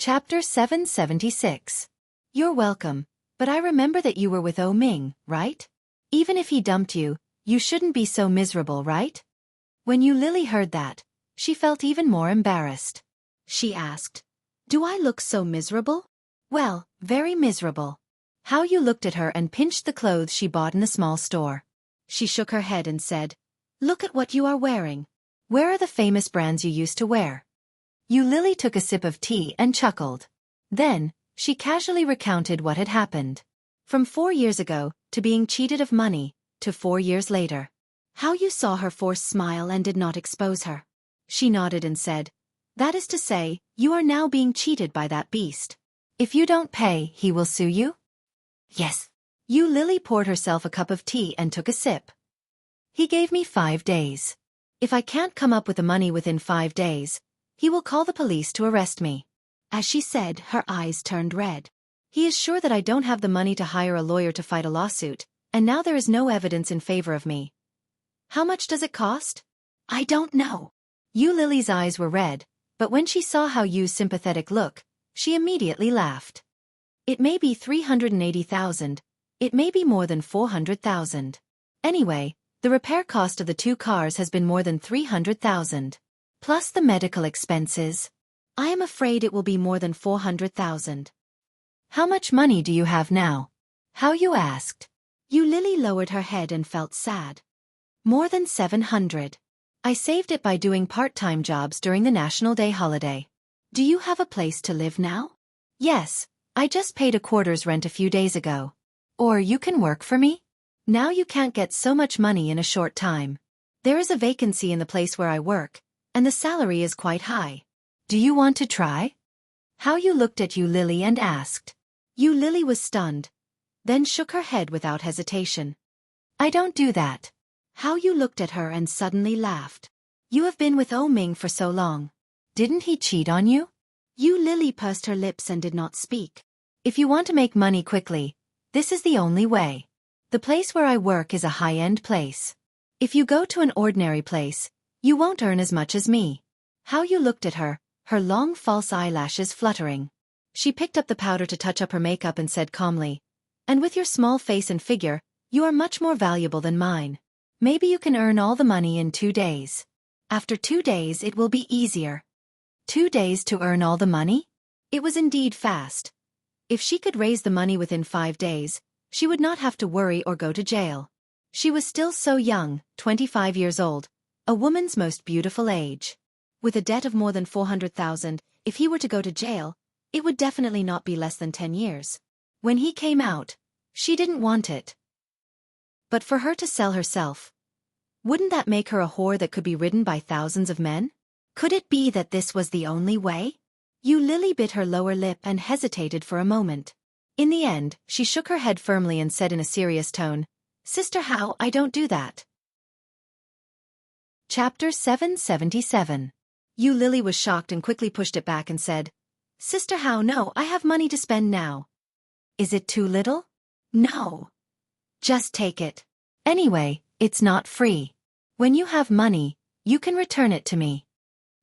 Chapter 776. You're welcome, but I remember that you were with O Ming, right? Even if he dumped you, you shouldn't be so miserable, right? When Yu Lily heard that, she felt even more embarrassed. She asked, "Do I look so miserable?" "Well, very miserable." How Yu looked at her and pinched the clothes she bought in the small store. She shook her head and said, "Look at what you are wearing. Where are the famous brands you used to wear?" Yu Lily took a sip of tea and chuckled. Then, she casually recounted what had happened. From 4 years ago, to being cheated of money, to 4 years later. How Yu saw her forced smile and did not expose her. She nodded and said, "That is to say, you are now being cheated by that beast. If you don't pay, he will sue you?" "Yes." Yu Lily poured herself a cup of tea and took a sip. "He gave me 5 days. If I can't come up with the money within 5 days, he will call the police to arrest me." As she said, her eyes turned red. "He is sure that I don't have the money to hire a lawyer to fight a lawsuit, and now there is no evidence in favor of me. How much does it cost?" "I don't know." Yu Lily's eyes were red, but when she saw how Yu's sympathetic look, she immediately laughed. "It may be 380,000, it may be more than 400,000. Anyway, the repair cost of the 2 cars has been more than 300,000. Plus the medical expenses. I am afraid it will be more than 400,000. "How much money do you have now?" How Yu asked. Yu Lily lowered her head and felt sad. "More than 700. I saved it by doing part-time jobs during the National Day holiday." "Do you have a place to live now?" "Yes, I just paid a quarter's rent a few days ago. Or you can work for me? Now you can't get so much money in a short time. There is a vacancy in the place where I work, and the salary is quite high. Do you want to try?" How Yu looked at Yu Lily and asked. Yu Lily was stunned, then shook her head without hesitation. "I don't do that." How Yu looked at her and suddenly laughed. "You have been with O Ming for so long. Didn't he cheat on you?" Yu Lily pursed her lips and did not speak. "If you want to make money quickly, this is the only way. The place where I work is a high-end place. If you go to an ordinary place, you won't earn as much as me." How Yu looked at her, her long false eyelashes fluttering. She picked up the powder to touch up her makeup and said calmly, "And with your small face and figure, you are much more valuable than mine. Maybe you can earn all the money in 2 days. After 2 days it will be easier." 2 days to earn all the money? It was indeed fast. If she could raise the money within 5 days, she would not have to worry or go to jail. She was still so young, 25 years old, a woman's most beautiful age. With a debt of more than 400,000, if he were to go to jail, it would definitely not be less than 10 years. When he came out, she didn't want it. But for her to sell herself, wouldn't that make her a whore that could be ridden by thousands of men? Could it be that this was the only way? Yu Lily bit her lower lip and hesitated for a moment. In the end, she shook her head firmly and said in a serious tone, "Sister How, I don't do that." Chapter 777. Yu Lily was shocked and quickly pushed it back and said, "Sister How, no, I have money to spend now." "Is it too little?" "No. Just take it. Anyway, it's not free. When you have money, you can return it to me."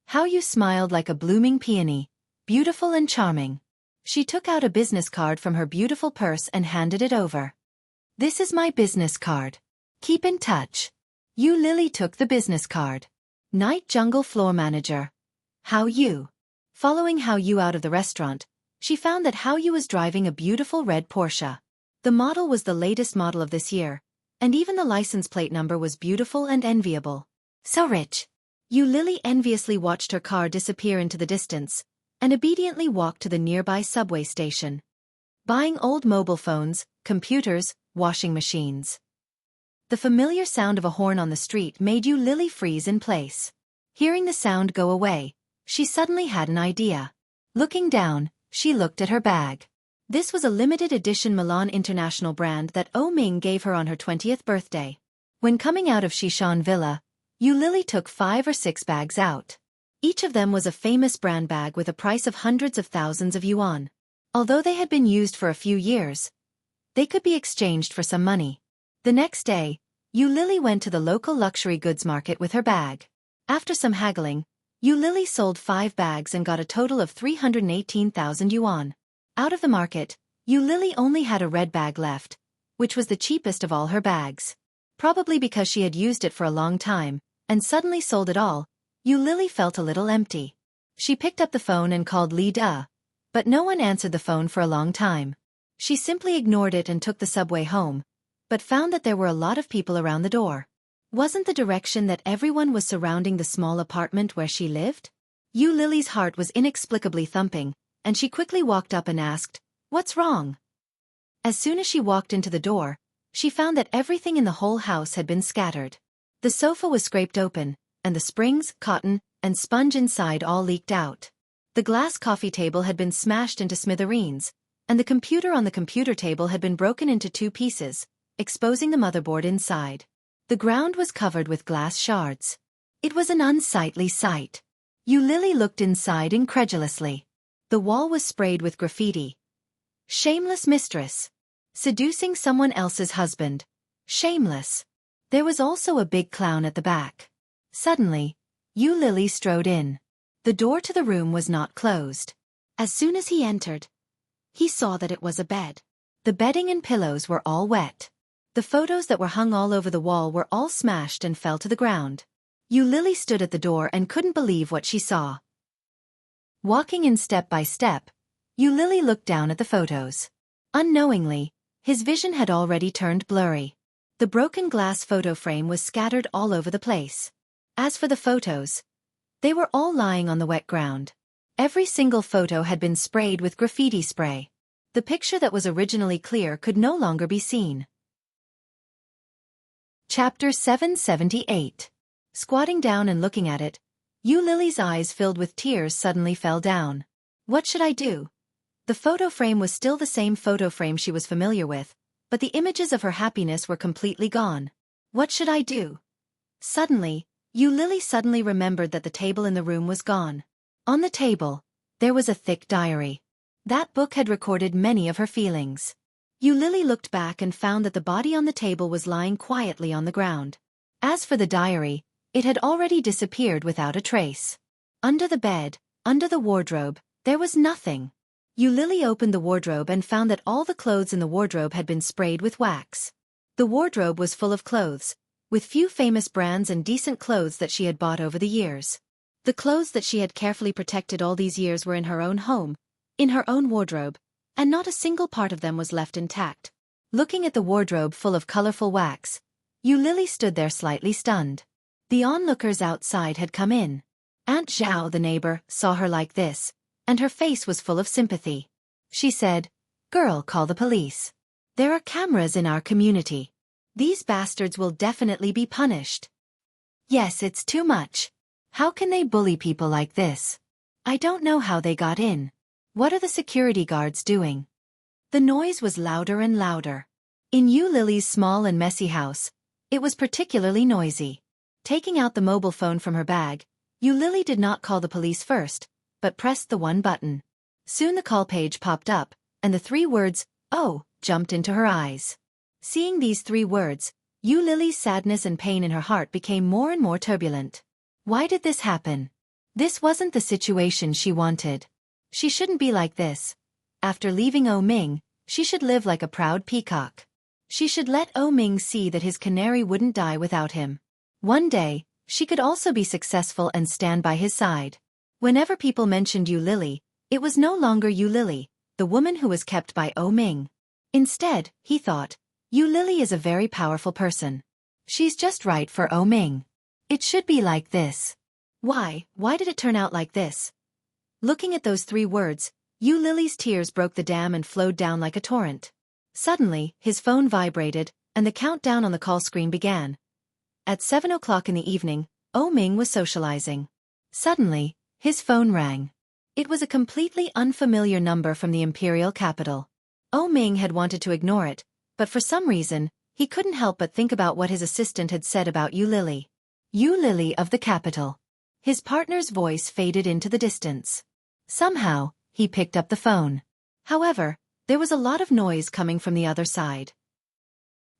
How Yu smiled like a blooming peony, beautiful and charming. She took out a business card from her beautiful purse and handed it over. "This is my business card. Keep in touch." Yu Lily took the business card. Night Jungle Floor Manager. How Yu. Following How Yu out of the restaurant, she found that How Yu was driving a beautiful red Porsche. The model was the latest model of this year, and even the license plate number was beautiful and enviable. So rich. Yu Lily enviously watched her car disappear into the distance, and obediently walked to the nearby subway station. Buying old mobile phones, computers, washing machines. The familiar sound of a horn on the street made Yu Lily freeze in place. Hearing the sound go away, she suddenly had an idea. Looking down, she looked at her bag. This was a limited edition Milan International brand that O Ming gave her on her 20th birthday. When coming out of Xiaofan Villa, Yu Lily took 5 or 6 bags out. Each of them was a famous brand bag with a price of hundreds of thousands of yuan. Although they had been used for a few years, they could be exchanged for some money. The next day, Yu Lily went to the local luxury goods market with her bag. After some haggling, Yu Lily sold 5 bags and got a total of 318,000 yuan. Out of the market, Yu Lily only had a red bag left, which was the cheapest of all her bags. Probably because she had used it for a long time, and suddenly sold it all, Yu Lily felt a little empty. She picked up the phone and called Li Da, but no one answered the phone for a long time. She simply ignored it and took the subway home, but found that there were a lot of people around the door. Wasn't the direction that everyone was surrounding the small apartment where she lived? Yu Lily's heart was inexplicably thumping, and she quickly walked up and asked, "What's wrong?" As soon as she walked into the door, she found that everything in the whole house had been scattered. The sofa was scraped open, and the springs, cotton, and sponge inside all leaked out. The glass coffee table had been smashed into smithereens, and the computer on the computer table had been broken into 2 pieces, exposing the motherboard inside. The ground was covered with glass shards. It was an unsightly sight. Yu Lily looked inside incredulously. The wall was sprayed with graffiti. "Shameless mistress. Seducing someone else's husband. Shameless." There was also a big clown at the back. Suddenly, Yu Lily strode in. The door to the room was not closed. As soon as he entered, he saw that it was a bed. The bedding and pillows were all wet. The photos that were hung all over the wall were all smashed and fell to the ground. Yu Lily stood at the door and couldn't believe what she saw. Walking in step by step, Yu Lily looked down at the photos. Unknowingly, his vision had already turned blurry. The broken glass photo frame was scattered all over the place. As for the photos, they were all lying on the wet ground. Every single photo had been sprayed with graffiti spray. The picture that was originally clear could no longer be seen. Chapter 778. Squatting down and looking at it, Yu Lily's eyes filled with tears suddenly fell down. What should I do? The photo frame was still the same photo frame she was familiar with, but the images of her happiness were completely gone. What should I do? Suddenly, Yu Lily suddenly remembered that the table in the room was gone. On the table, there was a thick diary. That book had recorded many of her feelings. Yu Lily looked back and found that the body on the table was lying quietly on the ground. As for the diary, it had already disappeared without a trace. Under the bed, under the wardrobe, there was nothing. Yu Lily opened the wardrobe and found that all the clothes in the wardrobe had been sprayed with wax. The wardrobe was full of clothes, with few famous brands and decent clothes that she had bought over the years. The clothes that she had carefully protected all these years were in her own home, in her own wardrobe, and not a single part of them was left intact. Looking at the wardrobe full of colorful wax, Yu Lily stood there slightly stunned. The onlookers outside had come in. Aunt Zhao, the neighbor, saw her like this, and her face was full of sympathy. She said, "Girl, call the police. There are cameras in our community. These bastards will definitely be punished." "Yes, it's too much. How can they bully people like this? I don't know how they got in. What are the security guards doing?" The noise was louder and louder. In Yu Lily's small and messy house, it was particularly noisy. Taking out the mobile phone from her bag, Yu Lily did not call the police first, but pressed the one button. Soon the call page popped up, and the 3 words, "Oh," jumped into her eyes. Seeing these 3 words, Yu Lily's sadness and pain in her heart became more and more turbulent. Why did this happen? This wasn't the situation she wanted. She shouldn't be like this. After leaving O Ming, she should live like a proud peacock. She should let O Ming see that his canary wouldn't die without him. One day, she could also be successful and stand by his side. Whenever people mentioned Yu Lily, it was no longer Yu Lily, the woman who was kept by O Ming. Instead, he thought, Yu Lily is a very powerful person. She's just right for O Ming. It should be like this. Why did it turn out like this? Looking at those 3 words, Yu Lily's tears broke the dam and flowed down like a torrent. Suddenly, his phone vibrated, and the countdown on the call screen began. At 7 o'clock in the evening, O Ming was socializing. Suddenly, his phone rang. It was a completely unfamiliar number from the imperial capital. O Ming had wanted to ignore it, but for some reason, he couldn't help but think about what his assistant had said about Yu Lily. Yu Lily of the capital. His partner's voice faded into the distance. Somehow, he picked up the phone. However, there was a lot of noise coming from the other side.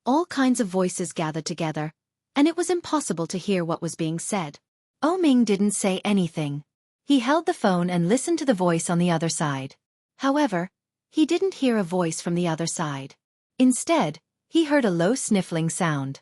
All kinds of voices gathered together, and it was impossible to hear what was being said. Oh Ming didn't say anything. He held the phone and listened to the voice on the other side. However, he didn't hear a voice from the other side. Instead, he heard a low sniffling sound.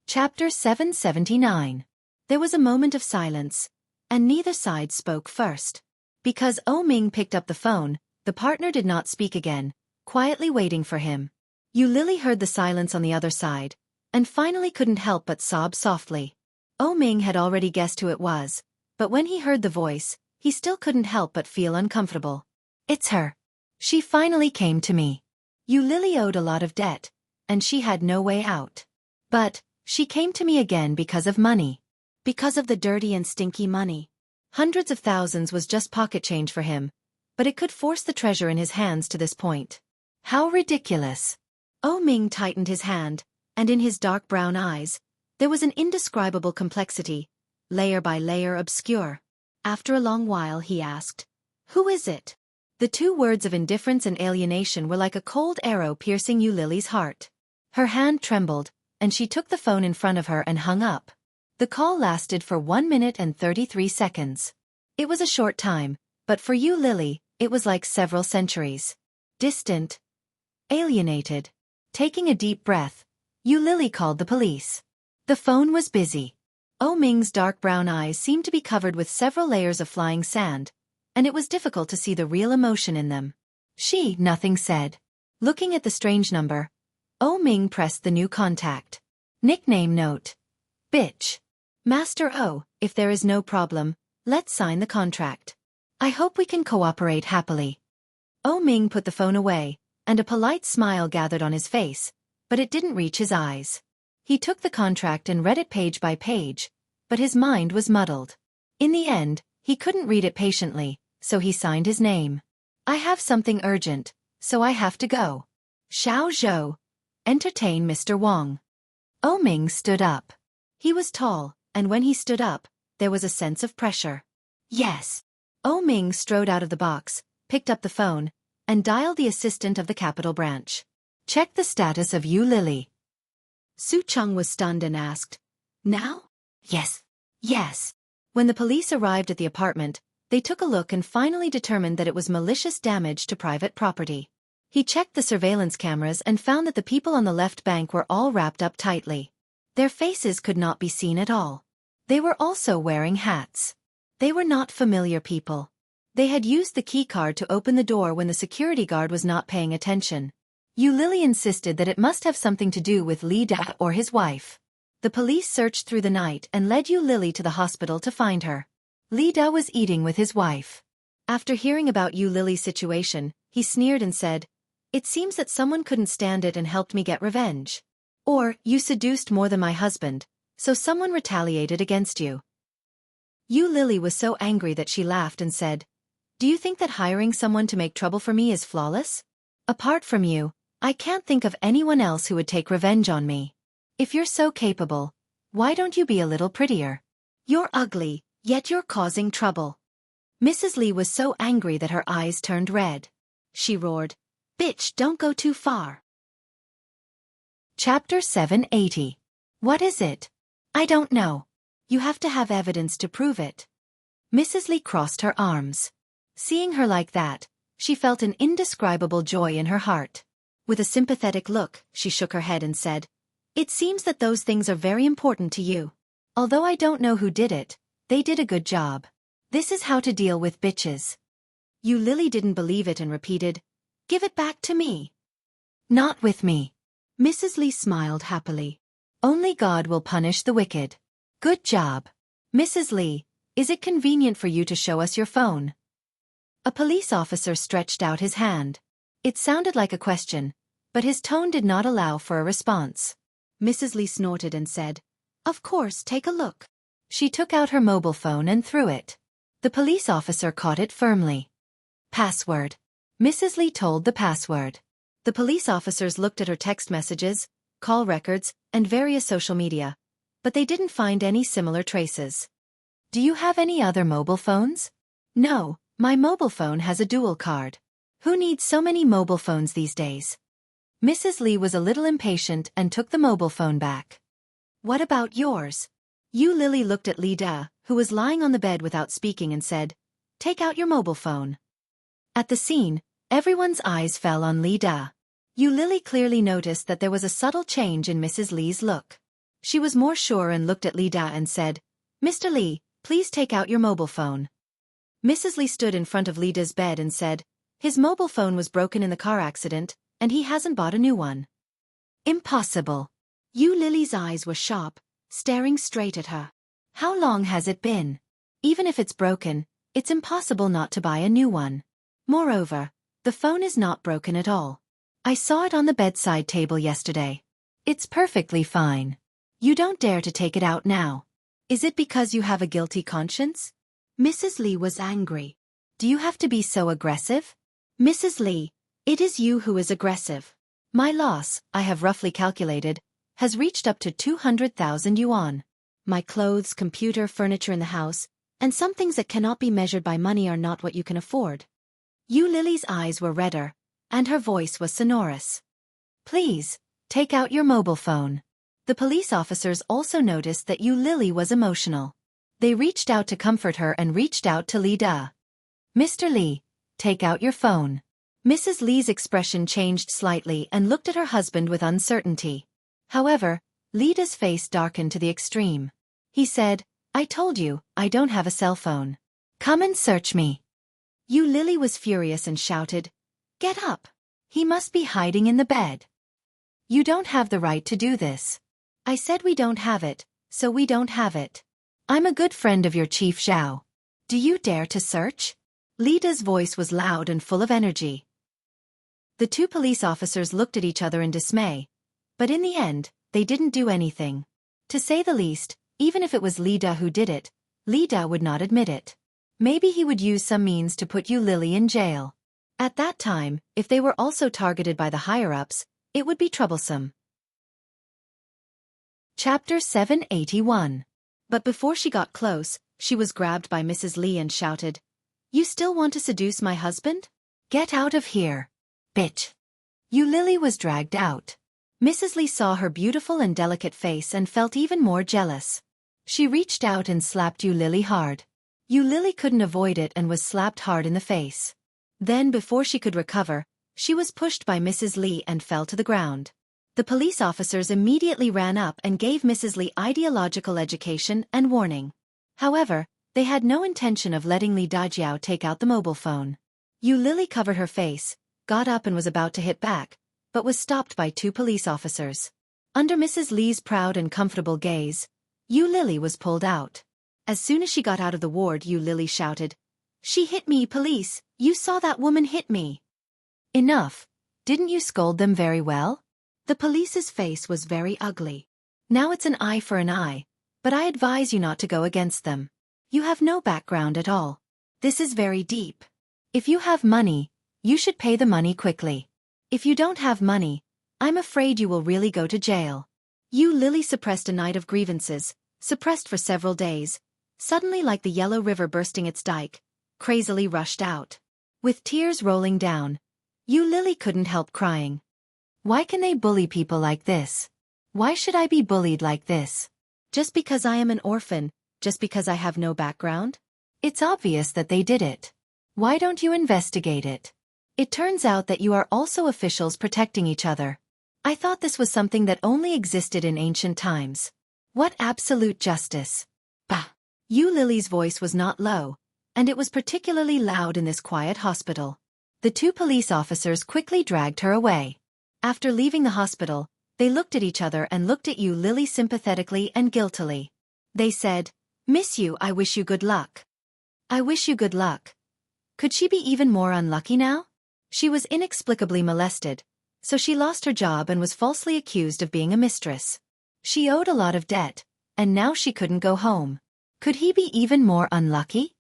Chapter 779. There was a moment of silence, and neither side spoke first. Because Oh Ming picked up the phone, the partner did not speak again, quietly waiting for him. Yu Lily heard the silence on the other side, and finally couldn't help but sob softly. Oh Ming had already guessed who it was, but when he heard the voice, he still couldn't help but feel uncomfortable. It's her. She finally came to me. Yu Lily owed a lot of debt, and she had no way out. But she came to me again because of money. Because of the dirty and stinky money. Hundreds of thousands was just pocket change for him, but it could force the treasure in his hands to this point. How ridiculous. Oh Ming tightened his hand, and in his dark brown eyes, there was an indescribable complexity, layer by layer obscure. After a long while he asked, "Who is it?" The two words of indifference and alienation were like a cold arrow piercing Yu Lily's heart. Her hand trembled, and she took the phone in front of her and hung up. The call lasted for 1 minute and 33 seconds. It was a short time, but for Yu Lily, it was like several centuries. Distant. Alienated. Taking a deep breath, Yu Lily called the police. The phone was busy. Oh Ming's dark brown eyes seemed to be covered with several layers of flying sand, and it was difficult to see the real emotion in them. Nothing said. Looking at the strange number, Oh Ming pressed the new contact. Nickname note. Bitch. Master O, if there is no problem, let's sign the contract. I hope we can cooperate happily. Oh Ming put the phone away, and a polite smile gathered on his face, but it didn't reach his eyes. He took the contract and read it page by page, but his mind was muddled. In the end, he couldn't read it patiently, so he signed his name. I have something urgent, so I have to go. Xiao Zhou. Entertain Mr. Wang. Oh Ming stood up. He was tall, and when he stood up, there was a sense of pressure. Yes. Oh Ming strode out of the box, picked up the phone, and dialed the assistant of the capital branch. Check the status of Yu Lily. Su Cheng was stunned and asked, "Now?" Yes. Yes. When the police arrived at the apartment, they took a look and finally determined that it was malicious damage to private property. He checked the surveillance cameras and found that the people on the left bank were all wrapped up tightly. Their faces could not be seen at all. They were also wearing hats. They were not familiar people. They had used the key card to open the door when the security guard was not paying attention. Yu Lily insisted that it must have something to do with Li Da or his wife. The police searched through the night and led Yu Lily to the hospital to find her. Li Da was eating with his wife. After hearing about Yu Lily's situation, he sneered and said, "It seems that someone couldn't stand it and helped me get revenge. Or, you seduced more than my husband, so someone retaliated against you." Yu Lily was so angry that she laughed and said, "Do you think that hiring someone to make trouble for me is flawless? Apart from you, I can't think of anyone else who would take revenge on me. If you're so capable, why don't you be a little prettier? You're ugly, yet you're causing trouble." Mrs. Li was so angry that her eyes turned red. She roared, "Bitch, don't go too far." Chapter 780. What is it? I don't know. You have to have evidence to prove it. Mrs. Li crossed her arms. Seeing her like that, she felt an indescribable joy in her heart. With a sympathetic look, she shook her head and said, "It seems that those things are very important to you. Although I don't know who did it, they did a good job. This is how to deal with bitches." Yu Lily didn't believe it and repeated, "Give it back to me." "Not with me." Mrs. Li smiled happily. "Only God will punish the wicked." "Good job. Mrs. Li, is it convenient for you to show us your phone?" A police officer stretched out his hand. It sounded like a question, but his tone did not allow for a response. Mrs. Li snorted and said, "Of course, take a look." She took out her mobile phone and threw it. The police officer caught it firmly. "Password." Mrs. Li told the password. The police officers looked at her text messages, call records, and various social media, but they didn't find any similar traces. "Do you have any other mobile phones?" "No, my mobile phone has a dual card. Who needs so many mobile phones these days?" Mrs. Li was a little impatient and took the mobile phone back. "What about yours?" Yu Lily looked at Li Da, who was lying on the bed without speaking, and said, "Take out your mobile phone." At the scene, everyone's eyes fell on Li Da. Yu Lily clearly noticed that there was a subtle change in Mrs. Li's look. She was more sure and looked at Li Da and said, "Mr. Li, please take out your mobile phone." Mrs. Li stood in front of Li Da's bed and said, "His mobile phone was broken in the car accident, and he hasn't bought a new one." "Impossible." Yu Lily's eyes were sharp, staring straight at her. "How long has it been? Even if it's broken, it's impossible not to buy a new one. Moreover, the phone is not broken at all. I saw it on the bedside table yesterday. It's perfectly fine. You don't dare to take it out now. Is it because you have a guilty conscience?" Mrs. Li was angry. "Do you have to be so aggressive?" "Mrs. Li, it is you who is aggressive. My loss, I have roughly calculated, has reached up to 200,000 yuan. My clothes, computer, furniture in the house, and some things that cannot be measured by money are not what you can afford." Yu Lily's eyes were redder, and her voice was sonorous. "Please, take out your mobile phone." The police officers also noticed that Yu Lily was emotional. They reached out to comfort her and reached out to Li Da. "Mr. Li, take out your phone." Mrs. Li's expression changed slightly and looked at her husband with uncertainty. However, Li Da's face darkened to the extreme. He said, "I told you, I don't have a cell phone. Come and search me." Yu Lily was furious and shouted, "Get up! He must be hiding in the bed. You don't have the right to do this. I said we don't have it, so we don't have it. I'm a good friend of your Chief Xiao. Do you dare to search?" Li Da's voice was loud and full of energy. The two police officers looked at each other in dismay, but in the end, they didn't do anything. To say the least, even if it was Li Da who did it, Li Da would not admit it. Maybe he would use some means to put Yu Lily in jail. At that time, if they were also targeted by the higher-ups, it would be troublesome. Chapter 781. But before she got close, she was grabbed by Mrs. Li and shouted, "You still want to seduce my husband? Get out of here, bitch." Yu Lily was dragged out. Mrs. Li saw her beautiful and delicate face and felt even more jealous. She reached out and slapped Yu Lily hard. Yu Lily couldn't avoid it and was slapped hard in the face. Then before she could recover, she was pushed by Mrs. Li and fell to the ground. The police officers immediately ran up and gave Mrs. Li ideological education and warning. However, they had no intention of letting Li Dajiao take out the mobile phone. Yu Lily covered her face, got up and was about to hit back, but was stopped by two police officers. Under Mrs. Li's proud and comfortable gaze, Yu Lily was pulled out. As soon as she got out of the ward, Yu Lily shouted, "She hit me, police! You saw that woman hit me!" "Enough! Didn't you scold them very well?" The police's face was very ugly. "Now it's an eye for an eye, but I advise you not to go against them. You have no background at all. This is very deep. If you have money, you should pay the money quickly. If you don't have money, I'm afraid you will really go to jail." Yu Lily suppressed a night of grievances, suppressed for several days, suddenly like the Yellow River bursting its dike, crazily rushed out. With tears rolling down, Yu Lily couldn't help crying. Why can they bully people like this? Why should I be bullied like this? Just because I am an orphan, just because I have no background? It's obvious that they did it. Why don't you investigate it? It turns out that you are also officials protecting each other. I thought this was something that only existed in ancient times. What absolute justice? Bah! Yu Lily's voice was not low, and it was particularly loud in this quiet hospital. The two police officers quickly dragged her away. After leaving the hospital, they looked at each other and looked at Yu Lily sympathetically and guiltily. They said, "Miss Yu, I wish you good luck." "I wish you good luck." Could she be even more unlucky now? She was inexplicably molested, so she lost her job and was falsely accused of being a mistress. She owed a lot of debt, and now she couldn't go home. Could he be even more unlucky?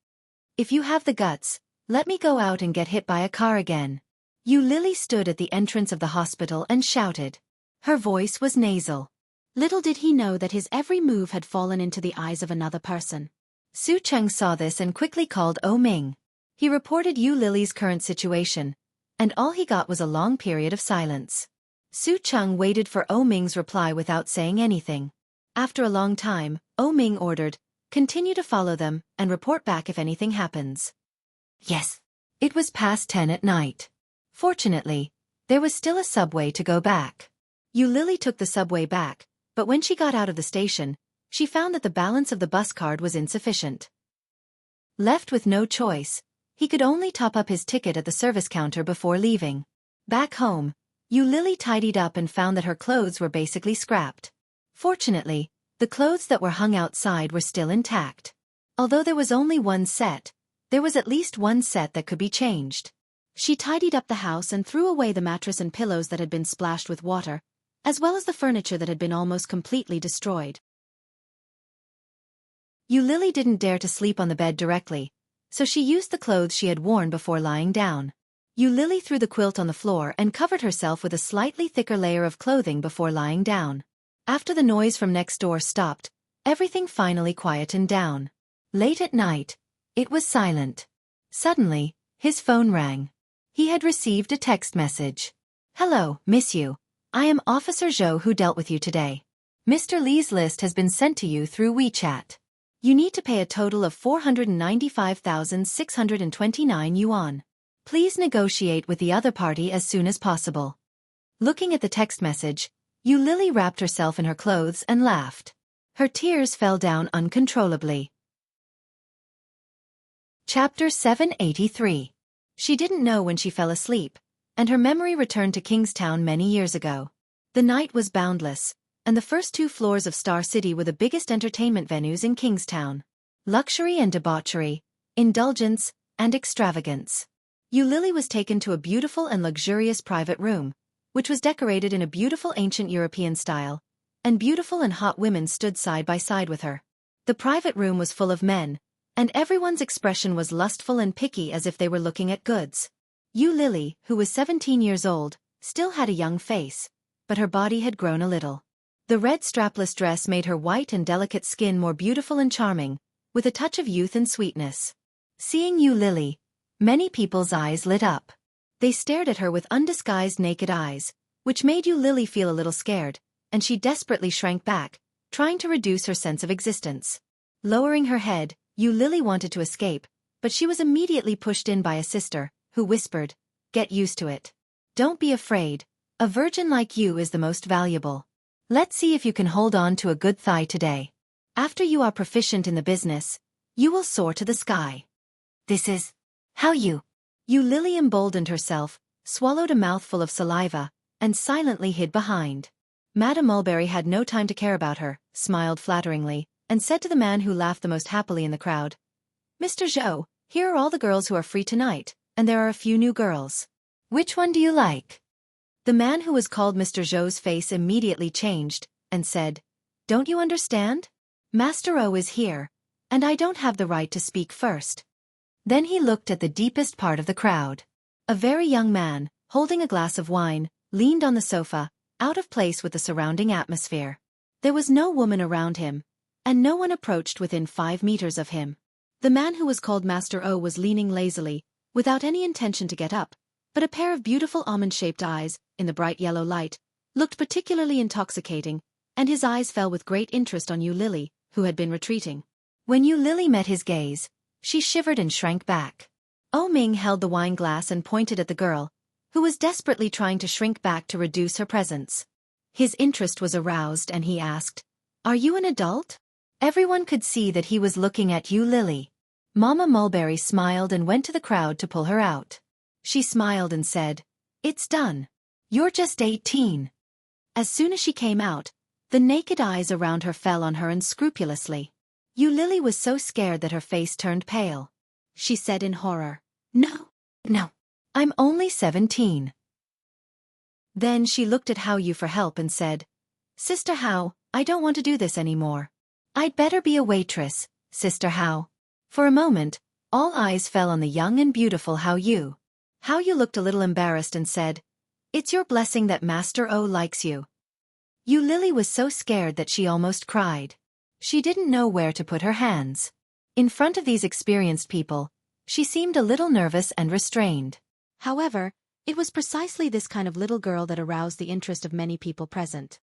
"If you have the guts, let me go out and get hit by a car again." Yu Lily stood at the entrance of the hospital and shouted. Her voice was nasal. Little did he know that his every move had fallen into the eyes of another person. Su Cheng saw this and quickly called O Ming. He reported Yu Lily's current situation, and all he got was a long period of silence. Su Cheng waited for O Ming's reply without saying anything. After a long time, Ming ordered, "Continue to follow them and report back if anything happens." Yes. It was past 10 at night. Fortunately, there was still a subway to go back. Lily took the subway back, but when she got out of the station, she found that the balance of the bus card was insufficient. Left with no choice, he could only top up his ticket at the service counter before leaving. Back home, Lily tidied up and found that her clothes were basically scrapped. Fortunately, the clothes that were hung outside were still intact. Although there was only one set, there was at least one set that could be changed. She tidied up the house and threw away the mattress and pillows that had been splashed with water, as well as the furniture that had been almost completely destroyed. Lily didn't dare to sleep on the bed directly, so she used the clothes she had worn before lying down. Lily threw the quilt on the floor and covered herself with a slightly thicker layer of clothing before lying down. After the noise from next door stopped, everything finally quietened down. Late at night, it was silent. Suddenly, his phone rang. He had received a text message. "Hello, miss you. I am Officer Zhou who dealt with you today. Mr. Li's list has been sent to you through WeChat. You need to pay a total of 495,629 yuan. Please negotiate with the other party as soon as possible." Looking at the text message, Lily wrapped herself in her clothes and laughed. Her tears fell down uncontrollably. Chapter 783. She didn't know when she fell asleep, and her memory returned to Kingstown many years ago. The night was boundless, and the first 2 floors of Star City were the biggest entertainment venues in Kingstown. Luxury and debauchery, indulgence, and extravagance. Lily was taken to a beautiful and luxurious private room, which was decorated in a beautiful ancient European style, and beautiful and hot women stood side by side with her. The private room was full of men, and everyone's expression was lustful and picky as if they were looking at goods. Lily, who was 17 years old, still had a young face, but her body had grown a little. The red strapless dress made her white and delicate skin more beautiful and charming, with a touch of youth and sweetness. Seeing Lily, many people's eyes lit up. They stared at her with undisguised naked eyes, which made Lily feel a little scared, and she desperately shrank back, trying to reduce her sense of existence. Lowering her head, Lily wanted to escape, but she was immediately pushed in by a sister, who whispered, "Get used to it. Don't be afraid. A virgin like you is the most valuable. Let's see if you can hold on to a good thigh today. After you are proficient in the business, you will soar to the sky. This is how you..." Lily emboldened herself, swallowed a mouthful of saliva, and silently hid behind. Madame Mulberry had no time to care about her, smiled flatteringly, and said to the man who laughed the most happily in the crowd, "Mr. Zhou, here are all the girls who are free tonight, and there are a few new girls. Which one do you like?" The man who was called Mr. Zhou's face immediately changed, and said, "Don't you understand? Master O is here, and I don't have the right to speak first." Then he looked at the deepest part of the crowd. A very young man, holding a glass of wine, leaned on the sofa, out of place with the surrounding atmosphere. There was no woman around him, and no one approached within 5 meters of him. The man who was called Master O was leaning lazily, without any intention to get up, but a pair of beautiful almond-shaped eyes, in the bright yellow light, looked particularly intoxicating, and his eyes fell with great interest on Lily, who had been retreating. When Lily met his gaze, she shivered and shrank back. Ming held the wine glass and pointed at the girl, who was desperately trying to shrink back to reduce her presence. His interest was aroused and he asked, "Are you an adult?" Everyone could see that he was looking at Lily. Mama Mulberry smiled and went to the crowd to pull her out. She smiled and said, "It's done. You're just 18. As soon as she came out, the naked eyes around her fell on her unscrupulously. Lily was so scared that her face turned pale. She said in horror, No, I'm only 17. Then she looked at Hao Yu for help and said, "Sister Hao, I don't want to do this anymore. I'd better be a waitress, Sister Hao." For a moment, all eyes fell on the young and beautiful Hao Yu. Hao Yu looked a little embarrassed and said, "It's your blessing that Master O likes you." Lily was so scared that she almost cried. She didn't know where to put her hands. In front of these experienced people, she seemed a little nervous and restrained. However, it was precisely this kind of little girl that aroused the interest of many people present.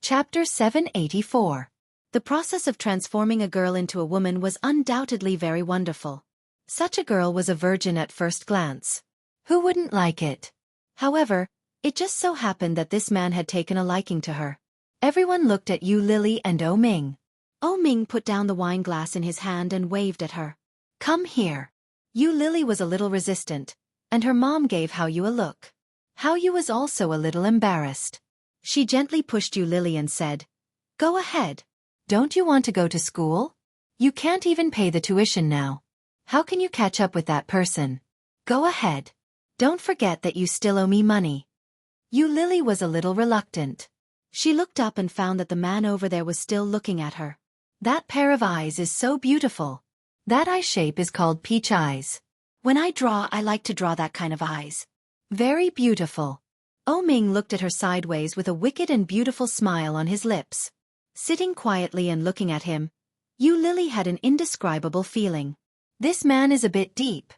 Chapter 784. The process of transforming a girl into a woman was undoubtedly very wonderful. Such a girl was a virgin at first glance. Who wouldn't like it? However, it just so happened that this man had taken a liking to her. Everyone looked at Yu Lily and Oh Ming. Oh Ming put down the wine glass in his hand and waved at her. Come here. Yu Lily was a little resistant, and her mom gave Hao Yu a look. Hao Yu was also a little embarrassed. She gently pushed Yu Lily and said, Go ahead. Don't you want to go to school? You can't even pay the tuition now. How can you catch up with that person? Go ahead. Don't forget that you still owe me money. Yu Lily was a little reluctant. She looked up and found that the man over there was still looking at her. That pair of eyes is so beautiful. That eye shape is called peach eyes. When I draw, I like to draw that kind of eyes. Very beautiful. Oh Ming looked at her sideways with a wicked and beautiful smile on his lips. Sitting quietly and looking at him, Yu Lily had an indescribable feeling. This man is a bit deep.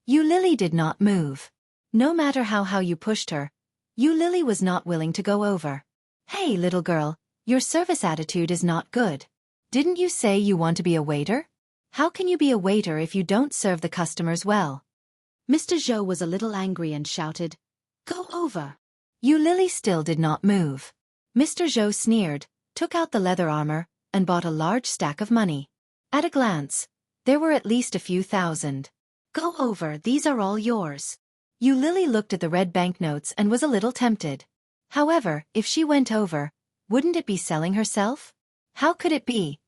Yu Lily did not move. No matter how you pushed her, Yu Lily was not willing to go over. Hey little girl, your service attitude is not good. Didn't you say you want to be a waiter? How can you be a waiter if you don't serve the customers well? Mr. Zhou was a little angry and shouted, Go over. Yu Lily still did not move. Mr. Zhou sneered, took out the leather armor, and bought a large stack of money. At a glance, there were at least a few thousand. Go over, these are all yours. Yu Lily looked at the red banknotes and was a little tempted. However, if she went over, wouldn't it be selling herself? How could it be?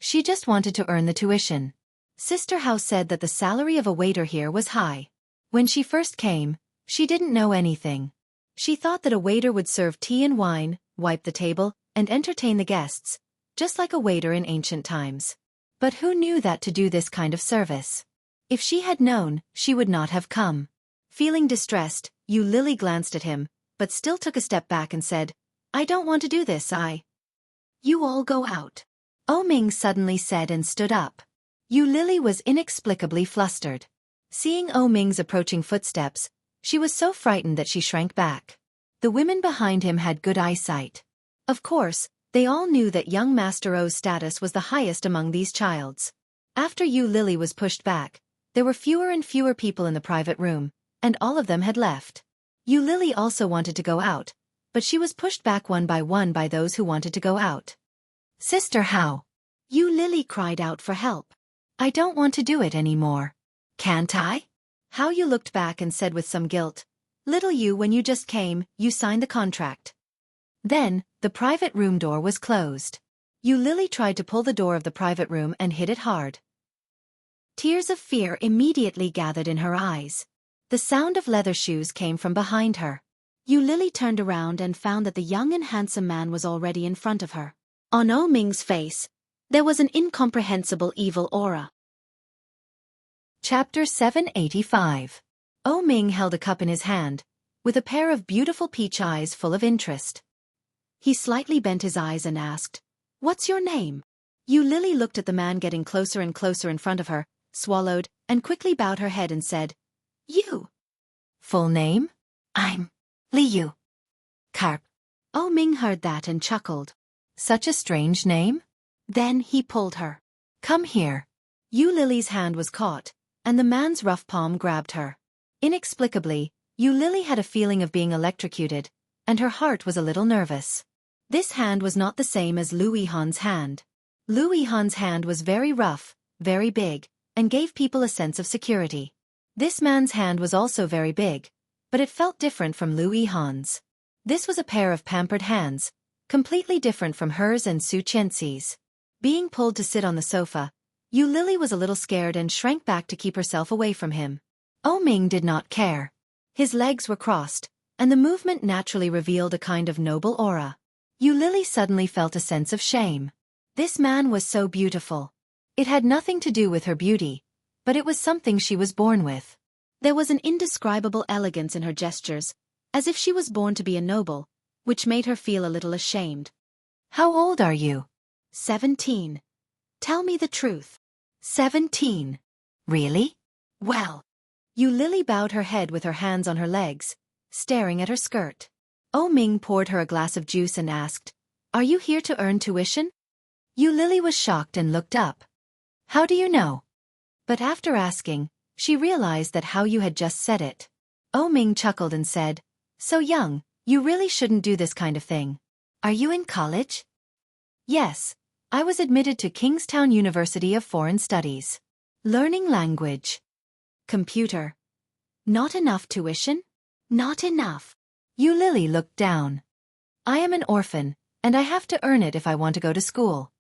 She just wanted to earn the tuition. Sister Hao said that the salary of a waiter here was high. When she first came, she didn't know anything. She thought that a waiter would serve tea and wine, wipe the table, and entertain the guests, just like a waiter in ancient times. But who knew that to do this kind of service? If she had known, she would not have come. Feeling distressed, Yu Lily glanced at him, but still took a step back and said, I don't want to do this, You all go out. Oh Ming suddenly said and stood up. Yu Lily was inexplicably flustered. Seeing Oh Ming's approaching footsteps, she was so frightened that she shrank back. The women behind him had good eyesight. Of course, they all knew that young Master O's status was the highest among these childs. After Yu Lily was pushed back, there were fewer and fewer people in the private room, and all of them had left. Yu Lily also wanted to go out, but she was pushed back one by those who wanted to go out. Sister Hao. Yu Lily cried out for help. I don't want to do it anymore. Can't I? Hao Yu looked back and said with some guilt, Little Yu, when you just came, you signed the contract. Then, the private room door was closed. Yu Lily tried to pull the door of the private room and hit it hard. Tears of fear immediately gathered in her eyes. The sound of leather shoes came from behind her. Yu Lily turned around and found that the young and handsome man was already in front of her. On Oh Ming's face, there was an incomprehensible evil aura. Chapter 785. Oh Ming held a cup in his hand, with a pair of beautiful peach eyes full of interest. He slightly bent his eyes and asked, What's your name? Yu Lily looked at the man getting closer and closer in front of her, swallowed, and quickly bowed her head and said, You. Full name? I'm Liu. Carp. Oh Ming heard that and chuckled. Such a strange name? Then he pulled her. Come here. Yu Lily's hand was caught, and the man's rough palm grabbed her. Inexplicably, Yu Lily had a feeling of being electrocuted, and her heart was a little nervous. This hand was not the same as Lu Yihan's hand. Lu Yihan's hand was very rough, very big, and gave people a sense of security. This man's hand was also very big, but it felt different from Lu Yihan's. This was a pair of pampered hands, completely different from hers and Su Qianxi's. Being pulled to sit on the sofa, Yu Lily was a little scared and shrank back to keep herself away from him. Oh Ming did not care. His legs were crossed, and the movement naturally revealed a kind of noble aura. Yu Lily suddenly felt a sense of shame. This man was so beautiful. It had nothing to do with her beauty, but it was something she was born with. There was an indescribable elegance in her gestures, as if she was born to be a noble, which made her feel a little ashamed. How old are you? 17. Tell me the truth. 17. Really? Well. Yu Lily bowed her head with her hands on her legs, staring at her skirt. Oh Ming poured her a glass of juice and asked, Are you here to earn tuition? Yu Lily was shocked and looked up. How do you know? But after asking, she realized that Hao Yu had just said it. Oh Ming chuckled and said, So young, you really shouldn't do this kind of thing. Are you in college? Yes, I was admitted to Kingstown University of Foreign Studies. Learning language. Computer. Not enough tuition? Not enough. Yu Lily looked down. I am an orphan, and I have to earn it if I want to go to school.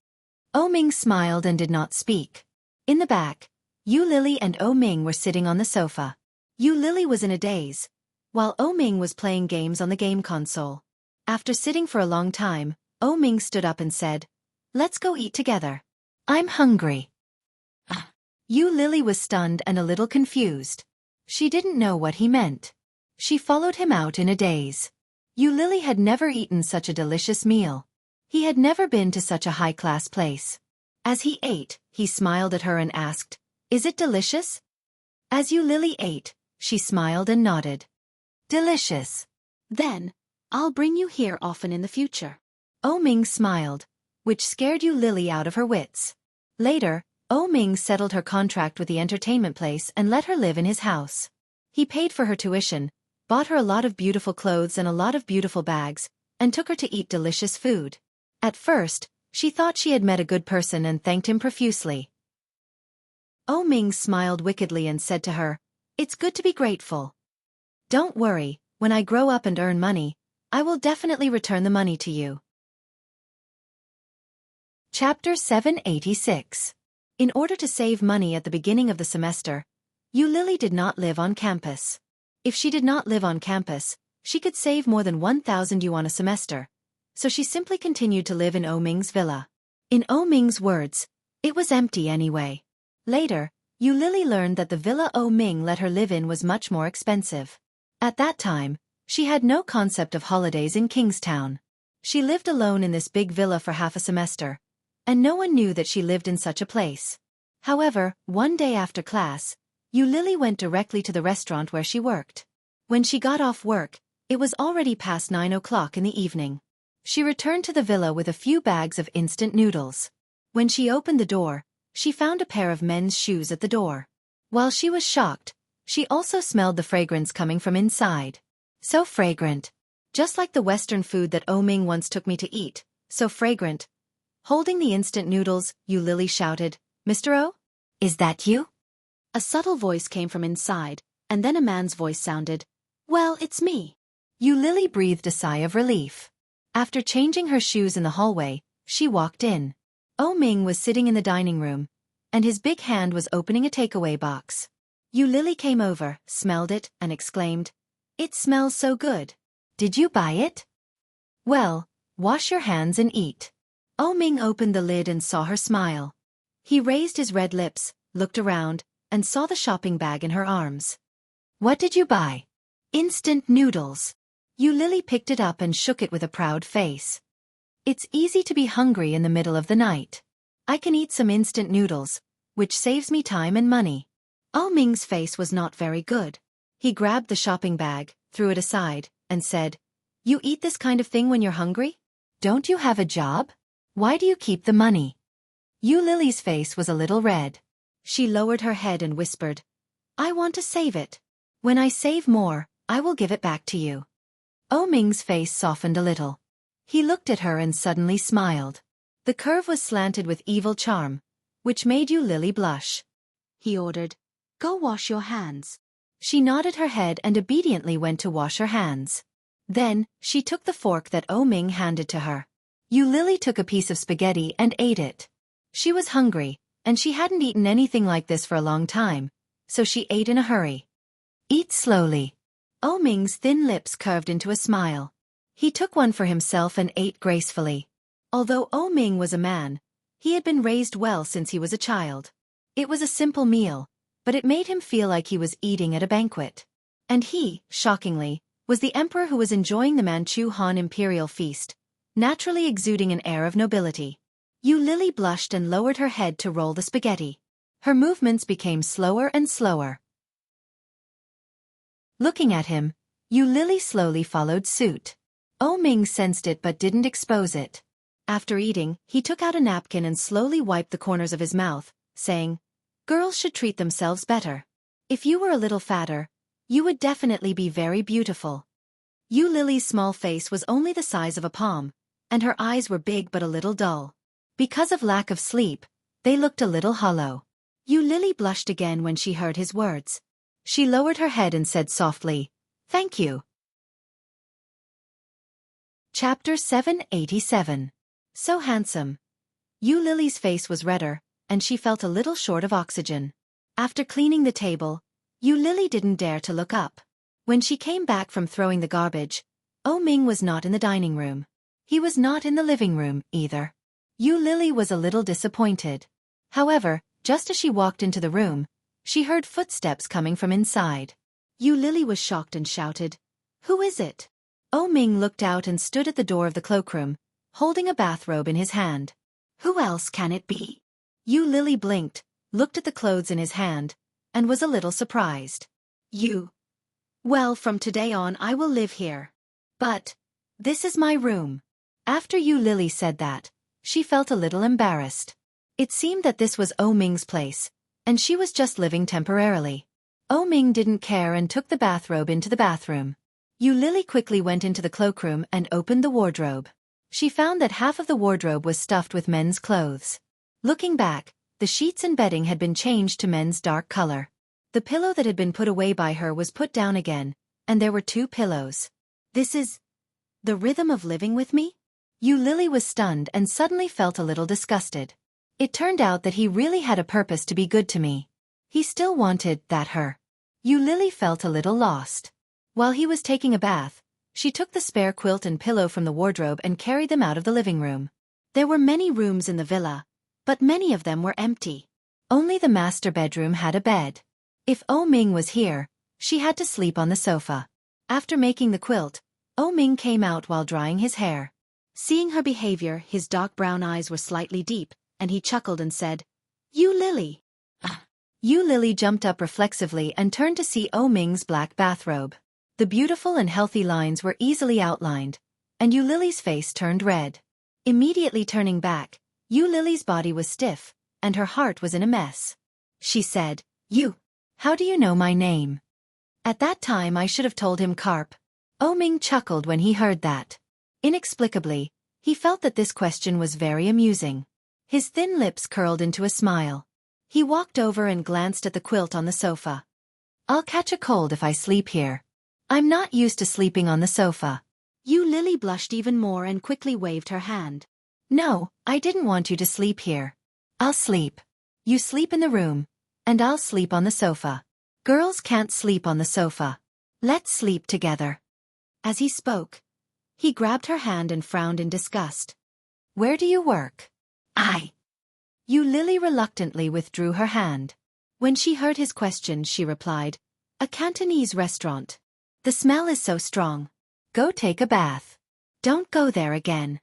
Oh Ming smiled and did not speak. In the back, Yu Lily and Oh Ming were sitting on the sofa. Yu Lily was in a daze, while Oh Ming was playing games on the game console. After sitting for a long time, Oh Ming stood up and said, Let's go eat together. I'm hungry. Yu Lily was stunned and a little confused. She didn't know what he meant. She followed him out in a daze. Yu Lily had never eaten such a delicious meal. He had never been to such a high-class place. As he ate, he smiled at her and asked, Is it delicious? As Yu Lily ate, she smiled and nodded. Delicious. Then, I'll bring you here often in the future. Oh Ming smiled, which scared Yu Lily out of her wits. Later, Oh Ming settled her contract with the entertainment place and let her live in his house. He paid for her tuition, bought her a lot of beautiful clothes and a lot of beautiful bags, and took her to eat delicious food. At first, she thought she had met a good person and thanked him profusely. Oh Ming smiled wickedly and said to her, It's good to be grateful. Don't worry, when I grow up and earn money, I will definitely return the money to you. Chapter 786. In order to save money at the beginning of the semester, Yu Lily did not live on campus. If she did not live on campus, she could save more than 1,000 yuan a semester, so she simply continued to live in Oh Ming's villa. In Oh Ming's words, it was empty anyway. Later, Yu Lily learned that the villa Oh Ming let her live in was much more expensive. At that time, she had no concept of holidays in Kingstown. She lived alone in this big villa for half a semester, and no one knew that she lived in such a place. However, one day after class, Yu Lily went directly to the restaurant where she worked. When she got off work, it was already past 9 o'clock in the evening. She returned to the villa with a few bags of instant noodles. When she opened the door, she found a pair of men's shoes at the door. While she was shocked, she also smelled the fragrance coming from inside. So fragrant. Just like the Western food that Oh Ming once took me to eat, so fragrant. Holding the instant noodles, Yu Lily shouted, Mr. O? Is that you? A subtle voice came from inside, and then a man's voice sounded, Well, it's me. Yu Lily breathed a sigh of relief. After changing her shoes in the hallway, she walked in. Oh Ming was sitting in the dining room, and his big hand was opening a takeaway box. Yu Lily came over, smelled it, and exclaimed, It smells so good. Did you buy it? Well, wash your hands and eat. Oh Ming opened the lid and saw her smile. He raised his red lips, looked around, and saw the shopping bag in her arms. What did you buy? Instant noodles. Yu Lily picked it up and shook it with a proud face. It's easy to be hungry in the middle of the night. I can eat some instant noodles, which saves me time and money. Oh Ming's face was not very good. He grabbed the shopping bag, threw it aside, and said, You eat this kind of thing when you're hungry? Don't you have a job? Why do you keep the money? Yu Lily's face was a little red. She lowered her head and whispered, I want to save it. When I save more, I will give it back to you. Oh Ming's face softened a little. He looked at her and suddenly smiled. The curve was slanted with evil charm, which made Yu Lily blush. He ordered, Go wash your hands. She nodded her head and obediently went to wash her hands. Then, she took the fork that Oh Ming handed to her. Yu Lily took a piece of spaghetti and ate it. She was hungry, and she hadn't eaten anything like this for a long time, so she ate in a hurry. Eat slowly. Oh Ming's thin lips curved into a smile. He took one for himself and ate gracefully. Although Oh Ming was a man, he had been raised well since he was a child. It was a simple meal, but it made him feel like he was eating at a banquet. And he, shockingly, was the emperor who was enjoying the Manchu Han imperial feast, naturally exuding an air of nobility. Yu Lily blushed and lowered her head to roll the spaghetti. Her movements became slower and slower. Looking at him, Yu Lily slowly followed suit. Oh Ming sensed it but didn't expose it. After eating, he took out a napkin and slowly wiped the corners of his mouth, saying, "Girls should treat themselves better. If you were a little fatter, you would definitely be very beautiful." Lily's small face was only the size of a palm, and her eyes were big but a little dull. Because of lack of sleep, they looked a little hollow. Lily blushed again when she heard his words. She lowered her head and said softly, "Thank you." Chapter 787. So handsome. Lily's face was redder, and she felt a little short of oxygen. After cleaning the table, Lily didn't dare to look up. When she came back from throwing the garbage, Ming was not in the dining room. He was not in the living room, either. Lily was a little disappointed. However, just as she walked into the room, she heard footsteps coming from inside. Lily was shocked and shouted, "Who is it?" Ming looked out and stood at the door of the cloakroom, holding a bathrobe in his hand. "Who else can it be?" Lily blinked, looked at the clothes in his hand, and was a little surprised. Well, from today on I will live here. But this is my room." After Lily said that, she felt a little embarrassed. It seemed that this was Ming's place, and she was just living temporarily. Ming didn't care and took the bathrobe into the bathroom. Lily quickly went into the cloakroom and opened the wardrobe. She found that half of the wardrobe was stuffed with men's clothes. Looking back, the sheets and bedding had been changed to men's dark color. The pillow that had been put away by her was put down again, and there were 2 pillows. "This is the rhythm of living with me?" Lily was stunned and suddenly felt a little disgusted. It turned out that he really had a purpose to be good to me. He still wanted that her. Lily felt a little lost. While he was taking a bath, she took the spare quilt and pillow from the wardrobe and carried them out of the living room. There were many rooms in the villa, but many of them were empty. Only the master bedroom had a bed. If Ming was here, she had to sleep on the sofa. After making the quilt, Ming came out while drying his hair. Seeing her behavior, his dark brown eyes were slightly deep, and he chuckled and said, Lily." Lily jumped up reflexively and turned to see Ming's black bathrobe. The beautiful and healthy lines were easily outlined, and Lily's face turned red. Immediately turning back, Lily's body was stiff, and her heart was in a mess. She said, How do you know my name?" At that time I should have told him Carp. Ming chuckled when he heard that. Inexplicably, he felt that this question was very amusing. His thin lips curled into a smile. He walked over and glanced at the quilt on the sofa. "I'll catch a cold if I sleep here. I'm not used to sleeping on the sofa." Lily blushed even more and quickly waved her hand. "No, I didn't want you to sleep here. I'll sleep. You sleep in the room, and I'll sleep on the sofa. Girls can't sleep on the sofa. Let's sleep together." As he spoke, he grabbed her hand and frowned in disgust. "Where do you work?" Lily reluctantly withdrew her hand. When she heard his question, she replied, "A Cantonese restaurant. The smell is so strong. Go take a bath. Don't go there again."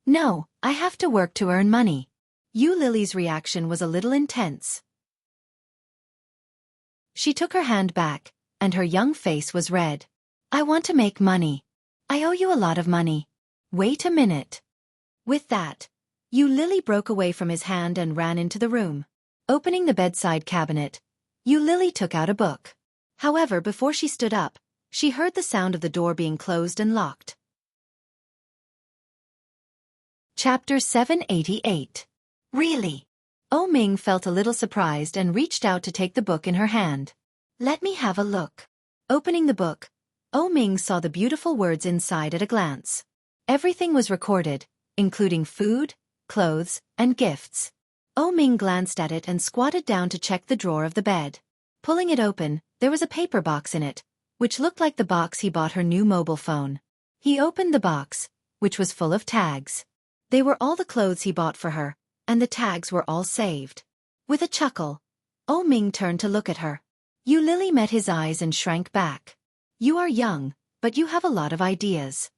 "No, I have to work to earn money." Lily's reaction was a little intense. She took her hand back, and her young face was red. "I want to make money. I owe you a lot of money. Wait a minute." With that, Lily broke away from his hand and ran into the room. Opening the bedside cabinet, Lily took out a book. However, before she stood up, she heard the sound of the door being closed and locked. Chapter 788. Really? Ming felt a little surprised and reached out to take the book in her hand. "Let me have a look." Opening the book, Ming saw the beautiful words inside at a glance. Everything was recorded, including food, clothes, and gifts. Ming glanced at it and squatted down to check the drawer of the bed. Pulling it open, there was a paper box in it, which looked like the box he bought her new mobile phone. He opened the box, which was full of tags. They were all the clothes he bought for her, and the tags were all saved. With a chuckle, Ming turned to look at her. Lily met his eyes and shrank back. "You are young, but you have a lot of ideas."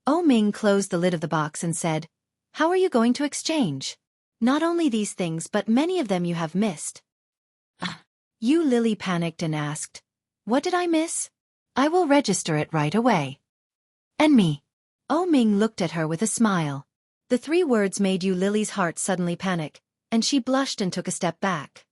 Ming closed the lid of the box and said, "How are you going to exchange? Not only these things but many of them you have missed." Lily panicked and asked, "What did I miss?" "I will register it right away." "And me?" Ming looked at her with a smile. The 3 words made Yu Lily's heart suddenly panic, and she blushed and took a step back.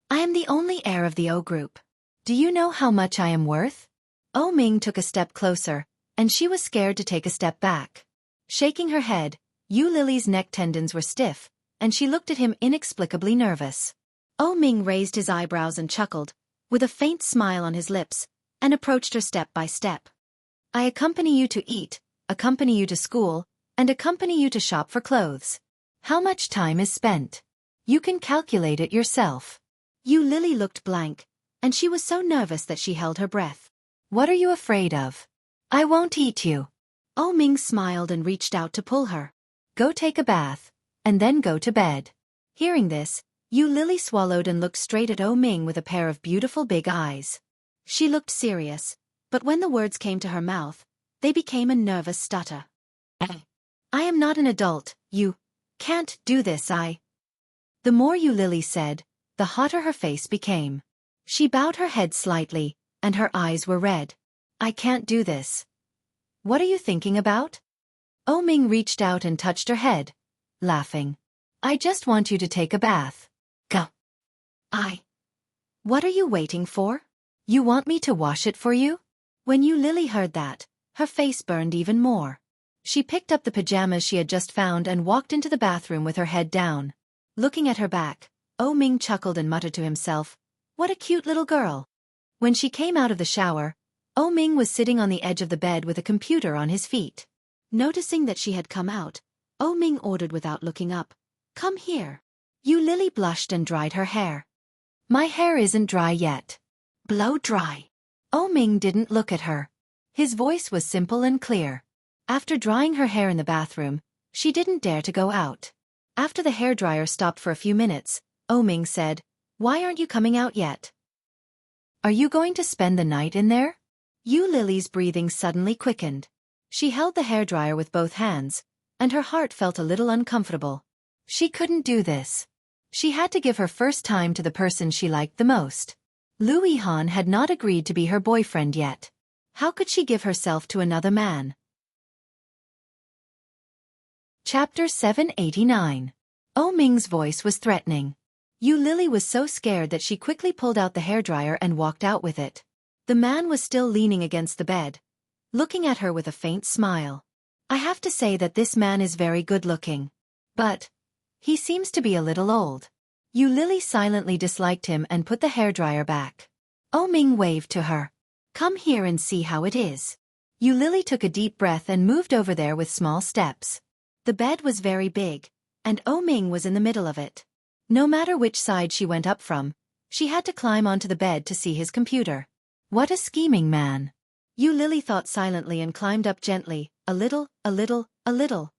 I am the only heir of the O group. Do you know how much I am worth? O Ming took a step closer, and she was scared to take a step back. Shaking her head, Yu Lily's neck tendons were stiff, and she looked at him inexplicably nervous. O Ming raised his eyebrows and chuckled, with a faint smile on his lips, and approached her step by step. I accompany you to eat, accompany you to school, and accompany you to shop for clothes. How much time is spent? You can calculate it yourself. Yu Lily looked blank, and she was so nervous that she held her breath. What are you afraid of? I won't eat you. O Ming smiled and reached out to pull her. Go take a bath, and then go to bed. Hearing this, Yu Lily swallowed and looked straight at O Ming with a pair of beautiful big eyes. She looked serious, but when the words came to her mouth, they became a nervous stutter. I am not an adult, you can't do this, The more Yu Lily said, the hotter her face became. She bowed her head slightly, and her eyes were red. I can't do this. What are you thinking about? O Ming reached out and touched her head, laughing. I just want you to take a bath. Go. What are you waiting for? You want me to wash it for you? When Yu Lily heard that, her face burned even more. She picked up the pajamas she had just found and walked into the bathroom with her head down. Looking at her back, O Ming chuckled and muttered to himself, what a cute little girl. When she came out of the shower, O Ming was sitting on the edge of the bed with a computer on his feet. Noticing that she had come out, O Ming ordered without looking up, come here. Yu Lily blushed and dried her hair. My hair isn't dry yet. Blow dry. O Ming didn't look at her. His voice was simple and clear. After drying her hair in the bathroom, she didn't dare to go out. After the hairdryer stopped for a few minutes, O Ming said, why aren't you coming out yet? Are you going to spend the night in there? Yu Lily's breathing suddenly quickened. She held the hairdryer with both hands, and her heart felt a little uncomfortable. She couldn't do this. She had to give her first time to the person she liked the most. Lu Yihan had not agreed to be her boyfriend yet. How could she give herself to another man? Chapter 789. O Ming's voice was threatening. Yu Lily was so scared that she quickly pulled out the hairdryer and walked out with it. The man was still leaning against the bed, looking at her with a faint smile. I have to say that this man is very good-looking. But he seems to be a little old. Yu Lily silently disliked him and put the hairdryer back. O Ming waved to her. Come here and see how it is. Yu Lily took a deep breath and moved over there with small steps. The bed was very big, and O Ming was in the middle of it. No matter which side she went up from, she had to climb onto the bed to see his computer. What a scheming man. Yu Lily thought silently and climbed up gently, a little, a little, a little.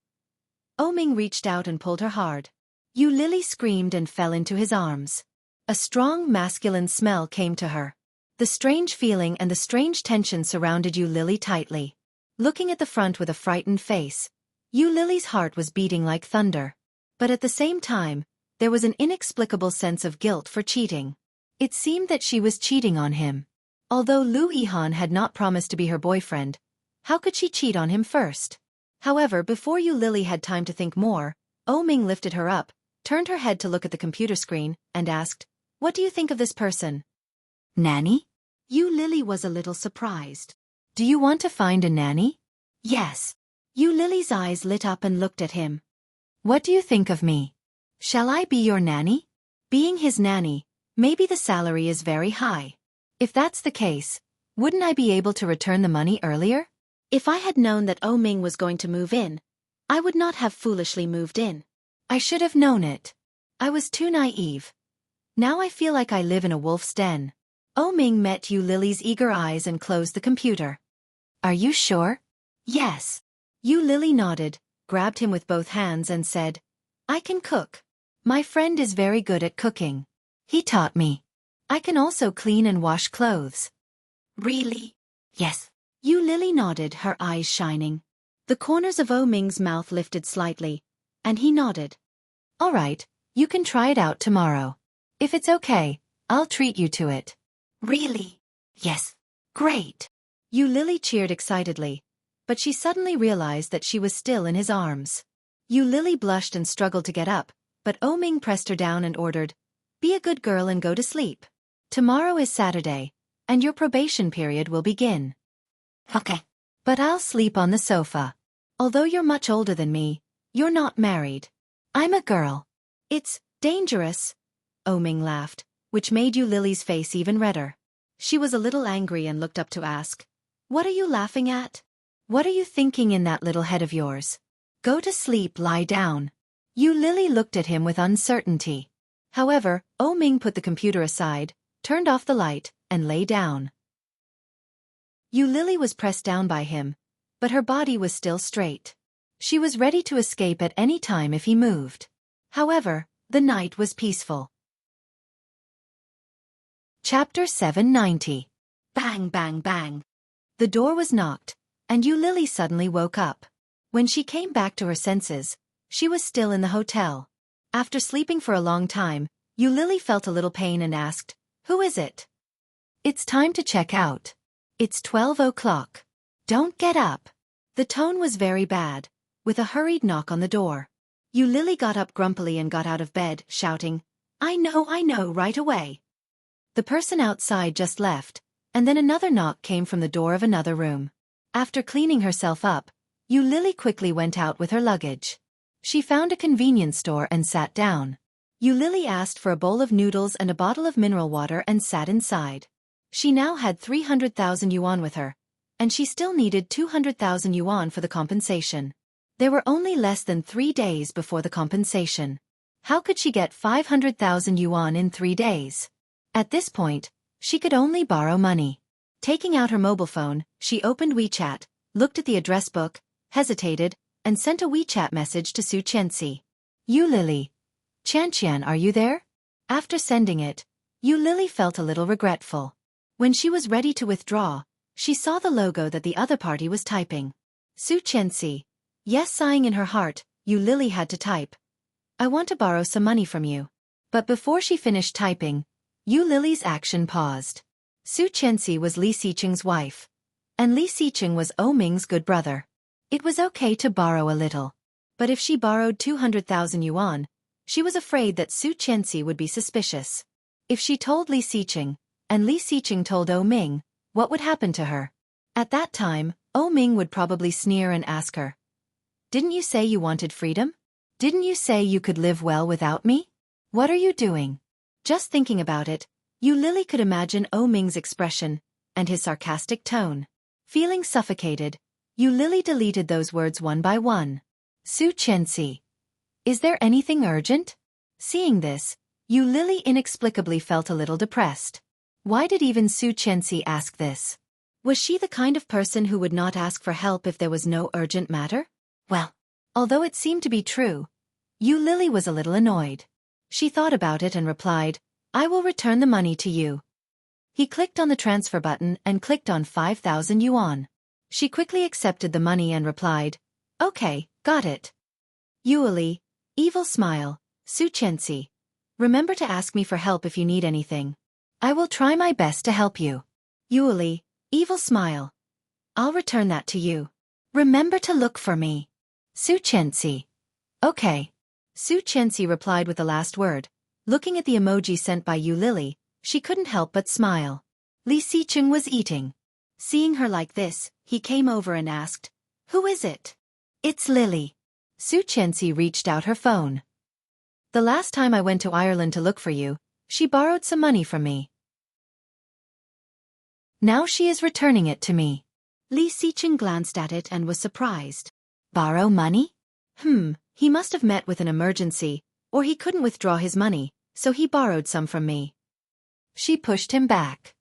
O Ming reached out and pulled her hard. Yu Lily screamed and fell into his arms. A strong masculine smell came to her. The strange feeling and the strange tension surrounded Yu Lily tightly. Looking at the front with a frightened face, Yu Lily's heart was beating like thunder. But at the same time, there was an inexplicable sense of guilt for cheating. It seemed that she was cheating on him. Although Lu Yihan had not promised to be her boyfriend, how could she cheat on him first? However, before Yu Lily had time to think more, O Ming lifted her up, turned her head to look at the computer screen, and asked, what do you think of this person? Nanny? Yu Lily was a little surprised. Do you want to find a nanny? Yes. Yu Lily's eyes lit up and looked at him. What do you think of me? Shall I be your nanny? Being his nanny, maybe the salary is very high. If that's the case, wouldn't I be able to return the money earlier? If I had known that O Ming was going to move in, I would not have foolishly moved in. I should have known it. I was too naive. Now I feel like I live in a wolf's den. O Ming met Yu Lily's eager eyes and closed the computer. Are you sure? Yes. Yu Lily nodded, grabbed him with both hands and said, I can cook. My friend is very good at cooking. He taught me. I can also clean and wash clothes. Really? Yes. Yu Lily nodded, her eyes shining. The corners of O Ming's mouth lifted slightly, and he nodded. All right, you can try it out tomorrow. If it's okay, I'll treat you to it. Really? Yes. Great. Yu Lily cheered excitedly, but she suddenly realized that she was still in his arms. Yu Lily blushed and struggled to get up, but Ming pressed her down and ordered, "Be a good girl and go to sleep. Tomorrow is Saturday, and your probation period will begin." Okay. "But I'll sleep on the sofa. Although you're much older than me, you're not married. I'm a girl." "It's dangerous," Ming laughed, which made Yu Lily's face even redder. She was a little angry and looked up to ask, "What are you laughing at? What are you thinking in that little head of yours? Go to sleep, lie down." Yu Lily looked at him with uncertainty. However, Ming put the computer aside, turned off the light, and lay down. Yu Lily was pressed down by him, but her body was still straight. She was ready to escape at any time if he moved. However, the night was peaceful. Chapter 790. Bang, bang, bang. The door was knocked, and Yu Lily suddenly woke up. When she came back to her senses, she was still in the hotel. After sleeping for a long time, Yu Lily felt a little pain and asked, "Who is it?" "It's time to check out. It's 12 o'clock. Don't get up." The tone was very bad, with a hurried knock on the door. Yu Lily got up grumpily and got out of bed, shouting, I know, right away." The person outside just left, and then another knock came from the door of another room. After cleaning herself up, Yu Lily quickly went out with her luggage. She found a convenience store and sat down. Yu Lily asked for a bowl of noodles and a bottle of mineral water and sat inside. She now had 300,000 yuan with her, and she still needed 200,000 yuan for the compensation. There were only less than 3 days before the compensation. How could she get 500,000 yuan in 3 days? At this point, she could only borrow money. Taking out her mobile phone, she opened WeChat, looked at the address book, hesitated, and sent a WeChat message to Su Chenxi. "Yu Lily. Chanqian, are you there?" After sending it, Yu Lily felt a little regretful. When she was ready to withdraw, she saw the logo that the other party was typing. Su Chenxi. Yes, sighing in her heart, Yu Lily had to type, "I want to borrow some money from you." But before she finished typing, Yu Lily's action paused. Su Chenxi was Li Xiqing's wife, and Li Xiqing was Ming's good brother. It was okay to borrow a little. But if she borrowed 200,000 yuan, she was afraid that Su Chenxi would be suspicious. If she told Li Xiqing, and Li Xiqing told Ming, what would happen to her? At that time, Ming would probably sneer and ask her, "Didn't you say you wanted freedom? Didn't you say you could live well without me? What are you doing?" Just thinking about it, Yu Lily could imagine Ming's expression, and his sarcastic tone. Feeling suffocated, Yu Lily deleted those words one by one. Su Chenxi. Is there anything urgent? Seeing this, Yu Lily inexplicably felt a little depressed. Why did even Su Chenxi ask this? Was she the kind of person who would not ask for help if there was no urgent matter? Well, although it seemed to be true, Yu Lily was a little annoyed. She thought about it and replied, "I will return the money to you." He clicked on the transfer button and clicked on 5,000 yuan. She quickly accepted the money and replied, "Okay, got it." Yueli, evil smile, Su Chenxi. Remember to ask me for help if you need anything. I will try my best to help you. Yueli, evil smile. I'll return that to you. Remember to look for me. Su Chenxi. Okay. Su Chenxi replied with the last word. Looking at the emoji sent by Yu Lily, she couldn't help but smile. Li Xiqing was eating. Seeing her like this, he came over and asked, "Who is it?" "It's Lily." Su Chenxi reached out her phone. "The last time I went to Ireland to look for you, she borrowed some money from me. Now she is returning it to me." Li Xiqing glanced at it and was surprised. Borrow money? He must have met with an emergency, or he couldn't withdraw his money, so he borrowed some from me. She pushed him back.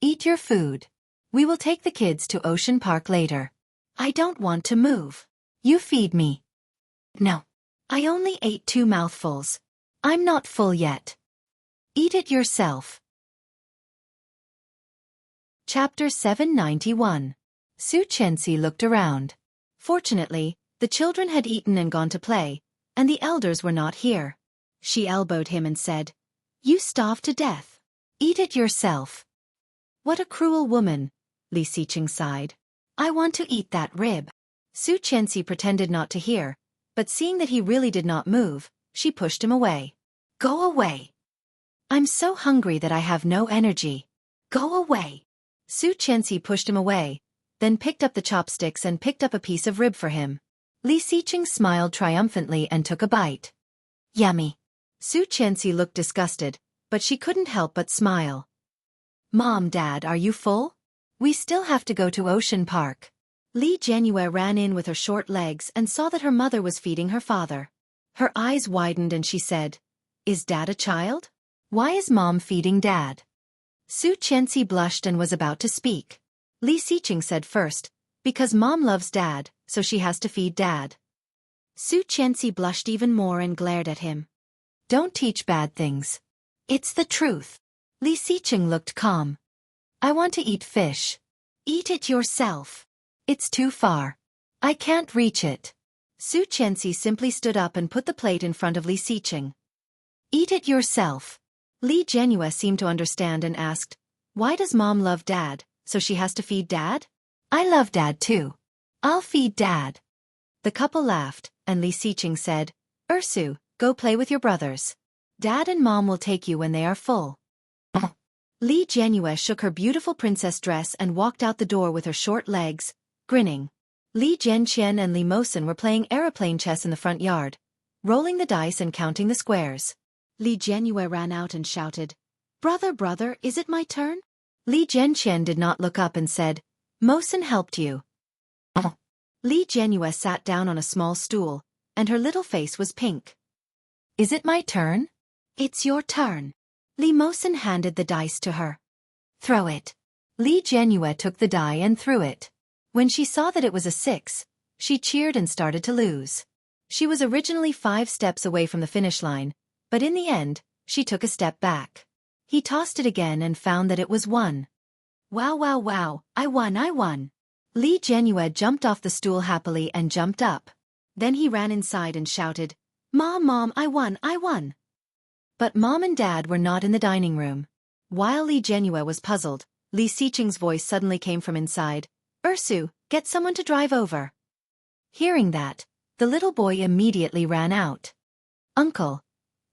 "Eat your food. We will take the kids to Ocean Park later." "I don't want to move. You feed me." "No. I only ate 2 mouthfuls. I'm not full yet." "Eat it yourself." Chapter 791. Su Chenxi looked around. Fortunately, the children had eaten and gone to play, and the elders were not here. She elbowed him and said, "You starved to death. Eat it yourself." "What a cruel woman," Li Xiqing sighed. "I want to eat that rib." Su Chenxi pretended not to hear, but seeing that he really did not move, she pushed him away. Go away. I'm so hungry that I have no energy. Go away. Su Qianxi pushed him away, then picked up the chopsticks and picked up a piece of rib for him. Li Xiqing smiled triumphantly and took a bite. Yummy. Su Qianxi looked disgusted, but she couldn't help but smile. Mom, Dad, are you full? We still have to go to Ocean Park. Li Jianyue ran in with her short legs and saw that her mother was feeding her father. Her eyes widened and she said, Is Dad a child? Why is Mom feeding Dad? Su Qianxi blushed and was about to speak. Li Xiqing said first, because Mom loves Dad, so she has to feed Dad. Su Qianxi blushed even more and glared at him. Don't teach bad things. It's the truth. Li Xiqing looked calm. I want to eat fish. Eat it yourself. It's too far. I can't reach it. Su Qianxi simply stood up and put the plate in front of Li Xiqing. Eat it yourself. Li Jianyue seemed to understand and asked, Why does Mom love Dad, so she has to feed Dad? I love Dad too. I'll feed Dad. The couple laughed, and Li Xiqing said, Ursu, go play with your brothers. Dad and Mom will take you when they are full. Li Jianyue shook her beautiful princess dress and walked out the door with her short legs, grinning. Li Jianqian and Li Mosen were playing aeroplane chess in the front yard, rolling the dice and counting the squares. Li Jianyue ran out and shouted, Brother, is it my turn? Li Jianqian did not look up and said, Mosen helped you. Li Jianyue sat down on a small stool, and her little face was pink. Is it my turn? It's your turn. Li Mosen handed the dice to her. Throw it. Li Jianyue took the die and threw it. When she saw that it was a 6, she cheered and started to lose. She was originally 5 steps away from the finish line, but in the end, she took a step back. He tossed it again and found that it was 1. Wow, I won. Li Jianyue jumped off the stool happily and jumped up. Then he ran inside and shouted, Mom, I won. But Mom and Dad were not in the dining room. While Li Jianyue was puzzled, Li Xiqing's voice suddenly came from inside, Ursu, get someone to drive over. Hearing that, the little boy immediately ran out. Uncle,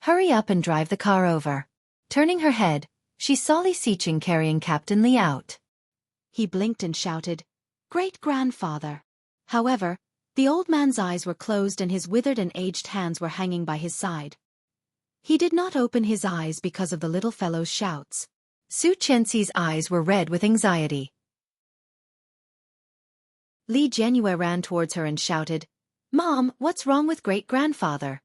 hurry up and drive the car over. Turning her head, she saw Li Xiqing carrying Captain Li out. He blinked and shouted, Great-grandfather. However, the old man's eyes were closed and his withered and aged hands were hanging by his side. He did not open his eyes because of the little fellow's shouts. Su Qianxi's eyes were red with anxiety. Li Jianyue ran towards her and shouted, Mom, what's wrong with great-grandfather?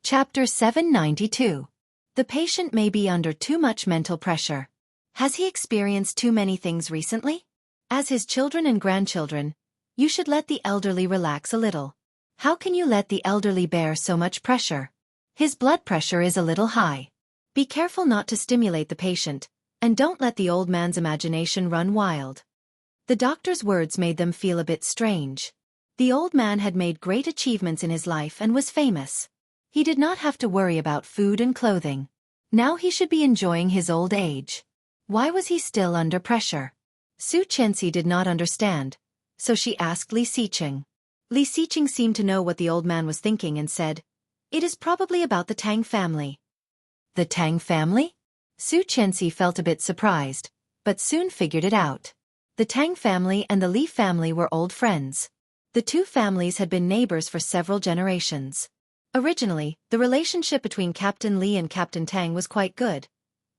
Chapter 792. The patient may be under too much mental pressure. Has he experienced too many things recently? As his children and grandchildren, you should let the elderly relax a little. How can you let the elderly bear so much pressure? His blood pressure is a little high. Be careful not to stimulate the patient, and don't let the old man's imagination run wild. The doctor's words made them feel a bit strange. The old man had made great achievements in his life and was famous. He did not have to worry about food and clothing. Now he should be enjoying his old age. Why was he still under pressure? Su Qianxi did not understand, so she asked Li Xiqing. Li Xiqing seemed to know what the old man was thinking and said, It is probably about the Tang family. The Tang family? Su Qianxi felt a bit surprised, but soon figured it out. The Tang family and the Li family were old friends. The two families had been neighbors for several generations. Originally, the relationship between Captain Li and Captain Tang was quite good.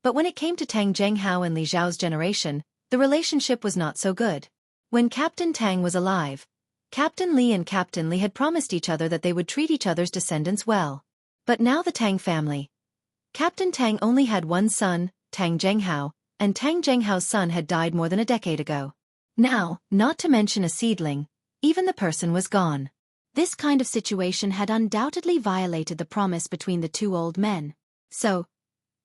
But when it came to Tang Zhenghao and Li Zhao's generation, the relationship was not so good. When Captain Tang was alive, Captain Li and Captain Li had promised each other that they would treat each other's descendants well. But now the Tang family. Captain Tang only had one son, Tang Zhenghao, and Tang Zhenghao's son had died more than a decade ago. Now, not to mention a seedling, even the person was gone. This kind of situation had undoubtedly violated the promise between the two old men. So,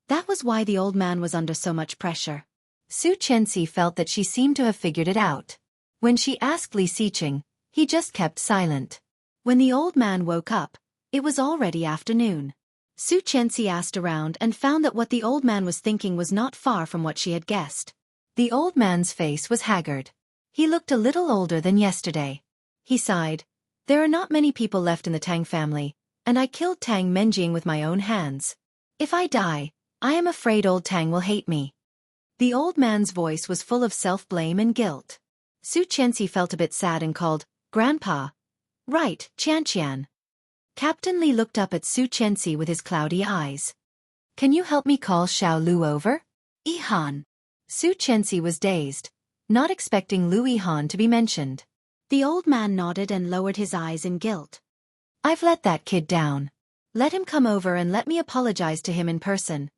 that was why the old man was under so much pressure. Su Qianxi felt that she seemed to have figured it out. When she asked Li Xiqing, he just kept silent. When the old man woke up, it was already afternoon. Su Qianxi asked around and found that what the old man was thinking was not far from what she had guessed. The old man's face was haggard. He looked a little older than yesterday. He sighed, There are not many people left in the Tang family, and I killed Tang Menjing with my own hands. If I die, I am afraid old Tang will hate me. The old man's voice was full of self-blame and guilt. Su Qianxi felt a bit sad and called, "Grandpa." "Right, Qianqian." Captain Li looked up at Su Qianxi with his cloudy eyes. "Can you help me call Xiao Lu over?" "Yihan." Su Qianxi was dazed, not expecting Lu Yihan to be mentioned. The old man nodded and lowered his eyes in guilt. "I've let that kid down. Let him come over and let me apologize to him in person."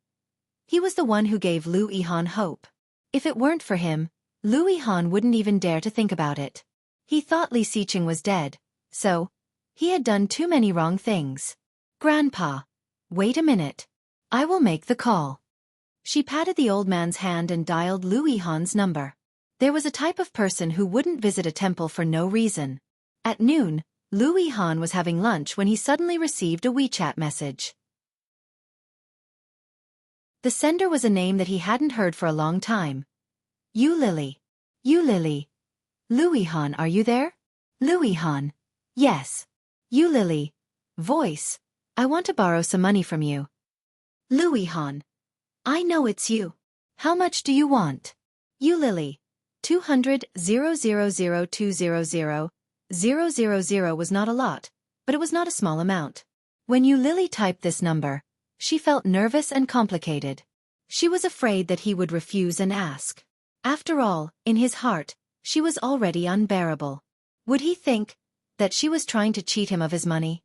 He was the one who gave Lu Yihan hope. If it weren't for him, Lu Yihan wouldn't even dare to think about it. He thought Li Xiqing was dead, so he had done too many wrong things. "Grandpa, wait a minute. I will make the call." She patted the old man's hand and dialed Lu Yihan's number. There was a type of person who wouldn't visit a temple for no reason. At noon, Lu Yihan was having lunch when he suddenly received a WeChat message. The sender was a name that he hadn't heard for a long time. "You Lily. You Lily. Lu Yihan, are you there?" Lu Yihan. "Yes." "You Lily." Voice. "I want to borrow some money from you." Lu Yihan. "I know it's you. How much do you want?" You Lily. 200,000,200,000 was not a lot, but it was not a small amount. When you Lily typed this number, she felt nervous and complicated. She was afraid that he would refuse and ask. After all, in his heart, she was already unbearable. Would he think that she was trying to cheat him of his money?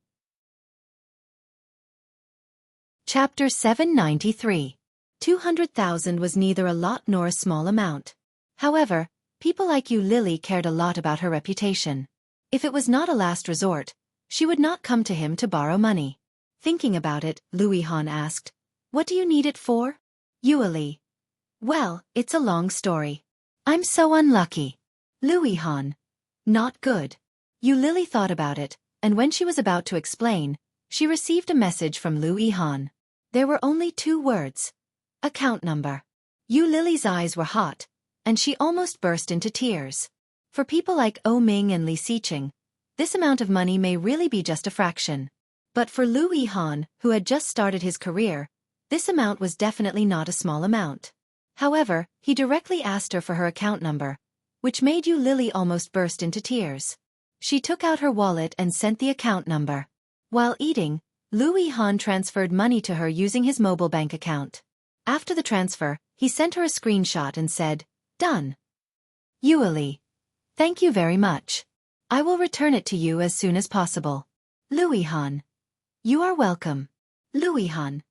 Chapter 793. 200,000 was neither a lot nor a small amount. However, people like you Lily cared a lot about her reputation. If it was not a last resort, she would not come to him to borrow money. Thinking about it, Lu Yihan asked, "What do you need it for?" Yueli. "Well, it's a long story. I'm so unlucky." Lu Yihan. "Not good." You Lily thought about it, and when she was about to explain, she received a message from Lu Yihan. There were only 2 words. Account number. You Lily's eyes were hot, and she almost burst into tears. For people like Ming and Li Xiqing, this amount of money may really be just a fraction. But for Lu Yihan, who had just started his career, this amount was definitely not a small amount. However, he directly asked her for her account number, which made you Lily almost burst into tears. She took out her wallet and sent the account number. While eating, Lu Yihan transferred money to her using his mobile bank account. After the transfer, he sent her a screenshot and said, "Done." Yueli. "Thank you very much. I will return it to you as soon as possible." Lu Yihan. "You are welcome." Lu Yihan.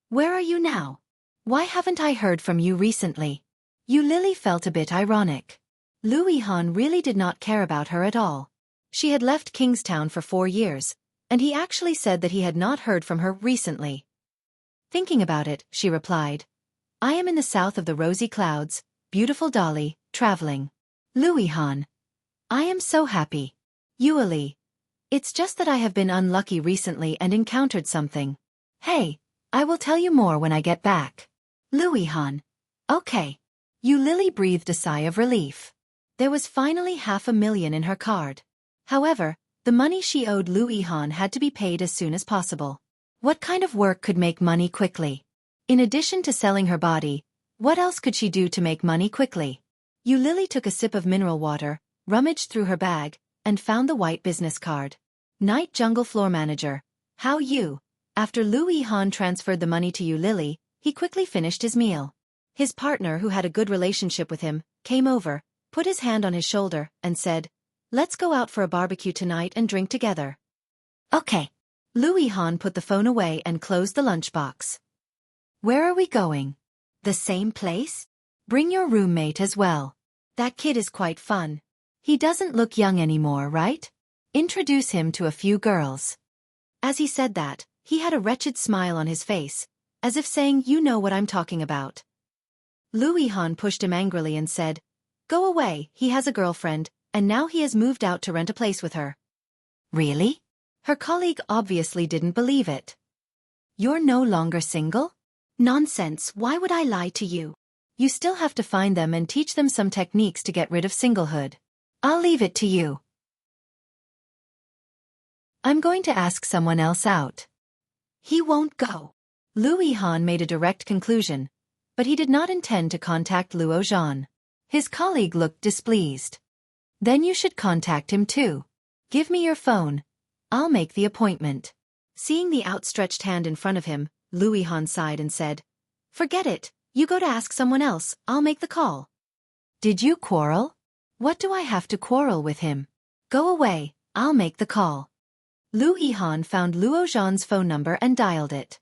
"Where are you now? Why haven't I heard from you recently?" You Lily felt a bit ironic. Lu Yihan really did not care about her at all. She had left Kingstown for 4 years, and he actually said that he had not heard from her recently. Thinking about it, she replied, "I am in the south of the rosy clouds, beautiful Dolly, traveling." Lu Yihan. "I am so happy." Yueli. "It's just that I have been unlucky recently and encountered something. Hey, I will tell you more when I get back." Lu Yihan. "Okay." You Lily breathed a sigh of relief. There was finally 500,000 in her card. However, the money she owed Lu Yihan had to be paid as soon as possible. What kind of work could make money quickly? In addition to selling her body, what else could she do to make money quickly? You Lily took a sip of mineral water, rummaged through her bag, and found the white business card. Night Jungle Floor Manager. How you? After Lu Yihan transferred the money to you Lily, he quickly finished his meal. His partner, who had a good relationship with him, came over, put his hand on his shoulder, and said, "Let's go out for a barbecue tonight and drink together." Okay. Lu Yihan put the phone away and closed the lunchbox. "Where are we going?" "The same place? Bring your roommate as well. That kid is quite fun. He doesn't look young anymore, right? Introduce him to a few girls." As he said that, he had a wretched smile on his face, as if saying, "You know what I'm talking about." Lu Yihan pushed him angrily and said, "Go away, he has a girlfriend, and now he has moved out to rent a place with her." Really? Her colleague obviously didn't believe it. "You're no longer single?" "Nonsense, why would I lie to you?" "You still have to find them and teach them some techniques to get rid of singlehood. I'll leave it to you." I'm going to ask someone else out. He won't go. Lu Yihan made a direct conclusion, but he did not intend to contact Luo Zhan. His colleague looked displeased. Then you should contact him too. Give me your phone. I'll make the appointment. Seeing the outstretched hand in front of him, Lu Yihan sighed and said, Forget it, you go to ask someone else, I'll make the call. Did you quarrel? What do I have to quarrel with him? Go away, I'll make the call. Lu Yihan found Luo Zhan's phone number and dialed it.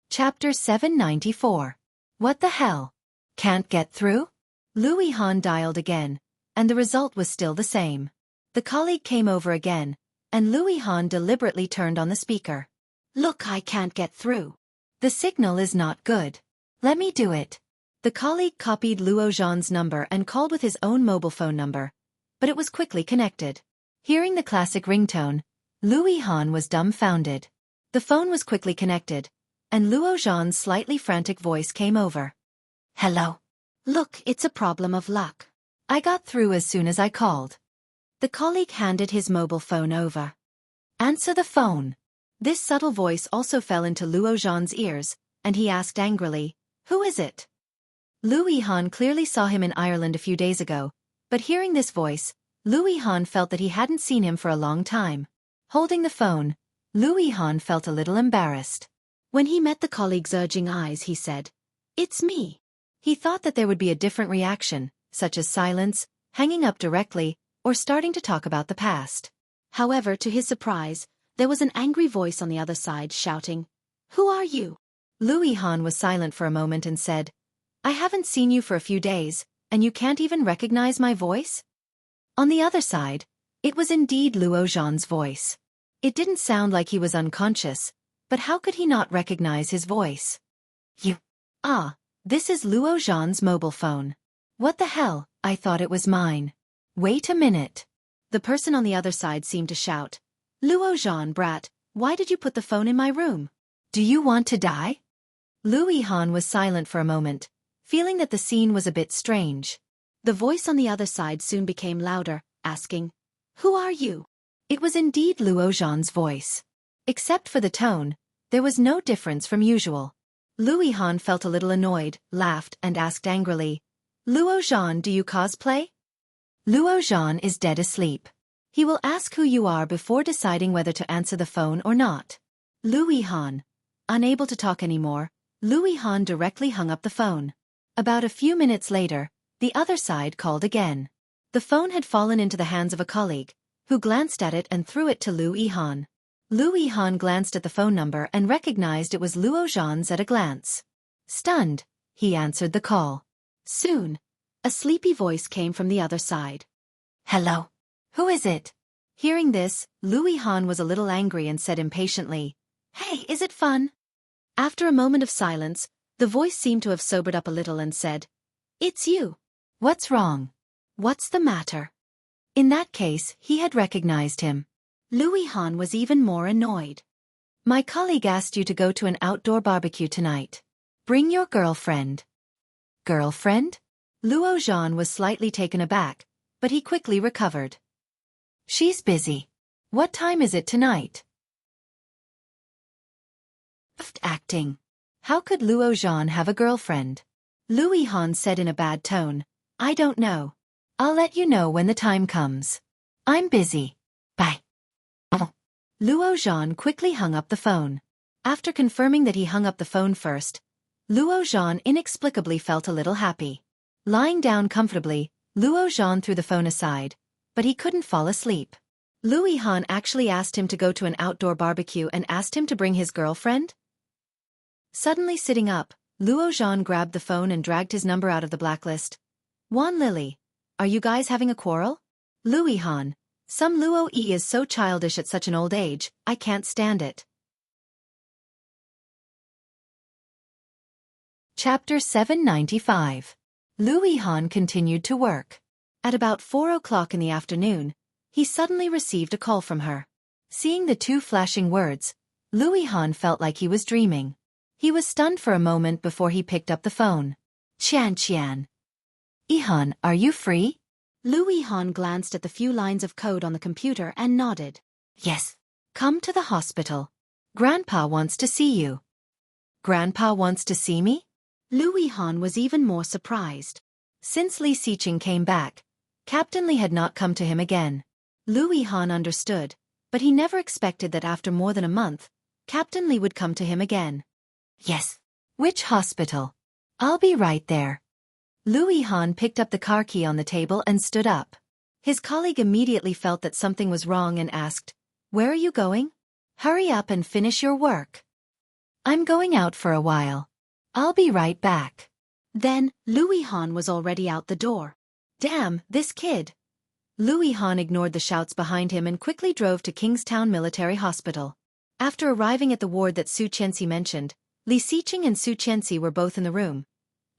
Chapter 794. What the hell? Can't get through? Lu Yihan dialed again, and the result was still the same. The colleague came over again, and Lu Yihan deliberately turned on the speaker. Look, I can't get through. The signal is not good. Let me do it. The colleague copied Luo Zhan's number and called with his own mobile phone number, but it was quickly connected. Hearing the classic ringtone, Lu Yihan was dumbfounded. The phone was quickly connected, and Luo Zhan's slightly frantic voice came over. Hello. Look, it's a problem of luck. I got through as soon as I called. The colleague handed his mobile phone over. Answer the phone. This subtle voice also fell into Luo Zhan's ears, and he asked angrily, Who is it? Lu Yihan clearly saw him in Ireland a few days ago, but hearing this voice, Lu Yihan felt that he hadn't seen him for a long time. Holding the phone, Lu Yihan felt a little embarrassed. When he met the colleague's urging eyes, he said, It's me. He thought that there would be a different reaction, such as silence, hanging up directly, or starting to talk about the past. However, to his surprise, there was an angry voice on the other side shouting, Who are you? Lu Yihan was silent for a moment and said, I haven't seen you for a few days, and you can't even recognize my voice? On the other side, it was indeed Luo Zhan's voice. It didn't sound like he was unconscious, but how could he not recognize his voice? You. Ah, this is Luo Zhan's mobile phone. What the hell, I thought it was mine. Wait a minute. The person on the other side seemed to shout, Luo Zhan, brat, why did you put the phone in my room? Do you want to die? Lu Yihan was silent for a moment, feeling that the scene was a bit strange. The voice on the other side soon became louder, asking, Who are you? It was indeed Luo Zhan's voice. Except for the tone, there was no difference from usual. Lu Yihan felt a little annoyed, laughed, and asked angrily, Luo Zhan, do you cosplay? Luo Zhan is dead asleep. He will ask who you are before deciding whether to answer the phone or not. Lu Yihan. Unable to talk anymore, Lu Yihan directly hung up the phone. About a few minutes later, the other side called again. The phone had fallen into the hands of a colleague, who glanced at it and threw it to Lu Yihan. Lu Yihan glanced at the phone number and recognized it was Luo Zhan's at a glance. Stunned, he answered the call. Soon, a sleepy voice came from the other side. Hello. Who is it? Hearing this, Lu Yihan was a little angry and said impatiently, Hey, is it fun? After a moment of silence, the voice seemed to have sobered up a little and said, It's you. What's wrong? What's the matter? In that case, he had recognized him. Lu Yihan was even more annoyed. My colleague asked you to go to an outdoor barbecue tonight. Bring your girlfriend. Girlfriend? Luo Zhan was slightly taken aback, but he quickly recovered. She's busy. What time is it tonight? Acting. How could Luo Zhan have a girlfriend? Lu Yihan said in a bad tone, I don't know. I'll let you know when the time comes. I'm busy. Bye. Luo Zhan quickly hung up the phone. After confirming that he hung up the phone first, Luo Zhan inexplicably felt a little happy. Lying down comfortably, Luo Zhan threw the phone aside, but he couldn't fall asleep. Lu Yihan actually asked him to go to an outdoor barbecue and asked him to bring his girlfriend? Suddenly sitting up, Luo Zhan grabbed the phone and dragged his number out of the blacklist. Wan Lily, are you guys having a quarrel? Lu Yihan, some Luo Yi is so childish at such an old age, I can't stand it. Chapter 795. Lu Yihan continued to work. At about 4 o'clock in the afternoon, he suddenly received a call from her. Seeing the two flashing words, Lu Yihan felt like he was dreaming. He was stunned for a moment before he picked up the phone. Qian. Yihan, are you free? Louis Han glanced at the few lines of code on the computer and nodded. Yes. Come to the hospital. Grandpa wants to see you. Grandpa wants to see me? Louis Han was even more surprised. Since Li Xiqing came back, Captain Li had not come to him again. Louis Han understood, but he never expected that after more than a month, Captain Li would come to him again. Yes. Which hospital? I'll be right there. Louis Han picked up the car key on the table and stood up. His colleague immediately felt that something was wrong and asked, "Where are you going? Hurry up and finish your work." "I'm going out for a while. I'll be right back." Then, Louis Han was already out the door. Damn, this kid. Louis Han ignored the shouts behind him and quickly drove to Kingstown Military Hospital. After arriving at the ward that Su Qianxi mentioned, Li Xiqing and Su Qianxi were both in the room,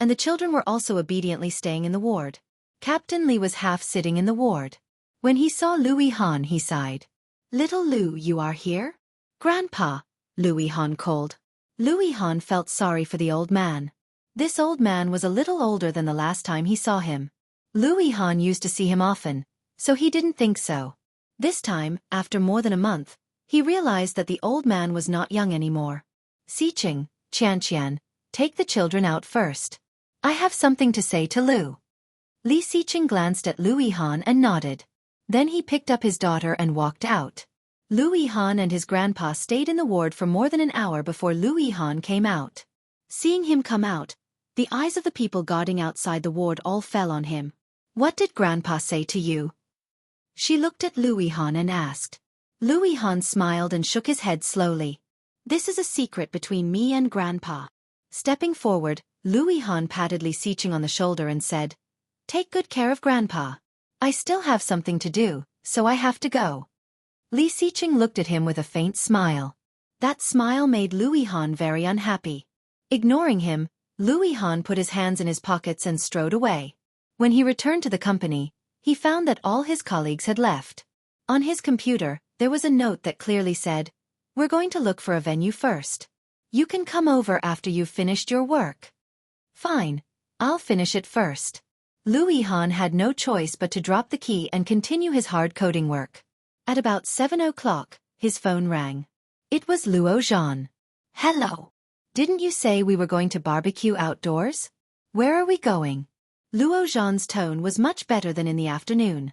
and the children were also obediently staying in the ward. Captain Li was half sitting in the ward. When he saw Louis Han, he sighed. "Little Lou, you are here?" "Grandpa," Louis Han called. Louis Han felt sorry for the old man. This old man was a little older than the last time he saw him. Louis Han used to see him often, so he didn't think so. This time, after more than a month, he realized that the old man was not young anymore. "Xiqing, Qianqian, take the children out first. I have something to say to Lou." Li Xiqing glanced at Louis Han and nodded. Then he picked up his daughter and walked out. Louis Han and his grandpa stayed in the ward for more than an hour before Louis Han came out. Seeing him come out, the eyes of the people guarding outside the ward all fell on him. "What did Grandpa say to you?" She looked at Louis Han and asked. Louis Han smiled and shook his head slowly. "This is a secret between me and Grandpa." Stepping forward, Louis Han patted Li Xiqing on the shoulder and said, "Take good care of Grandpa. I still have something to do, so I have to go." Li Xiqing looked at him with a faint smile. That smile made Louis Han very unhappy. Ignoring him, Louis Han put his hands in his pockets and strode away. When he returned to the company, he found that all his colleagues had left. On his computer, there was a note that clearly said, "We're going to look for a venue first. You can come over after you've finished your work." "Fine, I'll finish it first." Louis Han had no choice but to drop the key and continue his hard coding work. At about 7 o'clock, his phone rang. It was Luo Zhan. "Hello. Didn't you say we were going to barbecue outdoors? Where are we going?" Luo Zhan's tone was much better than in the afternoon.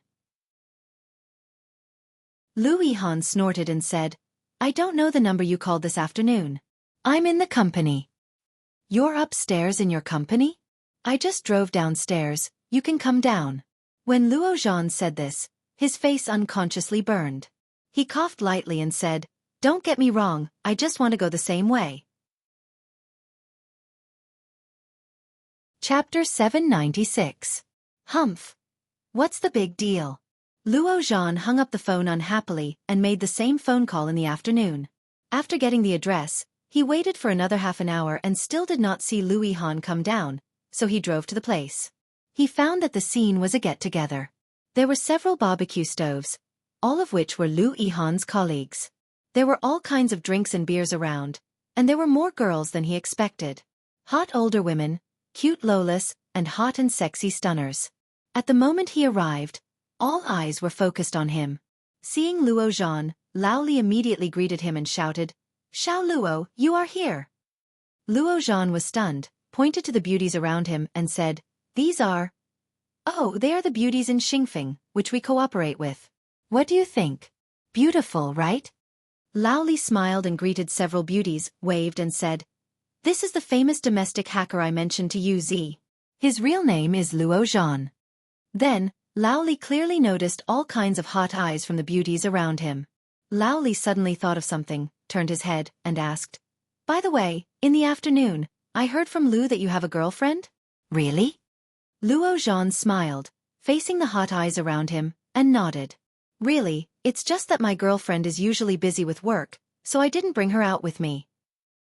Louis Han snorted and said, "I don't know the number you called this afternoon. I'm in the company." "You're upstairs in your company? I just drove downstairs, you can come down." When Luo Zhan said this, his face unconsciously burned. He coughed lightly and said, "Don't get me wrong, I just want to go the same way." Chapter 796. Humph. What's the big deal? Luo Zhan hung up the phone unhappily and made the same phone call in the afternoon. After getting the address, he waited for another half an hour and still did not see Louis Han come down, so he drove to the place. He found that the scene was a get-together. There were several barbecue stoves, all of which were Louis Han's colleagues. There were all kinds of drinks and beers around, and there were more girls than he expected. Hot older women, cute Lolas, and hot and sexy stunners. At the moment he arrived, all eyes were focused on him. Seeing Luo Zhan, Lao Li immediately greeted him and shouted, "Xiao Luo, you are here." Luo Zhan was stunned, pointed to the beauties around him and said, "These are..." "Oh, they are the beauties in Xingfeng, which we cooperate with. What do you think? Beautiful, right?" Lao Li smiled and greeted several beauties, waved and said, "This is the famous domestic hacker I mentioned to you, Z. His real name is Luo Zhan." Then, Lao Li clearly noticed all kinds of hot eyes from the beauties around him. Lao Li suddenly thought of something, turned his head, and asked, "By the way, in the afternoon, I heard from Lu that you have a girlfriend?" "Really?" Luo Zhan smiled, facing the hot eyes around him, and nodded. "Really, it's just that my girlfriend is usually busy with work, so I didn't bring her out with me."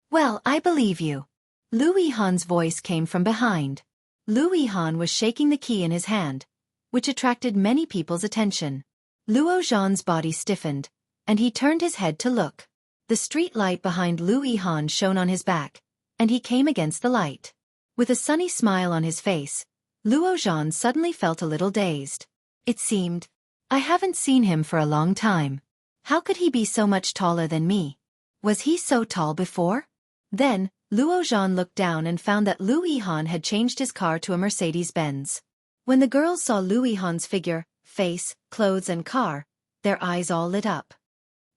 "Well, I believe you." Louis Han's voice came from behind. Louis Han was shaking the key in his hand, which attracted many people's attention. Luo Zhan's body stiffened, and he turned his head to look. The street light behind Louis Han shone on his back, and he came against the light. With a sunny smile on his face, Luo Zhan suddenly felt a little dazed. It seemed. I haven't seen him for a long time. How could he be so much taller than me? Was he so tall before? Then, Luo Zhan looked down and found that Lu Yihan had changed his car to a Mercedes-Benz. When the girls saw Lu Yihan's figure, face, clothes and car, their eyes all lit up.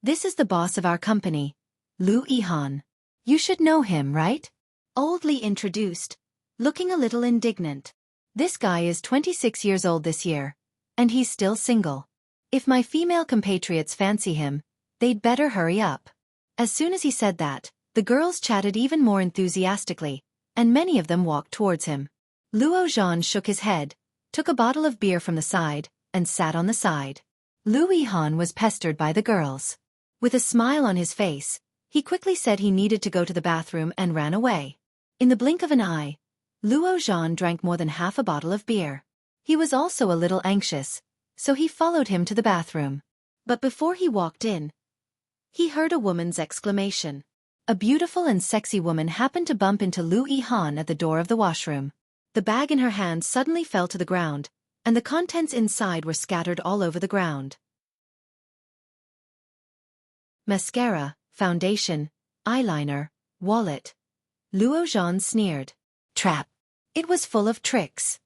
This is the boss of our company, Lu Yihan. You should know him, right? Old Li introduced, looking a little indignant. This guy is 26 years old this year, and he's still single. If my female compatriots fancy him, they'd better hurry up. As soon as he said that, the girls chatted even more enthusiastically, and many of them walked towards him. Luo Zhan shook his head, took a bottle of beer from the side, and sat on the side. Lu Yihan was pestered by the girls. With a smile on his face, he quickly said he needed to go to the bathroom and ran away. In the blink of an eye, Luo Zhan drank more than half a bottle of beer. He was also a little anxious, so he followed him to the bathroom. But before he walked in, he heard a woman's exclamation. A beautiful and sexy woman happened to bump into Lu Yihan at the door of the washroom. The bag in her hand suddenly fell to the ground, and the contents inside were scattered all over the ground. Mascara, foundation, eyeliner, wallet. Luo Zhan sneered. Trap. It was full of tricks.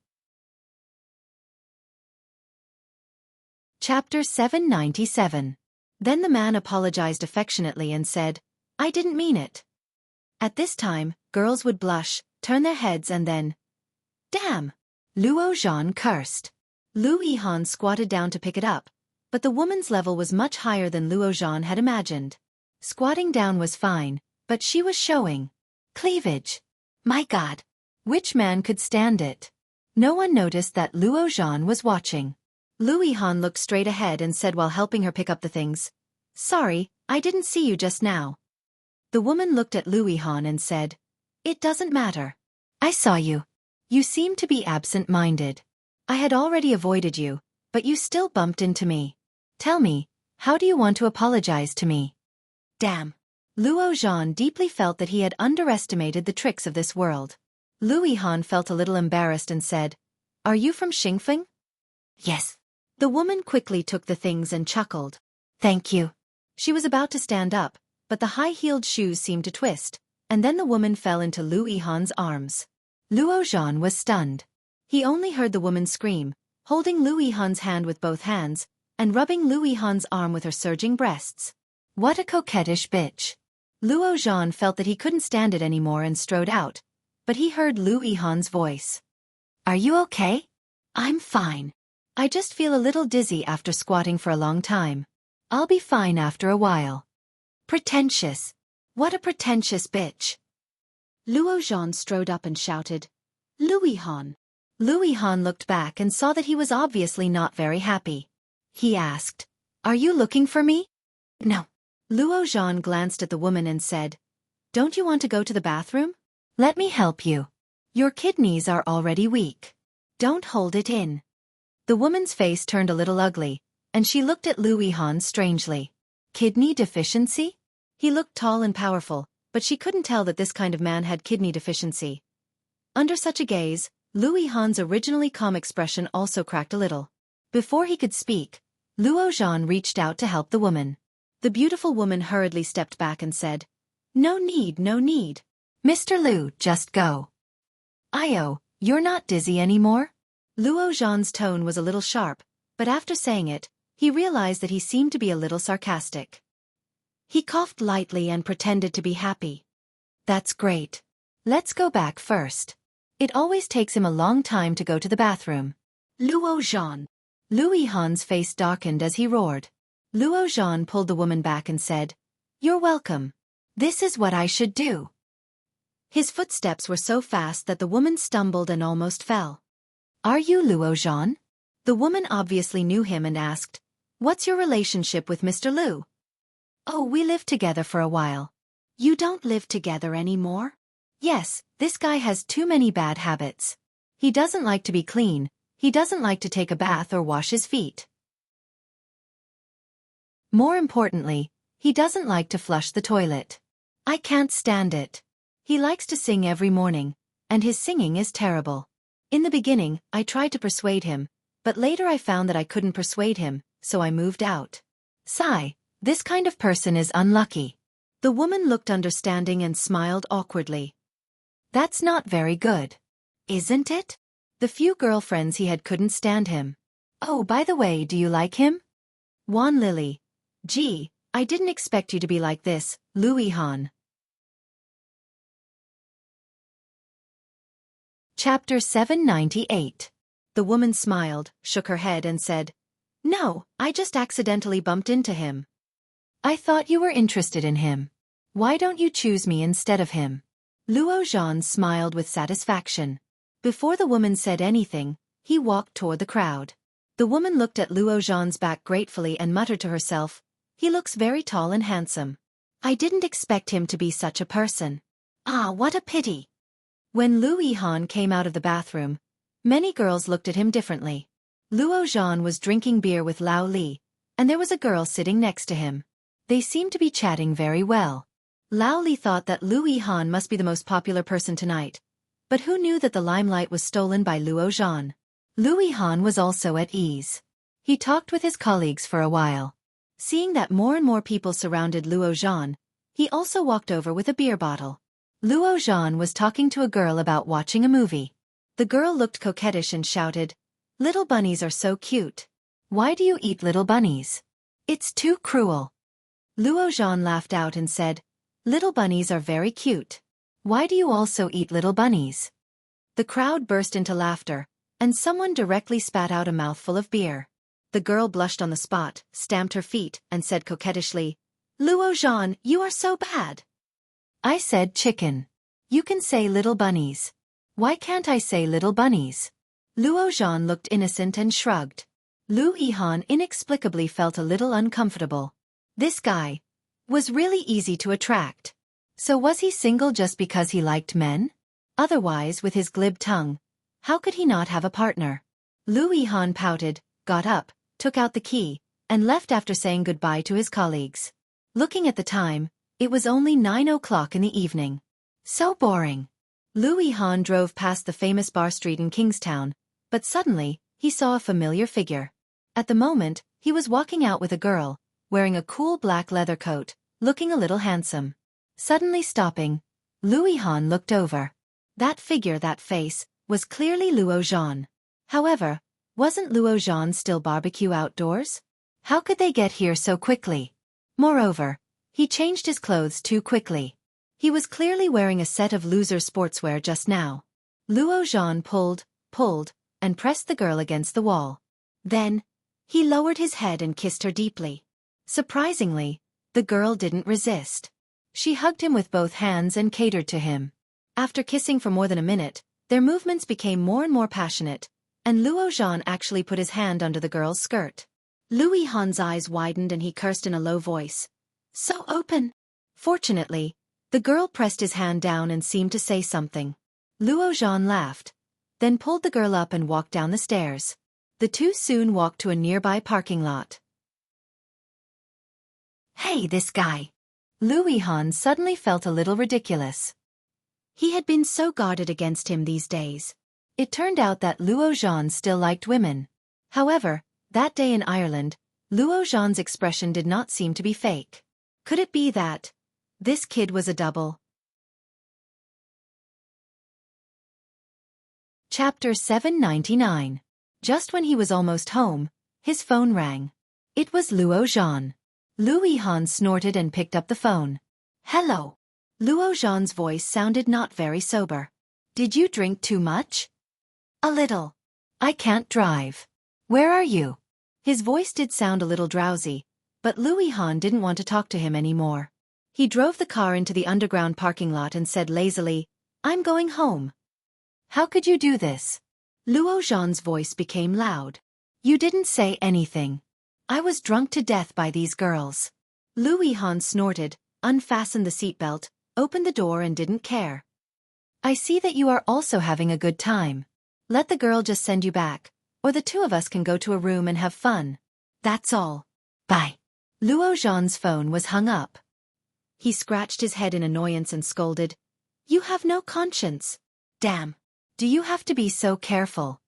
Chapter 797. Then the man apologized affectionately and said, I didn't mean it. At this time, girls would blush, turn their heads and then, damn! Luo Zhan cursed. Lu Yihan squatted down to pick it up, but the woman's level was much higher than Luo Zhan had imagined. Squatting down was fine, but she was showing cleavage. My God! Which man could stand it? No one noticed that Luo Zhan was watching. Lu Yihan looked straight ahead and said while helping her pick up the things, Sorry, I didn't see you just now. The woman looked at Lu Yihan and said, It doesn't matter. I saw you. You seemed to be absent-minded. I had already avoided you, but you still bumped into me. Tell me, how do you want to apologize to me? Damn. Luo Zhan deeply felt that he had underestimated the tricks of this world. Lu Yihan felt a little embarrassed and said, Are you from Xingfeng? Yes. The woman quickly took the things and chuckled. Thank you. She was about to stand up, but the high-heeled shoes seemed to twist, and then the woman fell into Lu Yihan's arms. Luo Zhan was stunned. He only heard the woman scream, holding Lu Yihan's hand with both hands, and rubbing Lu Yihan's arm with her surging breasts. What a coquettish bitch. Luo Zhan felt that he couldn't stand it anymore and strode out, but he heard Lu Yihan's voice. Are you okay? I'm fine. I just feel a little dizzy after squatting for a long time. I'll be fine after a while. Pretentious. What a pretentious bitch. Luo Zhan strode up and shouted, Lu Yihan. Lu Yihan looked back and saw that he was obviously not very happy. He asked, Are you looking for me? No. Luo Zhan glanced at the woman and said, Don't you want to go to the bathroom? Let me help you. Your kidneys are already weak. Don't hold it in. The woman's face turned a little ugly, and she looked at Lu Yihan strangely. Kidney deficiency? He looked tall and powerful, but she couldn't tell that this kind of man had kidney deficiency. Under such a gaze, Lu Yihan's originally calm expression also cracked a little. Before he could speak, Luo Zhan reached out to help the woman. The beautiful woman hurriedly stepped back and said, No need, no need. Mr. Lu, just go. Io, you're not dizzy anymore? Luo Zhan's tone was a little sharp, but after saying it, he realized that he seemed to be a little sarcastic. He coughed lightly and pretended to be happy. That's great. Let's go back first. It always takes him a long time to go to the bathroom. Luo Zhan. Lu Yihan's face darkened as he roared. Luo Zhan pulled the woman back and said, You're welcome. This is what I should do. His footsteps were so fast that the woman stumbled and almost fell. Are you Luo Zhan? The woman obviously knew him and asked, What's your relationship with Mr. Lu? Oh, we lived together for a while. You don't live together anymore? Yes, this guy has too many bad habits. He doesn't like to be clean, he doesn't like to take a bath or wash his feet. More importantly, he doesn't like to flush the toilet. I can't stand it. He likes to sing every morning, and his singing is terrible. In the beginning, I tried to persuade him, But later I found that I couldn't persuade him, so I moved out. Sigh, this kind of person is unlucky. The woman looked understanding and smiled awkwardly. That's not very good. Isn't it? The few girlfriends he had couldn't stand him. Oh, by the way, do you like him? Wan Lily. Gee, I didn't expect you to be like this, Louis Han. Chapter 798. The woman smiled, shook her head and said, "No, I just accidentally bumped into him." I thought you were interested in him. Why don't you choose me instead of him? Luo Zhan smiled with satisfaction. Before the woman said anything, he walked toward the crowd. The woman looked at Luo Zhan's back gratefully and muttered to herself, "He looks very tall and handsome. I didn't expect him to be such a person. Ah, what a pity." When Louis Han came out of the bathroom, many girls looked at him differently. Luo Zhan was drinking beer with Lao Li, and there was a girl sitting next to him. They seemed to be chatting very well. Lao Li thought that Louis Han must be the most popular person tonight, but who knew that the limelight was stolen by Luo Zhan? Louis Han was also at ease. He talked with his colleagues for a while. Seeing that more and more people surrounded Luo Zhan, he also walked over with a beer bottle. Luo Zhan was talking to a girl about watching a movie. The girl looked coquettish and shouted, "Little bunnies are so cute. Why do you eat little bunnies? It's too cruel." Luo Zhan laughed out and said, "Little bunnies are very cute. Why do you also eat little bunnies?" The crowd burst into laughter, and someone directly spat out a mouthful of beer. The girl blushed on the spot, stamped her feet, and said coquettishly, "Luo Zhan, you are so bad." I said chicken. You can say little bunnies. Why can't I say little bunnies? Luo Zhan looked innocent and shrugged. Louis Han inexplicably felt a little uncomfortable. This guy was really easy to attract. So was he single just because he liked men? Otherwise, with his glib tongue, how could he not have a partner? Louis Han pouted, got up, took out the key, and left after saying goodbye to his colleagues. Looking at the time, it was only 9 o'clock in the evening. So boring. Louis Han drove past the famous bar street in Kingstown, but suddenly, he saw a familiar figure. At the moment, he was walking out with a girl, wearing a cool black leather coat, looking a little handsome. Suddenly stopping, Louis Han looked over. That figure, that face, was clearly Luo Zhan. However, wasn't Luo Zhan still barbecue outdoors? How could they get here so quickly? Moreover, he changed his clothes too quickly. He was clearly wearing a set of loser sportswear just now. Luo Zhan pulled, and pressed the girl against the wall. Then, he lowered his head and kissed her deeply. Surprisingly, the girl didn't resist. She hugged him with both hands and catered to him. After kissing for more than a minute, their movements became more and more passionate, and Luo Zhan actually put his hand under the girl's skirt. Louis Han's eyes widened and he cursed in a low voice. "So open." Fortunately, the girl pressed his hand down and seemed to say something. Luo Zhan laughed, then pulled the girl up and walked down the stairs. The two soon walked to a nearby parking lot. Hey, this guy. Louis Han suddenly felt a little ridiculous. He had been so guarded against him these days. It turned out that Luo Zhan still liked women. However, that day in Ireland, Luo Zhan's expression did not seem to be fake. Could it be that this kid was a double? Chapter 799. Just when he was almost home, his phone rang. It was Luo Zhan. Louis Han snorted and picked up the phone. "Hello." Luo Zhan's voice sounded not very sober. "Did you drink too much?" "A little. I can't drive." "Where are you?" His voice did sound a little drowsy, but Louis Han didn't want to talk to him anymore. He drove the car into the underground parking lot and said lazily, "I'm going home." "How could you do this?" Luo Zhan's voice became loud. "You didn't say anything." "I was drunk to death by these girls." Louis Han snorted, unfastened the seatbelt, opened the door and didn't care. "I see that you are also having a good time. Let the girl just send you back, or the two of us can go to a room and have fun. That's all. Bye." Luo Zhan's phone was hung up. He scratched his head in annoyance and scolded, "You have no conscience. Damn. Do you have to be so careful?"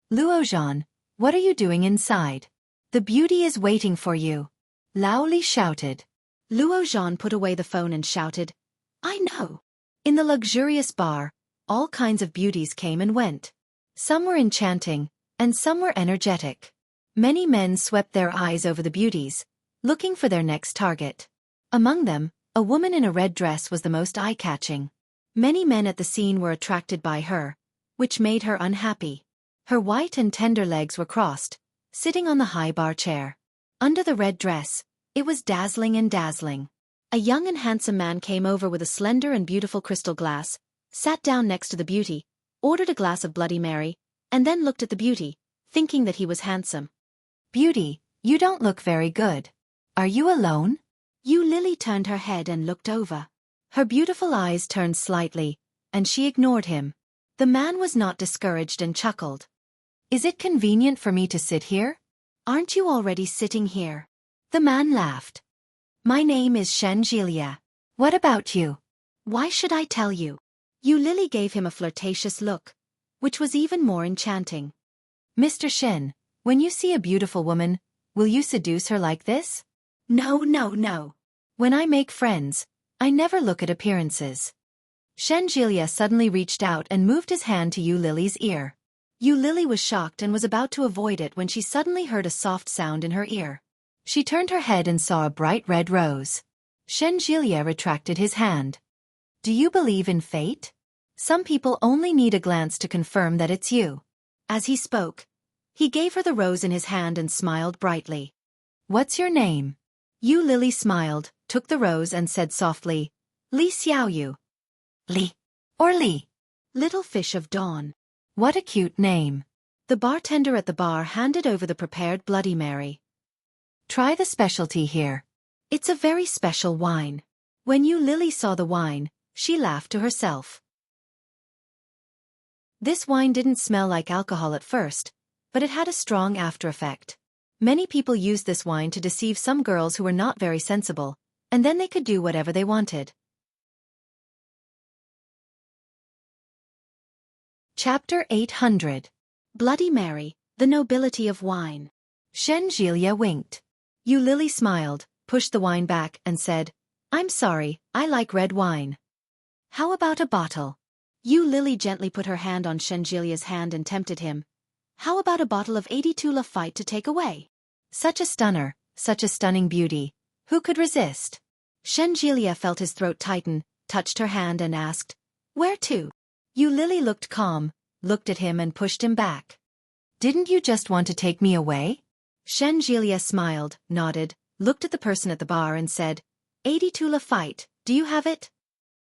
Luo Zhan, What are you doing inside? The beauty is waiting for you. Lao Li shouted. Luo Zhan put away the phone and shouted, I know. In the luxurious bar, all kinds of beauties came and went. Some were enchanting, and some were energetic. Many men swept their eyes over the beauties, looking for their next target. Among them, a woman in a red dress was the most eye-catching. Many men at the scene were attracted by her, which made her unhappy. Her white and tender legs were crossed, sitting on the high bar chair. Under the red dress, it was dazzling and dazzling. A young and handsome man came over with a slender and beautiful crystal glass, sat down next to the beauty, ordered a glass of Bloody Mary, and then looked at the beauty, thinking that he was handsome. Beauty, you don't look very good. Are you alone? Yu Lily turned her head and looked over. Her beautiful eyes turned slightly, and she ignored him. The man was not discouraged and chuckled. Is it convenient for me to sit here? Aren't you already sitting here? The man laughed. My name is Shen Jilia. What about you? Why should I tell you? Yu Lily gave him a flirtatious look, which was even more enchanting. Mr. Shen, when you see a beautiful woman, will you seduce her like this? No, no, no. When I make friends, I never look at appearances. Shen Jilia suddenly reached out and moved his hand to Yu Lily's ear. Yu Lily was shocked and was about to avoid it when she suddenly heard a soft sound in her ear. She turned her head and saw a bright red rose. Shen Jilia retracted his hand. Do you believe in fate? Some people only need a glance to confirm that it's you. As he spoke, he gave her the rose in his hand and smiled brightly. What's your name? Yu Lily smiled, took the rose and said softly, Li Xiaoyu. Li. Or Li. Little fish of dawn. What a cute name. The bartender at the bar handed over the prepared Bloody Mary. Try the specialty here. It's a very special wine. When Yu Lily saw the wine, she laughed to herself. This wine didn't smell like alcohol at first, but it had a strong after-effect. Many people used this wine to deceive some girls who were not very sensible, and then they could do whatever they wanted. Chapter 800. Bloody Mary, the nobility of wine. Shen Jilia winked. Yu Lily smiled, pushed the wine back, and said, I'm sorry, I like red wine. How about a bottle? Yu Lily gently put her hand on Shen Jilia's hand and tempted him. How about a bottle of 82 Lafite to take away? Such a stunner, such a stunning beauty. Who could resist? Shen Jilia felt his throat tighten, touched her hand and asked, Where to? Yu Lily looked calm, looked at him and pushed him back. Didn't you just want to take me away? Shen Jilia smiled, nodded, looked at the person at the bar and said, 82 Lafite, do you have it?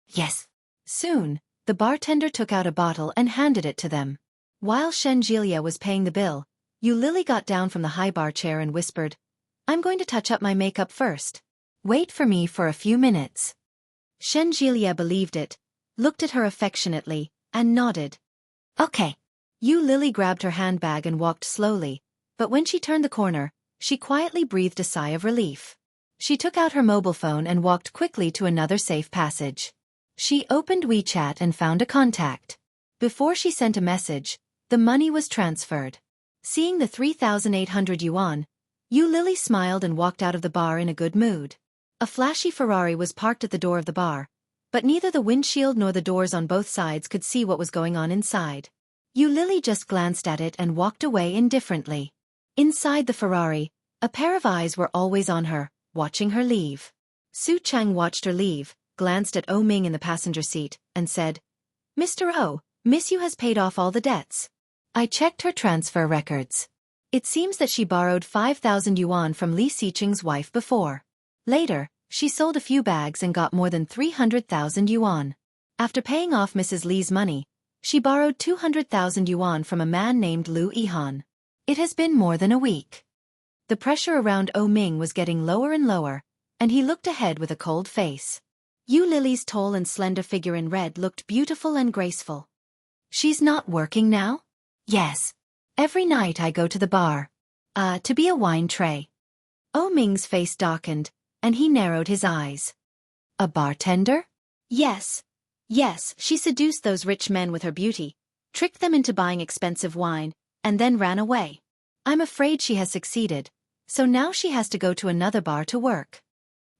Yes. Soon, the bartender took out a bottle and handed it to them. While Shen Jilia was paying the bill, Yu Lily got down from the high bar chair and whispered, I'm going to touch up my makeup first. Wait for me for a few minutes. Shen Jilia believed it, looked at her affectionately, and nodded. Okay. Yu Lily grabbed her handbag and walked slowly, but when she turned the corner, she quietly breathed a sigh of relief. She took out her mobile phone and walked quickly to another safe passage. She opened WeChat and found a contact. Before she sent a message, the money was transferred. Seeing the 3,800 yuan, Yu Lily smiled and walked out of the bar in a good mood. A flashy Ferrari was parked at the door of the bar, but neither the windshield nor the doors on both sides could see what was going on inside. Yu Lily just glanced at it and walked away indifferently. Inside the Ferrari, a pair of eyes were always on her, watching her leave. Su Chang watched her leave, glanced at O Ming in the passenger seat, and said, Mr. O, Miss Yu has paid off all the debts. I checked her transfer records. It seems that she borrowed 5,000 yuan from Li Xiqing's wife before. Later, she sold a few bags and got more than 300,000 yuan. After paying off Mrs. Li's money, she borrowed 200,000 yuan from a man named Lu Yihan. It has been more than a week. The pressure around O Ming was getting lower and lower, and he looked ahead with a cold face. Yu Lily's tall and slender figure in red looked beautiful and graceful. She's not working now? Yes. Every night I go to the bar. To be a wine tray. O Ming's face darkened, and he narrowed his eyes. A bartender? Yes. Yes, she seduced those rich men with her beauty, tricked them into buying expensive wine, and then ran away. I'm afraid she has succeeded, so now she has to go to another bar to work.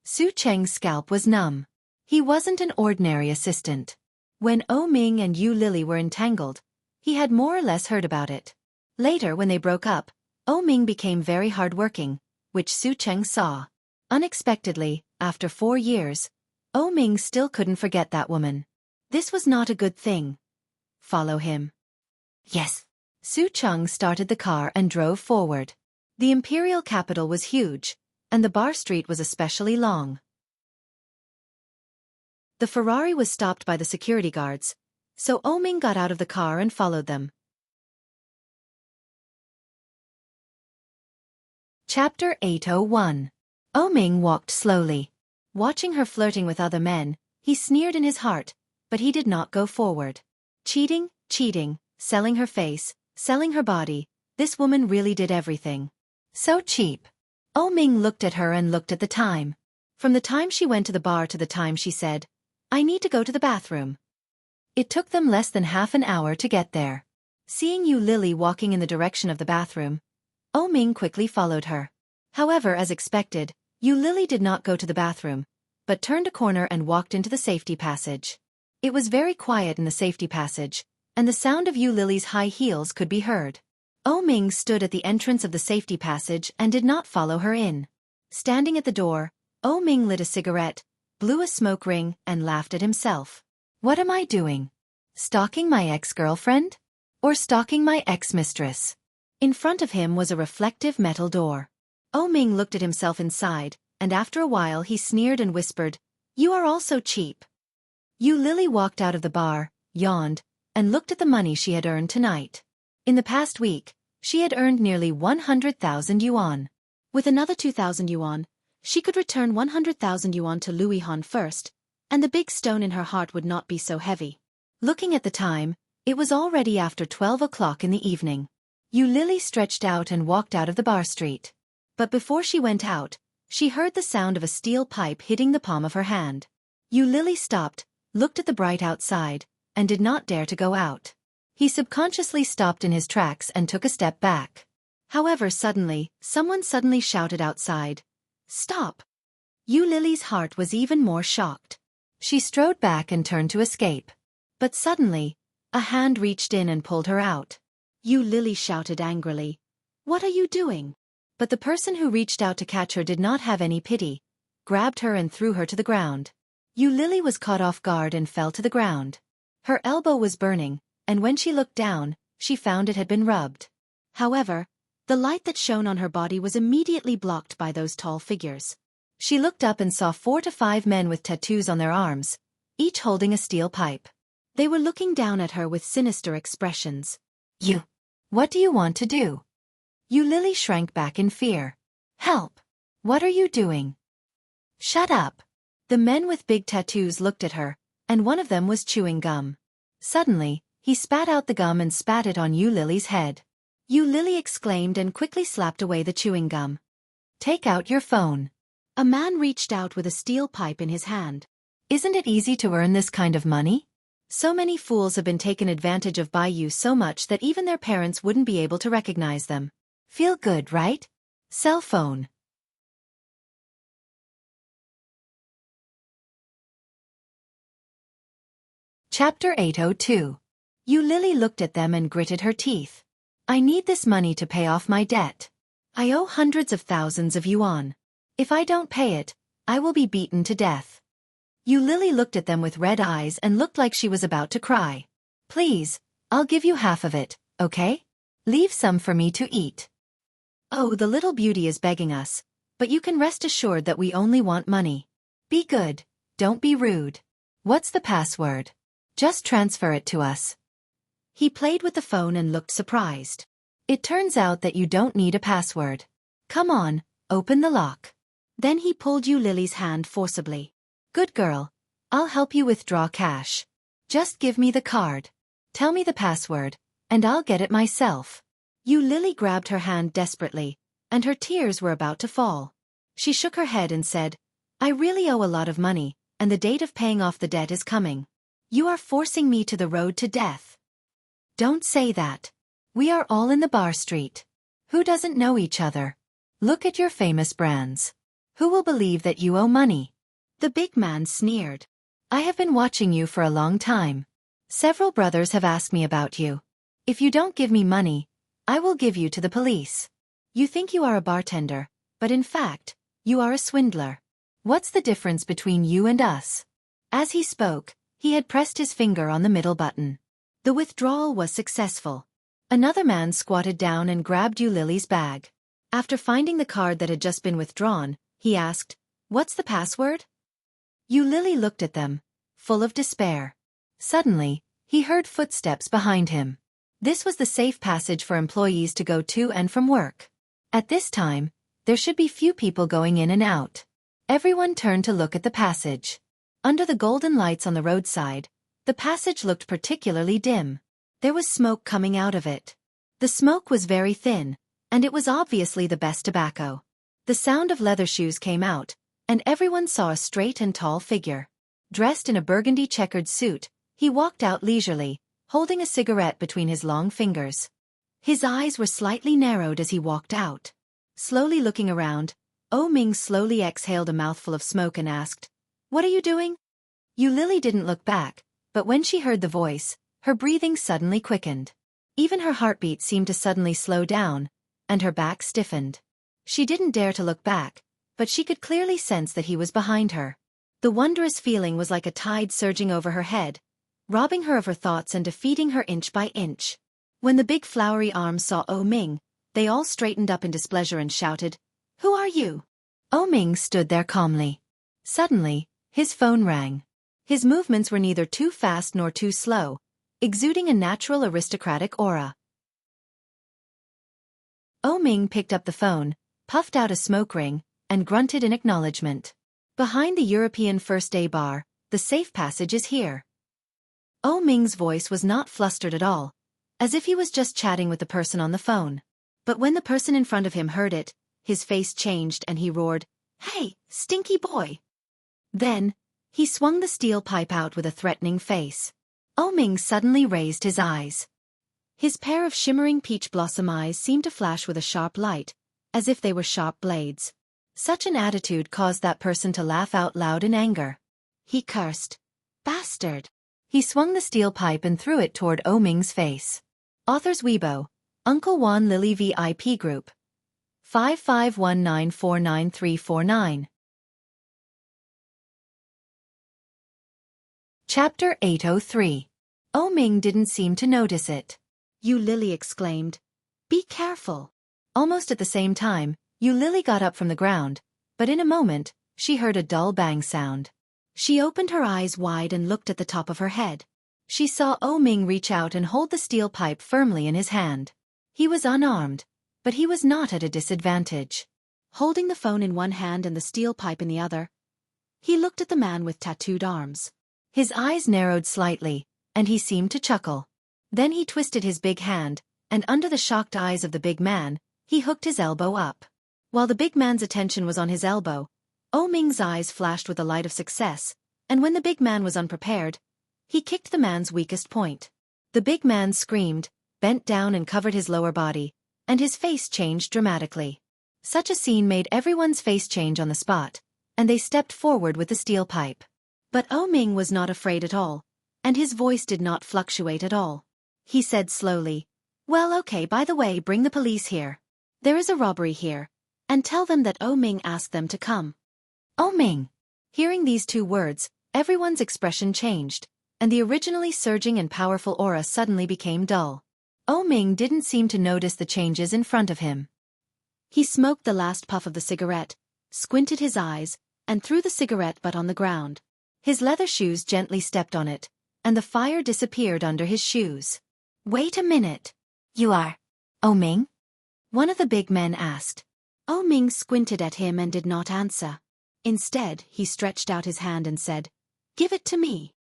Su Cheng's scalp was numb. He wasn't an ordinary assistant. When Oh Ming and Yu Lily were entangled, he had more or less heard about it. Later, when they broke up, Oh Ming became very hardworking, which Su Cheng saw. Unexpectedly, after 4 years, Oh Ming still couldn't forget that woman. This was not a good thing. Follow him. Yes. Su Cheng started the car and drove forward. The imperial capital was huge, and the bar street was especially long. The Ferrari was stopped by the security guards, so Oh Ming got out of the car and followed them. Chapter 801. Oh Ming walked slowly. Watching her flirting with other men, he sneered in his heart, but he did not go forward. Cheating, selling her face, selling her body, this woman really did everything. So cheap. Oh Ming looked at her and looked at the time. From the time she went to the bar to the time she said, "I need to go to the bathroom." It took them less than half an hour to get there. Seeing Yu Lily walking in the direction of the bathroom, Oh Ming quickly followed her. However, as expected, Yu Lily did not go to the bathroom, but turned a corner and walked into the safety passage. It was very quiet in the safety passage, and the sound of Yu Lily's high heels could be heard. Oh Ming stood at the entrance of the safety passage and did not follow her in. Standing at the door, Oh Ming lit a cigarette, blew a smoke ring, and laughed at himself. What am I doing? Stalking my ex-girlfriend? Or stalking my ex-mistress? In front of him was a reflective metal door. Oh Ming looked at himself inside, and after a while he sneered and whispered, "You are all so cheap." Yu Lily walked out of the bar, yawned, and looked at the money she had earned tonight. In the past week, she had earned nearly 100,000 yuan. With another 2,000 yuan, she could return 100,000 yuan to Louis Han first, and the big stone in her heart would not be so heavy. Looking at the time, it was already after 12 o'clock in the evening. Yu Lily stretched out and walked out of the bar street. But before she went out, she heard the sound of a steel pipe hitting the palm of her hand. Yu Lily stopped, looked at the bright outside, and did not dare to go out. He subconsciously stopped in his tracks and took a step back. However, someone suddenly shouted outside, "Stop!" Yu Lily's heart was even more shocked. She strode back and turned to escape. But suddenly, a hand reached in and pulled her out. Yu Lily shouted angrily, "What are you doing?" But the person who reached out to catch her did not have any pity, grabbed her and threw her to the ground. Yu Lily was caught off guard and fell to the ground. Her elbow was burning, and when she looked down, she found it had been rubbed. However, the light that shone on her body was immediately blocked by those tall figures. She looked up and saw 4 to 5 men with tattoos on their arms, each holding a steel pipe. They were looking down at her with sinister expressions. What do you want to do?" Yu Lily shrank back in fear. "Help! What are you doing?" "Shut up!" The men with big tattoos looked at her, and one of them was chewing gum. Suddenly, he spat out the gum and spat it on Yu Lily's head. Yu Lily exclaimed and quickly slapped away the chewing gum. "Take out your phone." A man reached out with a steel pipe in his hand. "Isn't it easy to earn this kind of money? So many fools have been taken advantage of by you so much that even their parents wouldn't be able to recognize them. Feel good, right? Cell phone." Chapter 802. Yu Lily looked at them and gritted her teeth. "I need this money to pay off my debt. I owe hundreds of thousands of yuan. If I don't pay it, I will be beaten to death." Yu Lily looked at them with red eyes and looked like she was about to cry. "Please, I'll give you half of it, okay? Leave some for me to eat." "Oh, the little beauty is begging us, but you can rest assured that we only want money. Be good, don't be rude. What's the password? Just transfer it to us." He played with the phone and looked surprised. "It turns out that you don't need a password. Come on, open the lock." Then he pulled Yu Lily's hand forcibly. "Good girl, I'll help you withdraw cash. Just give me the card. Tell me the password, and I'll get it myself." Yu Lily grabbed her hand desperately, and her tears were about to fall. She shook her head and said, "I really owe a lot of money, and the date of paying off the debt is coming. You are forcing me to the road to death." "Don't say that. We are all in the bar street. Who doesn't know each other? Look at your famous brands. Who will believe that you owe money? The big man sneered. I have been watching you for a long time. Several brothers have asked me about you. If you don't give me money, I will give you to the police. You think you are a bartender, but in fact, you are a swindler. What's the difference between you and us? As he spoke, he had pressed his finger on the middle button. The withdrawal was successful. Another man squatted down and grabbed Lily's bag. After finding the card that had just been withdrawn, he asked, "What's the password?" Lily looked at them, full of despair. Suddenly, he heard footsteps behind him. This was the safe passage for employees to go to and from work. At this time, there should be few people going in and out. Everyone turned to look at the passage. Under the golden lights on the roadside, the passage looked particularly dim. There was smoke coming out of it. The smoke was very thin, and it was obviously the best tobacco. The sound of leather shoes came out, and everyone saw a straight and tall figure. Dressed in a burgundy checkered suit, he walked out leisurely, holding a cigarette between his long fingers. His eyes were slightly narrowed as he walked out. Slowly looking around, Ming slowly exhaled a mouthful of smoke and asked, "What are you doing?" Lily didn't look back, but when she heard the voice, her breathing suddenly quickened. Even her heartbeat seemed to suddenly slow down, and her back stiffened. She didn't dare to look back, but she could clearly sense that he was behind her. The wondrous feeling was like a tide surging over her head, robbing her of her thoughts and defeating her inch by inch. When the big flowery arms saw Ming, they all straightened up in displeasure and shouted, "Who are you?" Ming stood there calmly. Suddenly, his phone rang. His movements were neither too fast nor too slow, exuding a natural aristocratic aura. Ming picked up the phone, puffed out a smoke ring, and grunted in acknowledgement. "Behind the European First Day Bar, the safe passage is here." Ming's voice was not flustered at all, as if he was just chatting with the person on the phone. But when the person in front of him heard it, his face changed and he roared, "Hey, stinky boy!" Then, he swung the steel pipe out with a threatening face. Ming suddenly raised his eyes. His pair of shimmering peach blossom eyes seemed to flash with a sharp light, as if they were sharp blades. Such an attitude caused that person to laugh out loud in anger. He cursed, "Bastard!" He swung the steel pipe and threw it toward Ming's face. Author's Weibo, Uncle Juan Lily VIP Group. 55194939. Chapter 803. Ming didn't seem to notice it. Lily exclaimed, "Be careful." Almost at the same time, Lily got up from the ground, but in a moment, she heard a dull bang sound. She opened her eyes wide and looked at the top of her head. She saw Ming reach out and hold the steel pipe firmly in his hand. He was unarmed, but he was not at a disadvantage. Holding the phone in one hand and the steel pipe in the other, he looked at the man with tattooed arms. His eyes narrowed slightly, and he seemed to chuckle. Then he twisted his big hand, and under the shocked eyes of the big man, he hooked his elbow up. While the big man's attention was on his elbow, Ming's eyes flashed with the light of success, and when the big man was unprepared, he kicked the man's weakest point. The big man screamed, bent down and covered his lower body, and his face changed dramatically. Such a scene made everyone's face change on the spot, and they stepped forward with the steel pipe. But Ming was not afraid at all, and his voice did not fluctuate at all. He said slowly, "Well, okay, by the way, bring the police here. There is a robbery here, and tell them that Ming asked them to come." Ming! Hearing these two words, everyone's expression changed, and the originally surging and powerful aura suddenly became dull. Ming didn't seem to notice the changes in front of him. He smoked the last puff of the cigarette, squinted his eyes, and threw the cigarette butt on the ground. His leather shoes gently stepped on it, and the fire disappeared under his shoes. "Wait a minute. You are Ming?" one of the big men asked. Ming squinted at him and did not answer. Instead, he stretched out his hand and said, "Give it to me."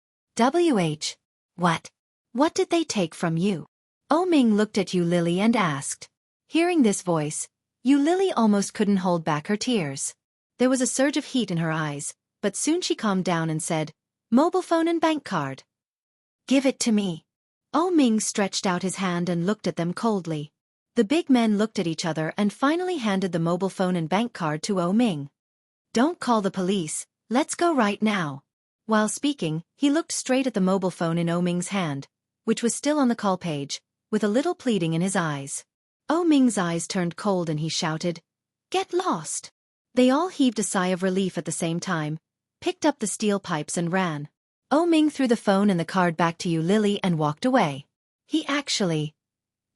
What? What did they take from you?" Ming looked at Lily and asked. Hearing this voice, Lily almost couldn't hold back her tears. There was a surge of heat in her eyes, but soon she calmed down and said, "Mobile phone and bank card." "Give it to me." Ming stretched out his hand and looked at them coldly. The big men looked at each other and finally handed the mobile phone and bank card to Oh Ming. "Don't call the police, let's go right now." While speaking, he looked straight at the mobile phone in Oh Ming's hand, which was still on the call page, with a little pleading in his eyes. Oh Ming's eyes turned cold and he shouted, "Get lost!" They all heaved a sigh of relief at the same time, picked up the steel pipes and ran. Oh Ming threw the phone and the card back to Yu Lily and walked away. He actually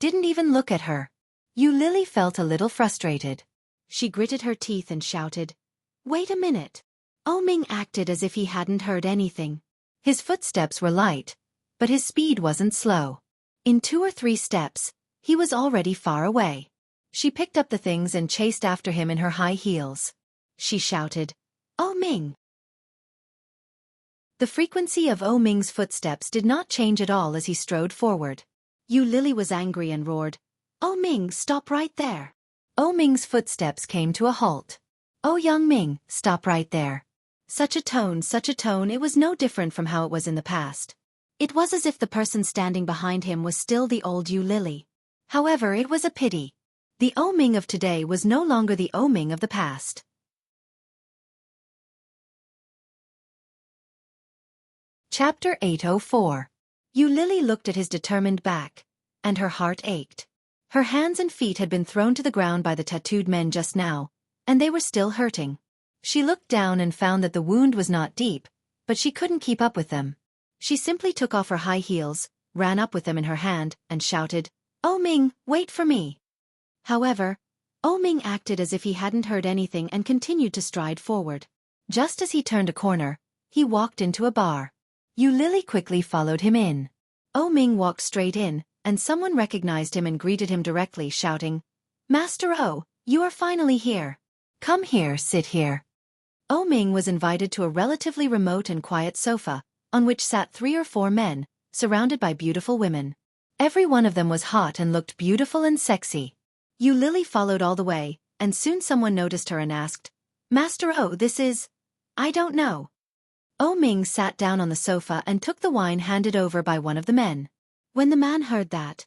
didn't even look at her. Yu Lily felt a little frustrated. She gritted her teeth and shouted, "Wait a minute." Oh Ming acted as if he hadn't heard anything. His footsteps were light, but his speed wasn't slow. In 2 or 3 steps, he was already far away. She picked up the things and chased after him in her high heels. She shouted, "Oh Ming!" The frequency of Oh Ming's footsteps did not change at all as he strode forward. Yu Lily was angry and roared, "Oh Ming, stop right there." Oh Ming's footsteps came to a halt. "Oh young Ming, stop right there." Such a tone, it was no different from how it was in the past. It was as if the person standing behind him was still the old Yu Lily. However, it was a pity. The Oh Ming of today was no longer the Oh Ming of the past. Chapter 804. Yu Lily looked at his determined back, and her heart ached. Her hands and feet had been thrown to the ground by the tattooed men just now, and they were still hurting. She looked down and found that the wound was not deep, but she couldn't keep up with them. She simply took off her high heels, ran up with them in her hand, and shouted, "Oh Ming, wait for me." However, Oh Ming acted as if he hadn't heard anything and continued to stride forward. Just as he turned a corner, he walked into a bar. Yu Lily quickly followed him in. Oh Ming walked straight in, and someone recognized him and greeted him directly, shouting, "Master Oh, you are finally here. Come here, sit here." Oh Ming was invited to a relatively remote and quiet sofa, on which sat 3 or 4 men, surrounded by beautiful women. Every one of them was hot and looked beautiful and sexy. Yu Lily followed all the way, and soon someone noticed her and asked, "Master Oh, this is—" "I don't know." Oh Ming sat down on the sofa and took the wine handed over by one of the men. When the man heard that,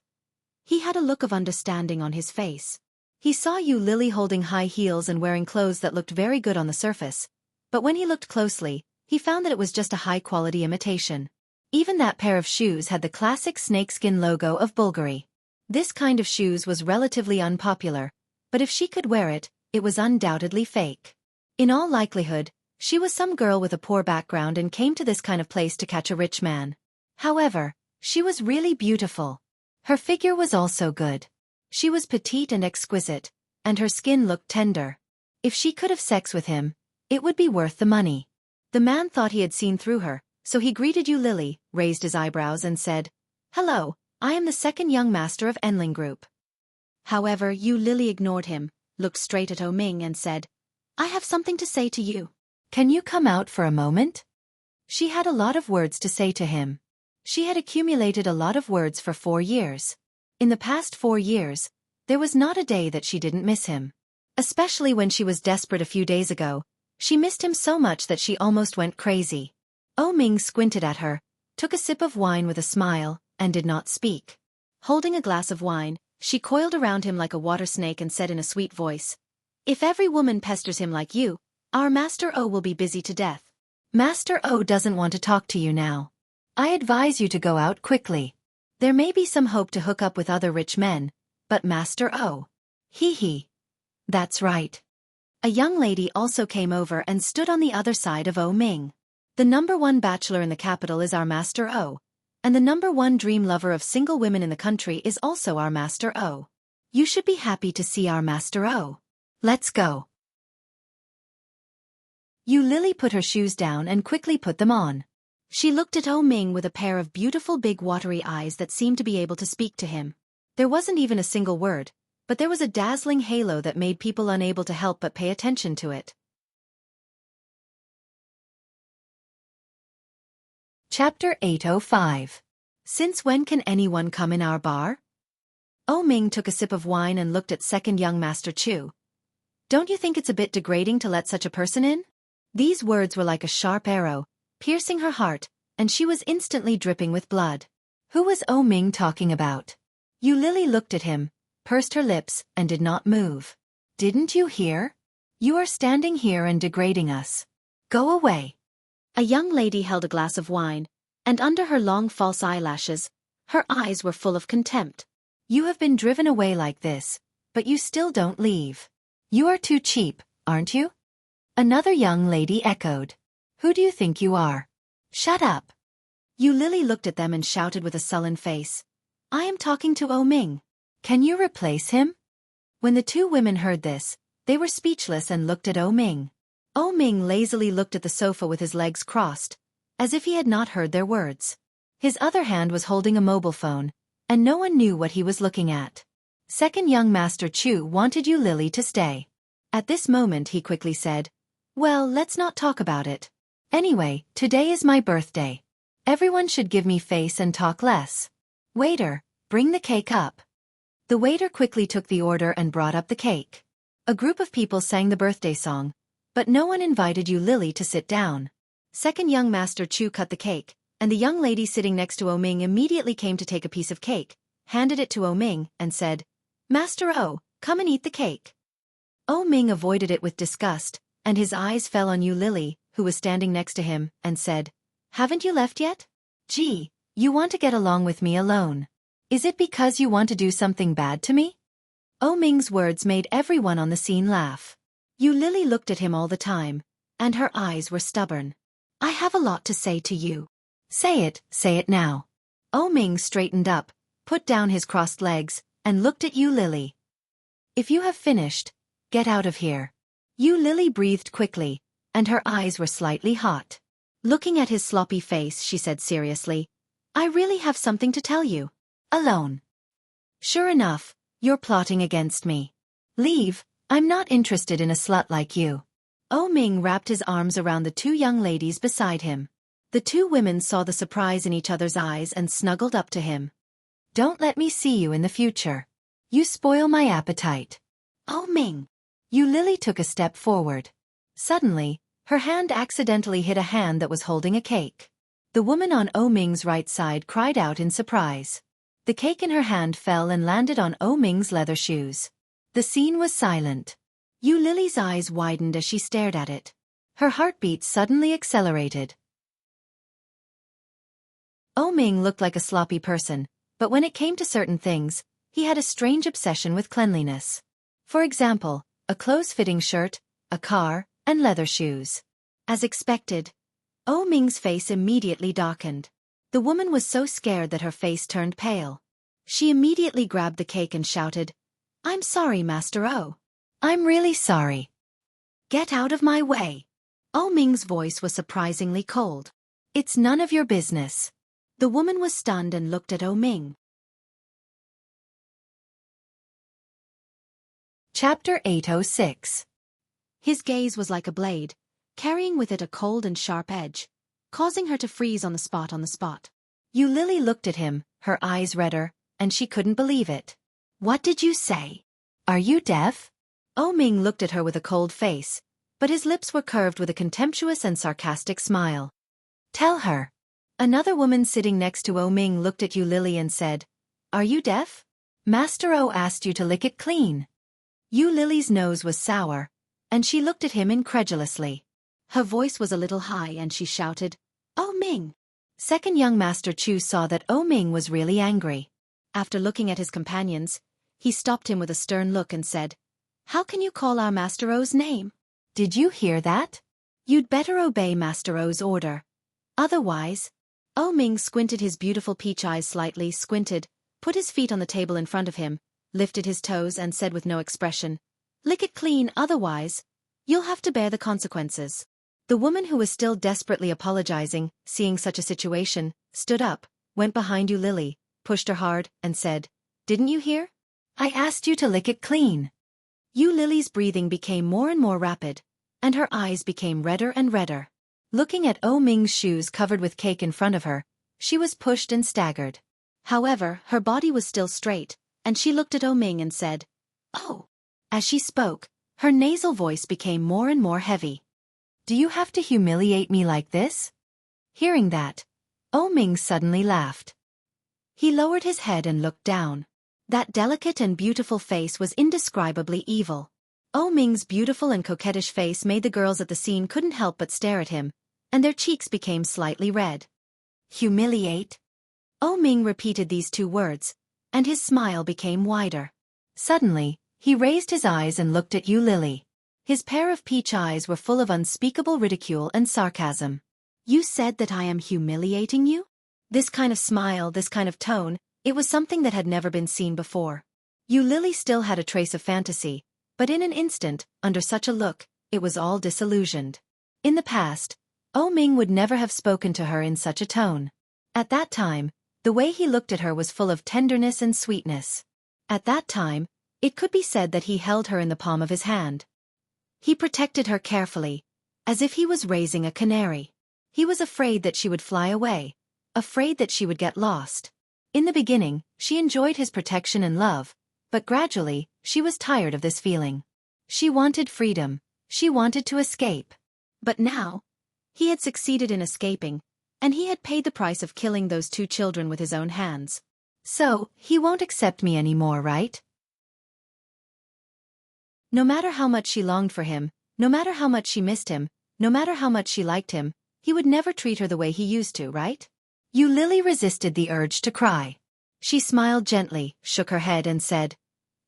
he had a look of understanding on his face. He saw Yu Lily holding high heels and wearing clothes that looked very good on the surface, but when he looked closely, he found that it was just a high-quality imitation. Even that pair of shoes had the classic snakeskin logo of Bulgari. This kind of shoes was relatively unpopular, but if she could wear it, it was undoubtedly fake. In all likelihood, she was some girl with a poor background and came to this kind of place to catch a rich man. However, she was really beautiful. Her figure was also good. She was petite and exquisite, and her skin looked tender. If she could have sex with him, it would be worth the money. The man thought he had seen through her, so he greeted Yu Lily, raised his eyebrows and said, "Hello, I am the second young master of Enling Group." However, Yu Lily ignored him, looked straight at Oh Ming and said, "I have something to say to you. Can you come out for a moment?" She had a lot of words to say to him. She had accumulated a lot of words for 4 years. In the past 4 years, there was not a day that she didn't miss him. Especially when she was desperate a few days ago, she missed him so much that she almost went crazy. Oh Ming squinted at her, took a sip of wine with a smile, and did not speak. Holding a glass of wine, she coiled around him like a water snake and said in a sweet voice, "If every woman pesters him like you, our Master O will be busy to death. Master O doesn't want to talk to you now. I advise you to go out quickly. There may be some hope to hook up with other rich men, but Master O." Hee. That's right. A young lady also came over and stood on the other side of Oh Ming. The #1 bachelor in the capital is our Master O, and the #1 dream lover of single women in the country is also our Master O. You should be happy to see our Master O. Let's go. Yu Lily put her shoes down and quickly put them on. She looked at Oh Ming with a pair of beautiful big watery eyes that seemed to be able to speak to him. There wasn't even a single word, but there was a dazzling halo that made people unable to help but pay attention to it. Chapter 805. Since when can anyone come in our bar? Oh Ming took a sip of wine and looked at second young Master Chu. Don't you think it's a bit degrading to let such a person in? These words were like a sharp arrow, piercing her heart, and she was instantly dripping with blood. Who was Oh Ming talking about? Yu Lily looked at him, pursed her lips, and did not move. "Didn't you hear? You are standing here and degrading us. Go away." A young lady held a glass of wine, and under her long false eyelashes, her eyes were full of contempt. "You have been driven away like this, but you still don't leave. You are too cheap, aren't you?" Another young lady echoed. "Who do you think you are? Shut up." Yu Lily looked at them and shouted with a sullen face. "I am talking to Ming. Can you replace him?" When the two women heard this, they were speechless and looked at Ming. Ming lazily looked at the sofa with his legs crossed, as if he had not heard their words. His other hand was holding a mobile phone, and no one knew what he was looking at. Second young Master Chu wanted Yu Lily to stay. At this moment he quickly said, "Well, let's not talk about it. Anyway, today is my birthday. Everyone should give me face and talk less. Waiter, bring the cake up." The waiter quickly took the order and brought up the cake. A group of people sang the birthday song, but no one invited Yu Lily to sit down. Second young Master Chu cut the cake, and the young lady sitting next to Ming immediately came to take a piece of cake, handed it to Ming, and said, "Master O, come and eat the cake." Ming avoided it with disgust, and his eyes fell on Yu Lily, who was standing next to him, and said, "Haven't you left yet? Gee, you want to get along with me alone. Is it because you want to do something bad to me?" Ming's words made everyone on the scene laugh. Yu Lily looked at him all the time, and her eyes were stubborn. "I have a lot to say to you." Say it now." Ming straightened up, put down his crossed legs, and looked at Yu Lily. "If you have finished, get out of here." Yu Lily breathed quickly, and her eyes were slightly hot. Looking at his sloppy face, she said seriously, "I really have something to tell you. Alone." "Sure enough, you're plotting against me. Leave, I'm not interested in a slut like you." Ming wrapped his arms around the two young ladies beside him. The two women saw the surprise in each other's eyes and snuggled up to him. "Don't let me see you in the future. You spoil my appetite." Ming. Yu Lily took a step forward. Suddenly, her hand accidentally hit a hand that was holding a cake. The woman on Ming's right side cried out in surprise. The cake in her hand fell and landed on Ming's leather shoes. The scene was silent. Yu Lily's eyes widened as she stared at it. Her heartbeat suddenly accelerated. Ming looked like a sloppy person, but when it came to certain things, he had a strange obsession with cleanliness. For example, a close-fitting shirt, a car, and leather shoes. As expected, Ming's face immediately darkened. The woman was so scared that her face turned pale. She immediately grabbed the cake and shouted, "I'm sorry, Master O. I'm really sorry. Get out of my way." Ming's voice was surprisingly cold. "It's none of your business." The woman was stunned and looked at Ming. Chapter 806. His gaze was like a blade, carrying with it a cold and sharp edge, causing her to freeze on the spot. Yu Lily looked at him, her eyes redder, and she couldn't believe it. "What did you say? Are you deaf?" Ming looked at her with a cold face, but his lips were curved with a contemptuous and sarcastic smile. "Tell her." Another woman sitting next to Ming looked at Yu Lily and said, "Are you deaf? Master O asked you to lick it clean." Yu Lily's nose was sour, and she looked at him incredulously. Her voice was a little high and she shouted, "Ming." Second young Master Chu saw that Ming was really angry. After looking at his companions, he stopped him with a stern look and said, "How can you call our Master O's name? Did you hear that? You'd better obey Master O's order. Otherwise..." Ming squinted his beautiful peach eyes slightly, put his feet on the table in front of him, lifted his toes and said with no expression, "Lick it clean, otherwise, you'll have to bear the consequences." The woman who was still desperately apologizing, seeing such a situation, stood up, went behind Yu Lily, pushed her hard, and said, "Didn't you hear? I asked you to lick it clean." Yu Lily's breathing became more and more rapid, and her eyes became redder and redder. Looking at Ming's shoes covered with cake in front of her, she was pushed and staggered. However, her body was still straight, and she looked at Ming and said, "Oh." As she spoke, her nasal voice became more and more heavy. "Do you have to humiliate me like this?" Hearing that, Ming suddenly laughed. He lowered his head and looked down. That delicate and beautiful face was indescribably evil. Oh Ming's beautiful and coquettish face made the girls at the scene couldn't help but stare at him, and their cheeks became slightly red. Humiliate? Oh Ming repeated these two words, and his smile became wider. Suddenly, he raised his eyes and looked at Yu Lily. His pair of peach eyes were full of unspeakable ridicule and sarcasm. You said that I am humiliating you? This kind of smile, this kind of tone, it was something that had never been seen before. Yu Lily still had a trace of fantasy, but in an instant, under such a look, it was all disillusioned. In the past, Oh Ming would never have spoken to her in such a tone. At that time, the way he looked at her was full of tenderness and sweetness. At that time, it could be said that he held her in the palm of his hand. He protected her carefully, as if he was raising a canary. He was afraid that she would fly away, afraid that she would get lost. In the beginning, she enjoyed his protection and love, but gradually, she was tired of this feeling. She wanted freedom, she wanted to escape. But now, he had succeeded in escaping, and he had paid the price of killing those two children with his own hands. So, he won't accept me anymore, right? No matter how much she longed for him, no matter how much she missed him, no matter how much she liked him, he would never treat her the way he used to, right? Yu Lily resisted the urge to cry. She smiled gently, shook her head and said,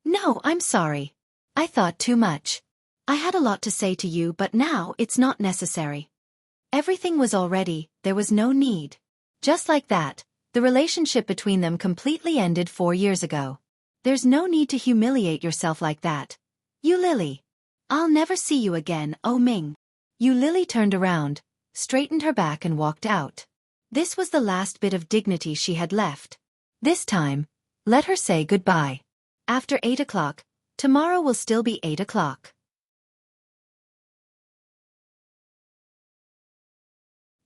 No, I'm sorry. I thought too much. I had a lot to say to you, but now it's not necessary. Everything was all ready, there was no need. Just like that, the relationship between them completely ended 4 years ago. There's no need to humiliate yourself like that. Yu Lily. I'll never see you again, Oh Ming. Yu Lily turned around, straightened her back and walked out. This was the last bit of dignity she had left. This time, let her say goodbye. After 8 o'clock, tomorrow will still be 8 o'clock.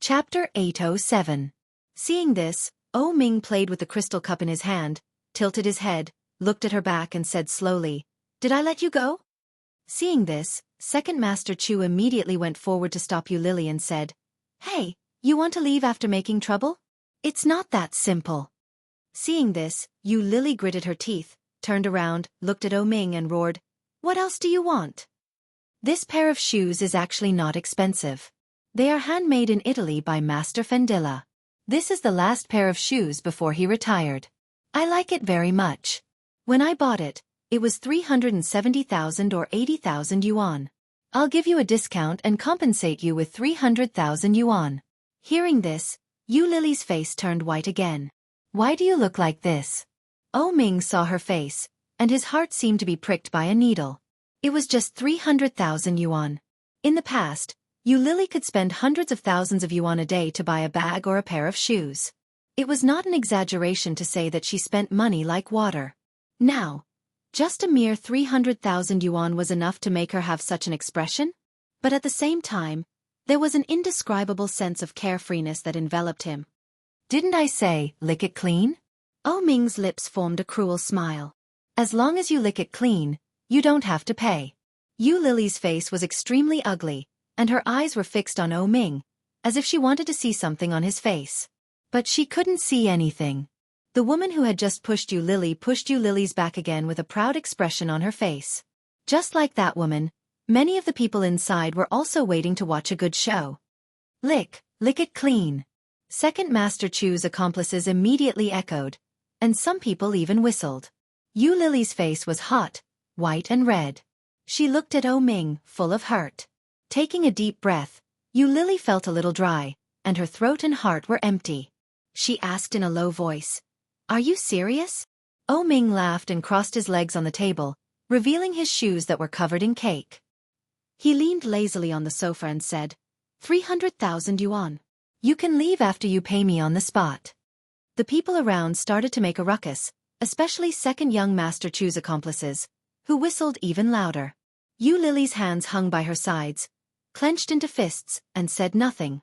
Chapter 807. Seeing this, Oh Ming played with the crystal cup in his hand, tilted his head, looked at her back and said slowly, Did I let you go? Seeing this, Second Master Chu immediately went forward to stop Yu Lily and said, Hey, you want to leave after making trouble? It's not that simple. Seeing this, Yu Lily gritted her teeth, turned around, looked at Oh Ming and roared, What else do you want? This pair of shoes is actually not expensive. They are handmade in Italy by Master Fendilla. This is the last pair of shoes before he retired. I like it very much. When I bought it, it was 370,000 or 80,000 yuan. I'll give you a discount and compensate you with 300,000 yuan. Hearing this, Yu Lily's face turned white again. Why do you look like this? Oh Ming saw her face, and his heart seemed to be pricked by a needle. It was just 300,000 yuan. In the past, Yu Lily could spend hundreds of thousands of yuan a day to buy a bag or a pair of shoes. It was not an exaggeration to say that she spent money like water. Now, just a mere 300,000 yuan was enough to make her have such an expression? But at the same time, there was an indescribable sense of carefreeness that enveloped him. Didn't I say, lick it clean? Oh Ming's lips formed a cruel smile. As long as you lick it clean, you don't have to pay. Yu Lily's face was extremely ugly, and her eyes were fixed on Oh Ming, as if she wanted to see something on his face. But she couldn't see anything. The woman who had just pushed Yu Lily's back again with a proud expression on her face. Just like that woman, many of the people inside were also waiting to watch a good show. Lick it clean. Second Master Chu's accomplices immediately echoed, and some people even whistled. Yu Lily's face was hot, white and red. She looked at Oh Ming, full of hurt. Taking a deep breath, Yu Lily felt a little dry, and her throat and heart were empty. She asked in a low voice, Are you serious? Oh Ming laughed and crossed his legs on the table, revealing his shoes that were covered in cake. He leaned lazily on the sofa and said, 300,000 yuan. You can leave after you pay me on the spot. The people around started to make a ruckus, especially second young Master Chu's accomplices, who whistled even louder. Yu Lily's hands hung by her sides, clenched into fists, and said nothing.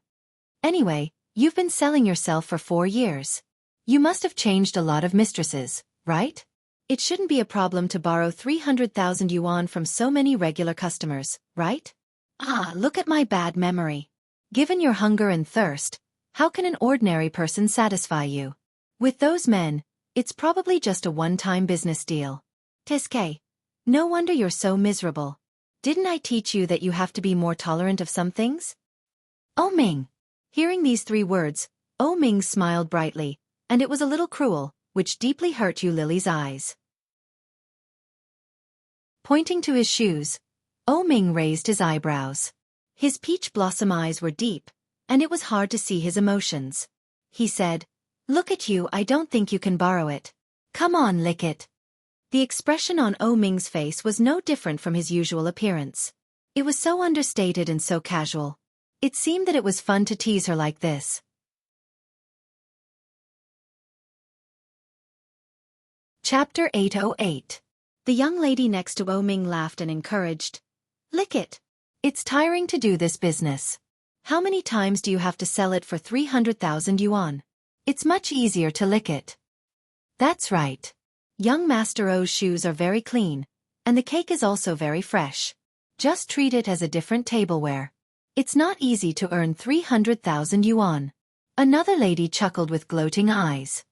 Anyway, you've been selling yourself for 4 years. You must have changed a lot of mistresses, right? It shouldn't be a problem to borrow 300,000 yuan from so many regular customers, right? Ah, look at my bad memory. Given your hunger and thirst, how can an ordinary person satisfy you? With those men, It's probably just a one-time business deal. Tiske. No wonder you're so miserable. Didn't I teach you that you have to be more tolerant of some things? Oh Ming. Hearing these 3 words, Oh Ming smiled brightly, and it was a little cruel, which deeply hurt Yu Lily's eyes. Pointing to his shoes, Oh Ming raised his eyebrows. His peach blossom eyes were deep, and it was hard to see his emotions. He said, Look at you, I don't think you can borrow it. Come on, lick it. The expression on Oh Ming's face was no different from his usual appearance. It was so understated and so casual. It seemed that it was fun to tease her like this. Chapter 808. The young lady next to Oh Ming laughed and encouraged. Lick it. It's tiring to do this business. How many times do you have to sell it for 300,000 yuan? It's much easier to lick it. That's right. Young Master O's shoes are very clean, and the cake is also very fresh. Just treat it as a different tableware. It's not easy to earn 300,000 yuan. Another lady chuckled with gloating eyes.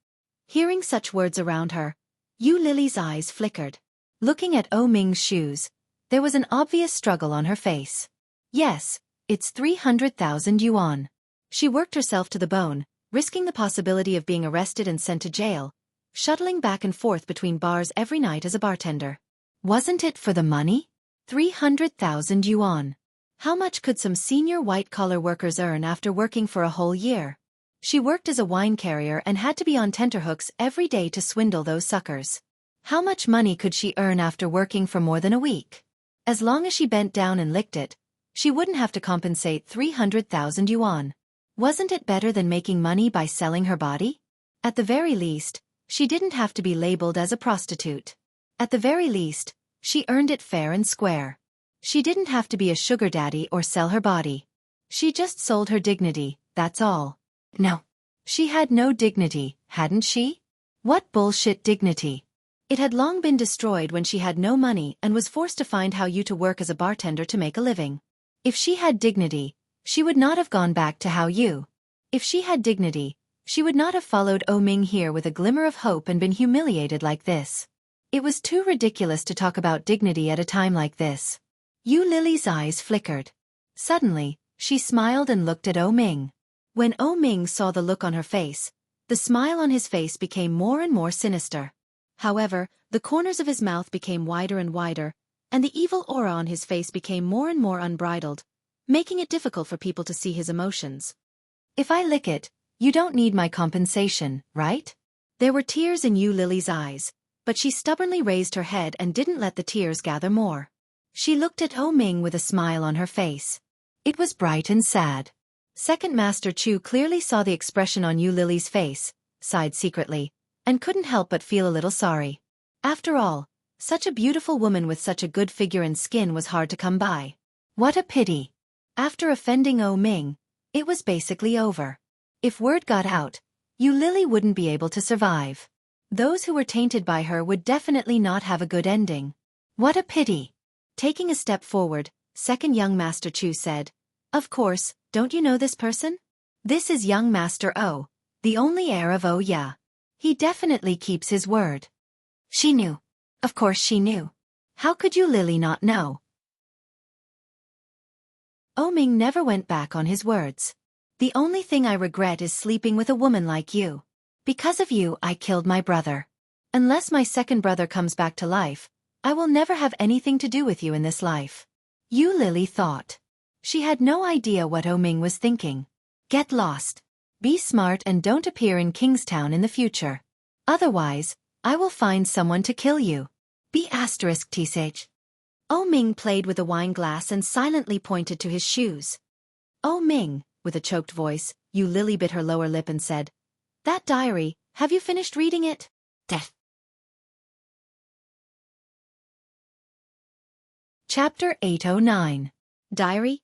Hearing such words around her, Yu Lily's eyes flickered. Looking at Oh Ming's shoes, there was an obvious struggle on her face. Yes, it's 300,000 yuan. She worked herself to the bone, risking the possibility of being arrested and sent to jail, shuttling back and forth between bars every night as a bartender. Wasn't it for the money? 300,000 yuan. How much could some senior white-collar workers earn after working for a whole year? She worked as a wine carrier and had to be on tenterhooks every day to swindle those suckers. How much money could she earn after working for more than a week? As long as she bent down and licked it, she wouldn't have to compensate 300,000 yuan. Wasn't it better than making money by selling her body? At the very least, she didn't have to be labeled as a prostitute. At the very least, she earned it fair and square. She didn't have to be a sugar daddy or sell her body. She just sold her dignity, that's all. No. She had no dignity, hadn't she? What bullshit dignity? It had long been destroyed when she had no money and was forced to find how to work as a bartender to make a living. If she had dignity, she would not have gone back to How You. If she had dignity, she would not have followed Oh Ming here with a glimmer of hope and been humiliated like this. It was too ridiculous to talk about dignity at a time like this. Yu Lily's eyes flickered. Suddenly, she smiled and looked at Oh Ming. When Oh Ming saw the look on her face, the smile on his face became more and more sinister. However, the corners of his mouth became wider and wider, and the evil aura on his face became more and more unbridled, making it difficult for people to see his emotions. If I lick it, you don't need my compensation, right? There were tears in Yu Lily's eyes, but she stubbornly raised her head and didn't let the tears gather more. She looked at Oh Ming with a smile on her face. It was bright and sad. Second Master Chu clearly saw the expression on Yu Lily's face, sighed secretly, and couldn't help but feel a little sorry. After all, such a beautiful woman with such a good figure and skin was hard to come by. What a pity. After offending Oh Ming, it was basically over. If word got out, Yu Lily wouldn't be able to survive. Those who were tainted by her would definitely not have a good ending. What a pity. Taking a step forward, second young Master Chu said, Of course, don't you know this person? This is young Master O, the only heir of Oh Ya. He definitely keeps his word. She knew. Of course she knew. How could Yu Lily not know? Oh Ming never went back on his words. The only thing I regret is sleeping with a woman like you. Because of you, I killed my brother. Unless my second brother comes back to life, I will never have anything to do with you in this life. Yu Lily thought. She had no idea what Oh Ming was thinking. Get lost. Be smart and don't appear in Kingstown in the future. Otherwise, I will find someone to kill you. Be *tsh. Oh Ming played with a wine glass and silently pointed to his shoes. Oh Ming, with a choked voice, Yu Lily bit her lower lip and said, That diary, have you finished reading it? Death. Chapter 809. Diary?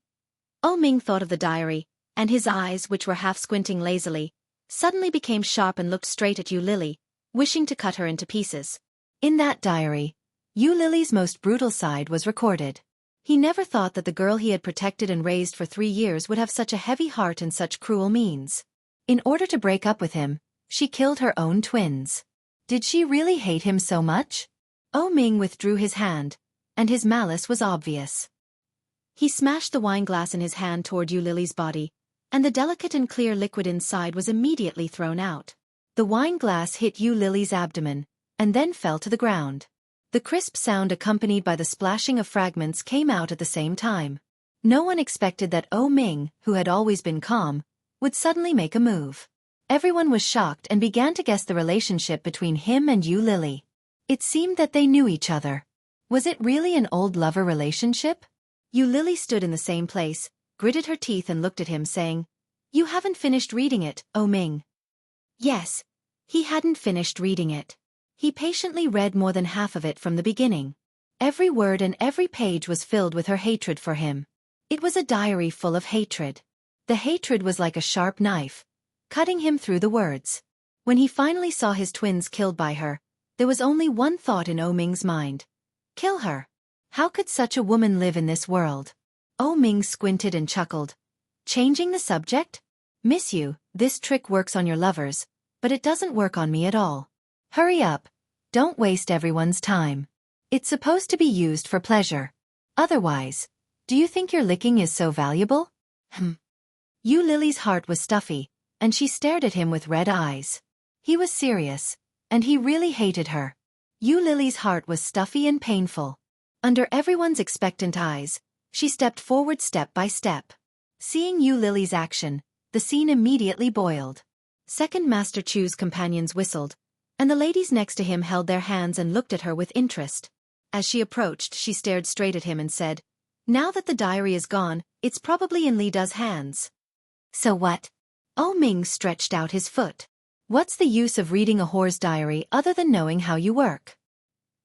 Oh Ming thought of the diary, and his eyes, which were half squinting lazily, suddenly became sharp and looked straight at Yu Lily, wishing to cut her into pieces. In that diary, Yu Lily's most brutal side was recorded. He never thought that the girl he had protected and raised for 3 years would have such a heavy heart and such cruel means. In order to break up with him, she killed her own twins. Did she really hate him so much? Oh Ming withdrew his hand, and his malice was obvious. He smashed the wine glass in his hand toward Yu Lily's body, and the delicate and clear liquid inside was immediately thrown out. The wine glass hit Yu Lily's abdomen, and then fell to the ground. The crisp sound accompanied by the splashing of fragments came out at the same time. No one expected that Oh Ming, who had always been calm, would suddenly make a move. Everyone was shocked and began to guess the relationship between him and Yu Lily. It seemed that they knew each other. Was it really an old lover relationship? Yu Lily stood in the same place, gritted her teeth and looked at him saying, "You haven't finished reading it, Oh Ming." Yes, he hadn't finished reading it. He patiently read more than half of it from the beginning. Every word and every page was filled with her hatred for him. It was a diary full of hatred. The hatred was like a sharp knife, cutting him through the words. When he finally saw his twins killed by her, there was only one thought in Oh Ming's mind. Kill her. How could such a woman live in this world? Oh Ming squinted and chuckled. Changing the subject? Miss you, this trick works on your lovers, but it doesn't work on me at all. Hurry up. Don't waste everyone's time. It's supposed to be used for pleasure. Otherwise, do you think your licking is so valuable? Yu Lily's heart was stuffy, and she stared at him with red eyes. He was serious, and he really hated her. Yu Lily's heart was stuffy and painful. Under everyone's expectant eyes, she stepped forward step by step. Seeing Yu Lily's action, the scene immediately boiled. Second Master Chu's companions whistled, and the ladies next to him held their hands and looked at her with interest. As she approached, she stared straight at him and said, "Now that the diary is gone, it's probably in Li Da's hands." "So what?" Oh Ming stretched out his foot. "What's the use of reading a whore's diary other than knowing how you work?"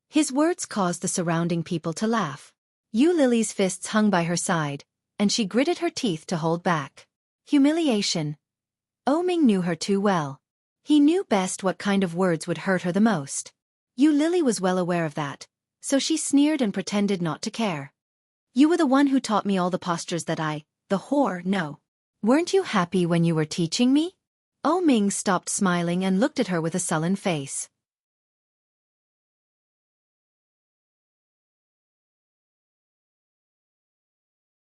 His words caused the surrounding people to laugh. Yu Lily's fists hung by her side, and she gritted her teeth to hold back. Humiliation. Oh Ming knew her too well. He knew best what kind of words would hurt her the most. Yu Lily was well aware of that, so she sneered and pretended not to care. "You were the one who taught me all the postures that the whore, know. Weren't you happy when you were teaching me?" Oh Ming stopped smiling and looked at her with a sullen face.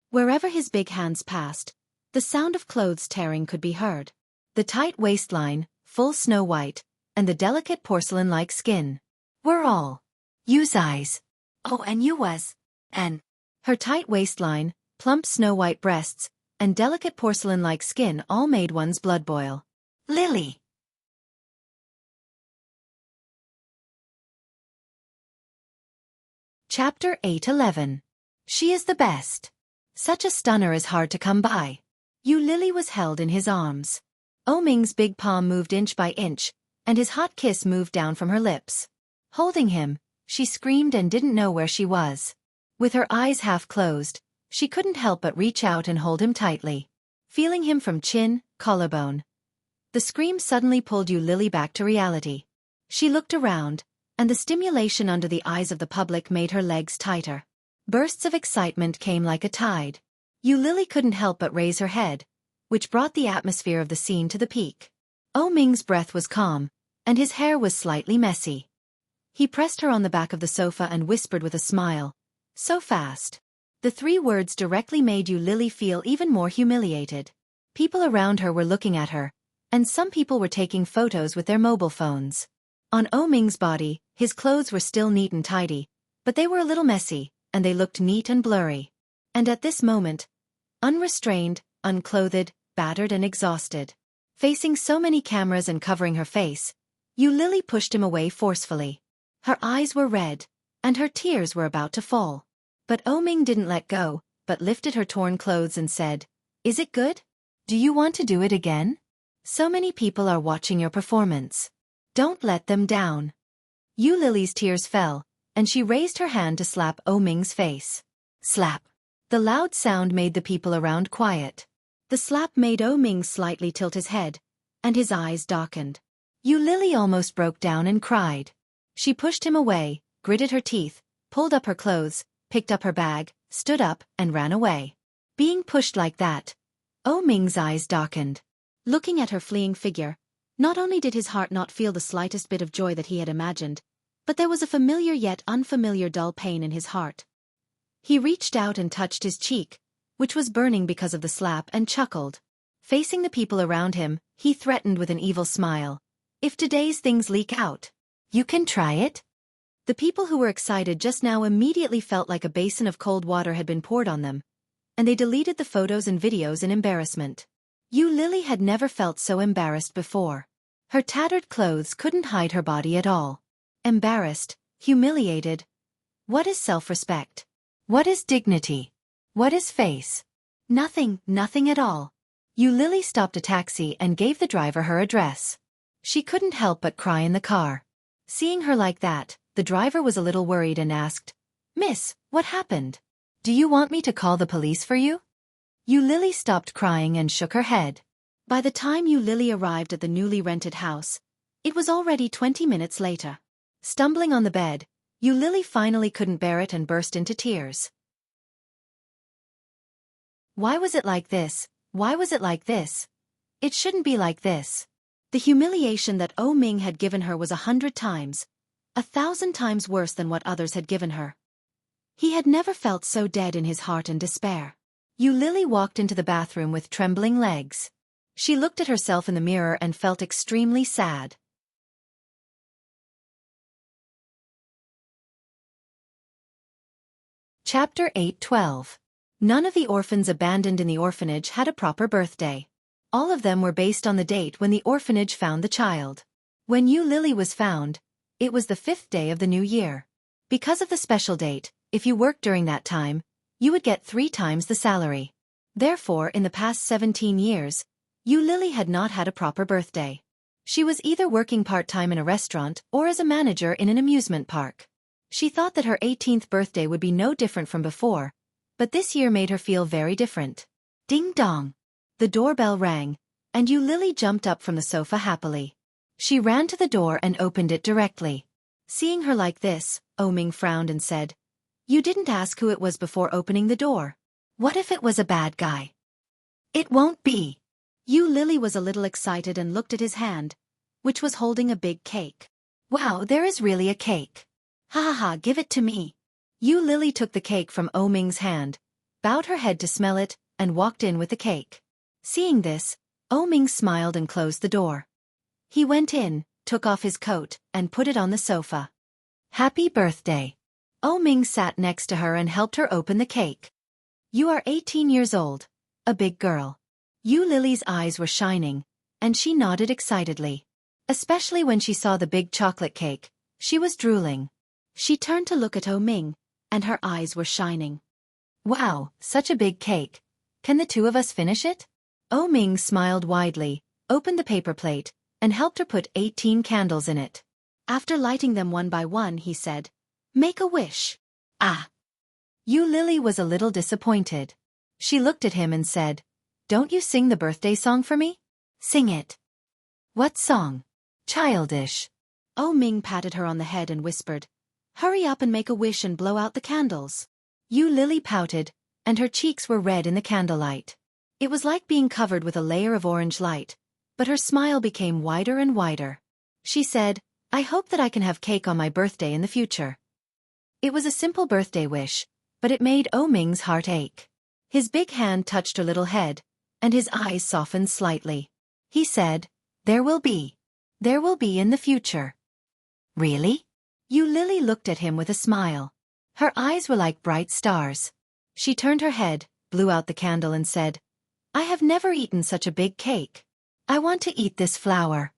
Wherever his big hands passed, the sound of clothes tearing could be heard. The tight waistline, full snow white, and the delicate porcelain-like skin were all Yu's eyes. Oh, and Yu was. And her tight waistline, plump snow-white breasts, and delicate porcelain-like skin all made one's blood boil. Lily. Chapter 8:11. She is the best. Such a stunner is hard to come by. Yu Lily was held in his arms. Oh Ming's big palm moved inch by inch, and his hot kiss moved down from her lips. Holding him, she screamed and didn't know where she was. With her eyes half closed, she couldn't help but reach out and hold him tightly. Feeling him from chin, collarbone. The scream suddenly pulled Yu Lily back to reality. She looked around, and the stimulation under the eyes of the public made her legs tighter. Bursts of excitement came like a tide. Yu Lily couldn't help but raise her head, which brought the atmosphere of the scene to the peak. Oh Ming's breath was calm, and his hair was slightly messy. He pressed her on the back of the sofa and whispered with a smile, "So fast." The 3 words directly made Yu Lily feel even more humiliated. People around her were looking at her, and some people were taking photos with their mobile phones. On Oh Ming's body, his clothes were still neat and tidy, but they were a little messy, and they looked neat and blurry. And at this moment, unrestrained, unclothed, battered and exhausted, facing so many cameras and covering her face, Yu Lily pushed him away forcefully. Her eyes were red, and her tears were about to fall. But Oh Ming didn't let go, but lifted her torn clothes and said, "Is it good? Do you want to do it again? So many people are watching your performance. Don't let them down." Yu Lily's tears fell, and she raised her hand to slap Oh Ming's face. Slap. The loud sound made the people around quiet. The slap made Oh Ming slightly tilt his head, and his eyes darkened. Yu Lily almost broke down and cried. She pushed him away, gritted her teeth, pulled up her clothes, picked up her bag, stood up, and ran away. Being pushed like that, Oh Ming's eyes darkened. Looking at her fleeing figure, Not only did his heart not feel the slightest bit of joy that he had imagined, but there was a familiar yet unfamiliar dull pain in his heart. He reached out and touched his cheek, which was burning because of the slap, and chuckled. Facing the people around him, he threatened with an evil smile. If today's things leak out, you can try it. The people who were excited just now immediately felt like a basin of cold water had been poured on them, and they deleted the photos and videos in embarrassment. Lily had never felt so embarrassed before. Her tattered clothes couldn't hide her body at all. Embarrassed, humiliated. What is self-respect? What is dignity? What is face? Nothing at all. Lily stopped a taxi and gave the driver her address. She couldn't help but cry in the car. Seeing her like that, the driver was a little worried and asked, "Miss, what happened? Do you want me to call the police for you?" Lily stopped crying and shook her head. By the time Lily arrived at the newly rented house, it was already 20 minutes later. Stumbling on the bed, Lily finally couldn't bear it and burst into tears. Why was it like this? Why was it like this? It shouldn't be like this. The humiliation that Ming had given her was 100 times, 1,000 times worse than what others had given her. He had never felt so dead in his heart and despair. Lily walked into the bathroom with trembling legs. She looked at herself in the mirror and felt extremely sad. Chapter 8:12. None of the orphans abandoned in the orphanage had a proper birthday. All of them were based on the date when the orphanage found the child. When Lily was found, it was the 5th day of the new year. Because of the special date, if you worked during that time, you would get 3 times the salary. Therefore, in the past 17 years, Lily had not had a proper birthday. She was either working part-time in a restaurant or as a manager in an amusement park. She thought that her 18th birthday would be no different from before, but this year made her feel very different. Ding dong! The doorbell rang, and Lily jumped up from the sofa happily. She ran to the door and opened it directly. Seeing her like this, Ming frowned and said, "You didn't ask who it was before opening the door. What if it was a bad guy?" "It won't be." Lily was a little excited and looked at his hand, which was holding a big cake. "Wow, there is really a cake. Ha ha ha, give it to me." Lily took the cake from Ming's hand, bowed her head to smell it, and walked in with the cake. Seeing this, Ming smiled and closed the door. He went in, took off his coat, and put it on the sofa. "Happy birthday." Ming sat next to her and helped her open the cake. "You are 18 years old, a big girl." Lily's eyes were shining, and she nodded excitedly. Especially when she saw the big chocolate cake, she was drooling. She turned to look at Ming, and her eyes were shining. "Wow, such a big cake. Can the 2 of us finish it?" Ming smiled widely, opened the paper plate, and helped her put 18 candles in it. After lighting them one by one, he said, "Make a wish." "Ah." Lily was a little disappointed. She looked at him and said, "Don't you sing the birthday song for me?" "Sing it." "What song?" "Childish." Ming patted her on the head and whispered, "Hurry up and make a wish and blow out the candles." Lily pouted, and her cheeks were red in the candlelight. It was like being covered with a layer of orange light, but her smile became wider and wider. She said, "I hope that I can have cake on my birthday in the future." It was a simple birthday wish, but it made Ming's heart ache. His big hand touched her little head, and his eyes softened slightly. He said, There will be in the future." "Really?" Lily looked at him with a smile. Her eyes were like bright stars. She turned her head, blew out the candle and said, "I have never eaten such a big cake. I want to eat this flower."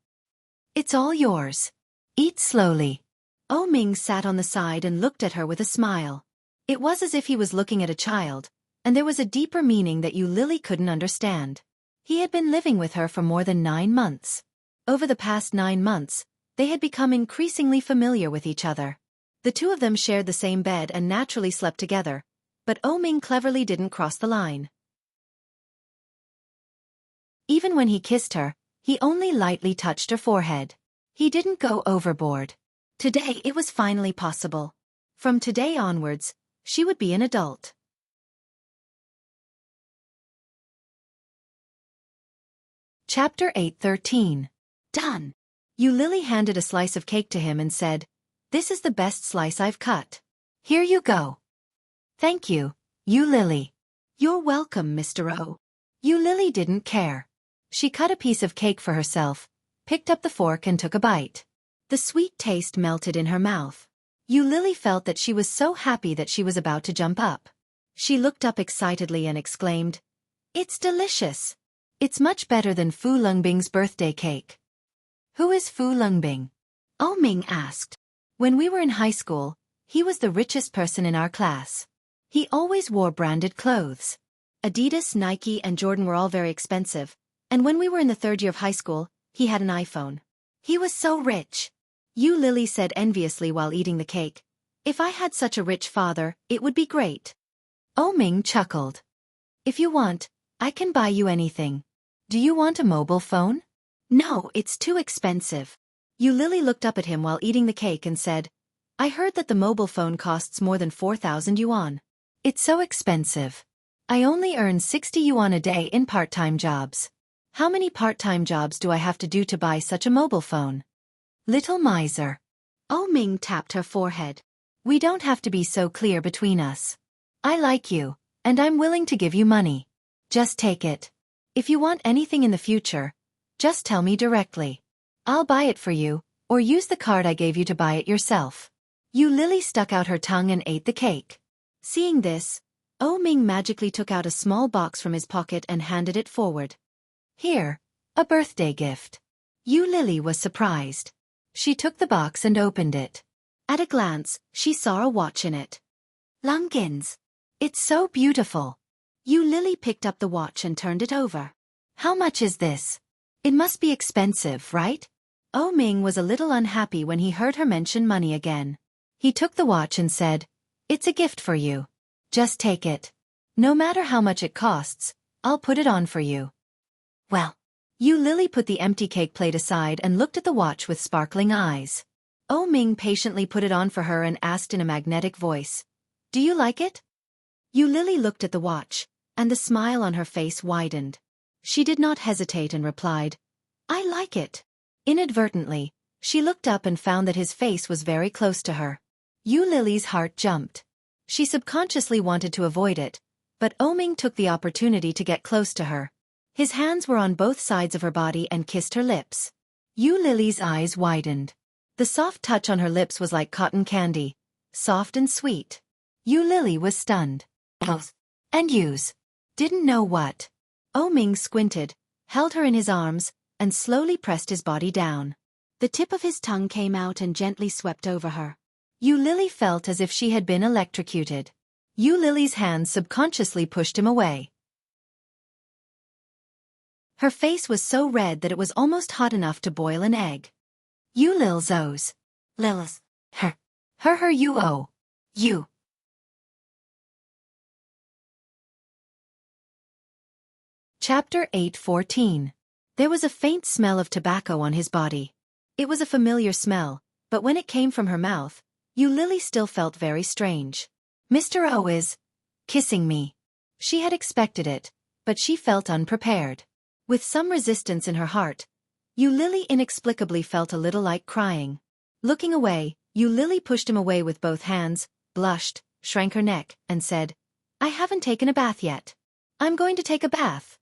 "It's all yours. Eat slowly." Ming sat on the side and looked at her with a smile. It was as if he was looking at a child, and there was a deeper meaning that Lily couldn't understand. He had been living with her for more than 9 months. Over the past 9 months, they had become increasingly familiar with each other. The 2 of them shared the same bed and naturally slept together, but Ming cleverly didn't cross the line. Even when he kissed her, he only lightly touched her forehead. He didn't go overboard. Today it was finally possible. From today onwards, she would be an adult. Chapter 8:13. Done. Yu Lily handed a slice of cake to him and said, "This is the best slice I've cut. Here you go." Thank you, Yu Lily. You're welcome, Mr. O. Yu Lily didn't care. She cut a piece of cake for herself, picked up the fork and took a bite. The sweet taste melted in her mouth. Yu Lily felt that she was so happy that she was about to jump up. She looked up excitedly and exclaimed, "It's delicious. It's much better than Fu Lungbing's birthday cake." Who is Fu Lungbing? Ming asked. When we were in high school, he was the richest person in our class. He always wore branded clothes. Adidas, Nike, and Jordan were all very expensive, and when we were in the 3rd year of high school, he had an iPhone. He was so rich. Yu Lily said enviously while eating the cake. If I had such a rich father, it would be great. Ming chuckled. If you want, I can buy you anything. Do you want a mobile phone? No, it's too expensive. Yu Lily looked up at him while eating the cake and said, I heard that the mobile phone costs more than 4,000 yuan. It's so expensive. I only earn 60 yuan a day in part-time jobs. How many part-time jobs do I have to do to buy such a mobile phone? Little miser. Ming tapped her forehead. We don't have to be so clear between us. I like you, and I'm willing to give you money. Just take it. If you want anything in the future, just tell me directly. I'll buy it for you, or use the card I gave you to buy it yourself. Yu Lily stuck out her tongue and ate the cake. Seeing this, Ming magically took out a small box from his pocket and handed it forward. Here, a birthday gift. Yu Lily was surprised. She took the box and opened it. At a glance, she saw a watch in it. Lungins. It's so beautiful. Yu Lily picked up the watch and turned it over. How much is this? It must be expensive, right? Ming was a little unhappy when he heard her mention money again. He took the watch and said, It's a gift for you. Just take it. No matter how much it costs, I'll put it on for you. Well, Yu Lily put the empty cake plate aside and looked at the watch with sparkling eyes. Ming patiently put it on for her and asked in a magnetic voice, Do you like it? Yu Lily looked at the watch, and the smile on her face widened. She did not hesitate and replied, I like it. Inadvertently, she looked up and found that his face was very close to her. Yu Lily's heart jumped. She subconsciously wanted to avoid it, but Ming took the opportunity to get close to her. His hands were on both sides of her body and kissed her lips. Yu Lily's eyes widened. The soft touch on her lips was like cotton candy, soft and sweet. Yu Lily was stunned. And Yu's didn't know what. Ming squinted, held her in his arms, and slowly pressed his body down. The tip of his tongue came out and gently swept over her. Yu Lily felt as if she had been electrocuted. Yu Lily's hands subconsciously pushed him away. Her face was so red that it was almost hot enough to boil an egg. You lil zos. Lilis. Her you oh. You. Chapter 8:14. There was a faint smell of tobacco on his body. It was a familiar smell, but when it came from her mouth, Yu Lily still felt very strange. Mr. O is kissing me. She had expected it, but she felt unprepared. With some resistance in her heart, Yu Lily inexplicably felt a little like crying. Looking away, Yu Lily pushed him away with both hands, blushed, shrank her neck, and said, I haven't taken a bath yet. I'm going to take a bath.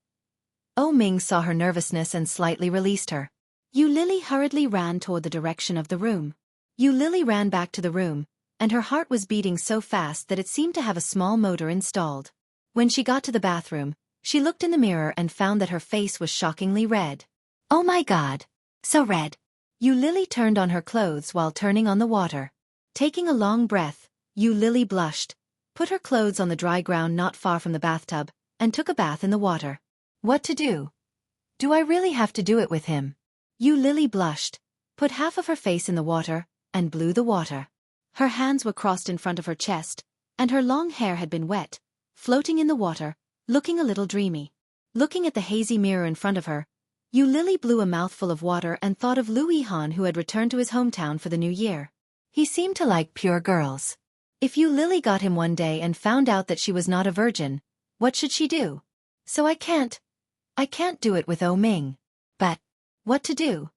Ming saw her nervousness and slightly released her. Yu Lily hurriedly ran toward the direction of the room. Yu Lily ran back to the room, and her heart was beating so fast that it seemed to have a small motor installed. When she got to the bathroom, she looked in the mirror and found that her face was shockingly red. Oh my God, so red. Yu Lily turned on her clothes while turning on the water. Taking a long breath, Yu Lily blushed, put her clothes on the dry ground not far from the bathtub, and took a bath in the water. What to do? Do I really have to do it with him? Yu Lily blushed, put half of her face in the water, and blew the water. Her hands were crossed in front of her chest, and her long hair had been wet, floating in the water, looking a little dreamy. Looking at the hazy mirror in front of her, Yu Lily blew a mouthful of water and thought of Lu Yihan, who had returned to his hometown for the new year. He seemed to like pure girls. If Yu Lily got him one day and found out that she was not a virgin, what should she do? So I can't do it with Ming. But what to do?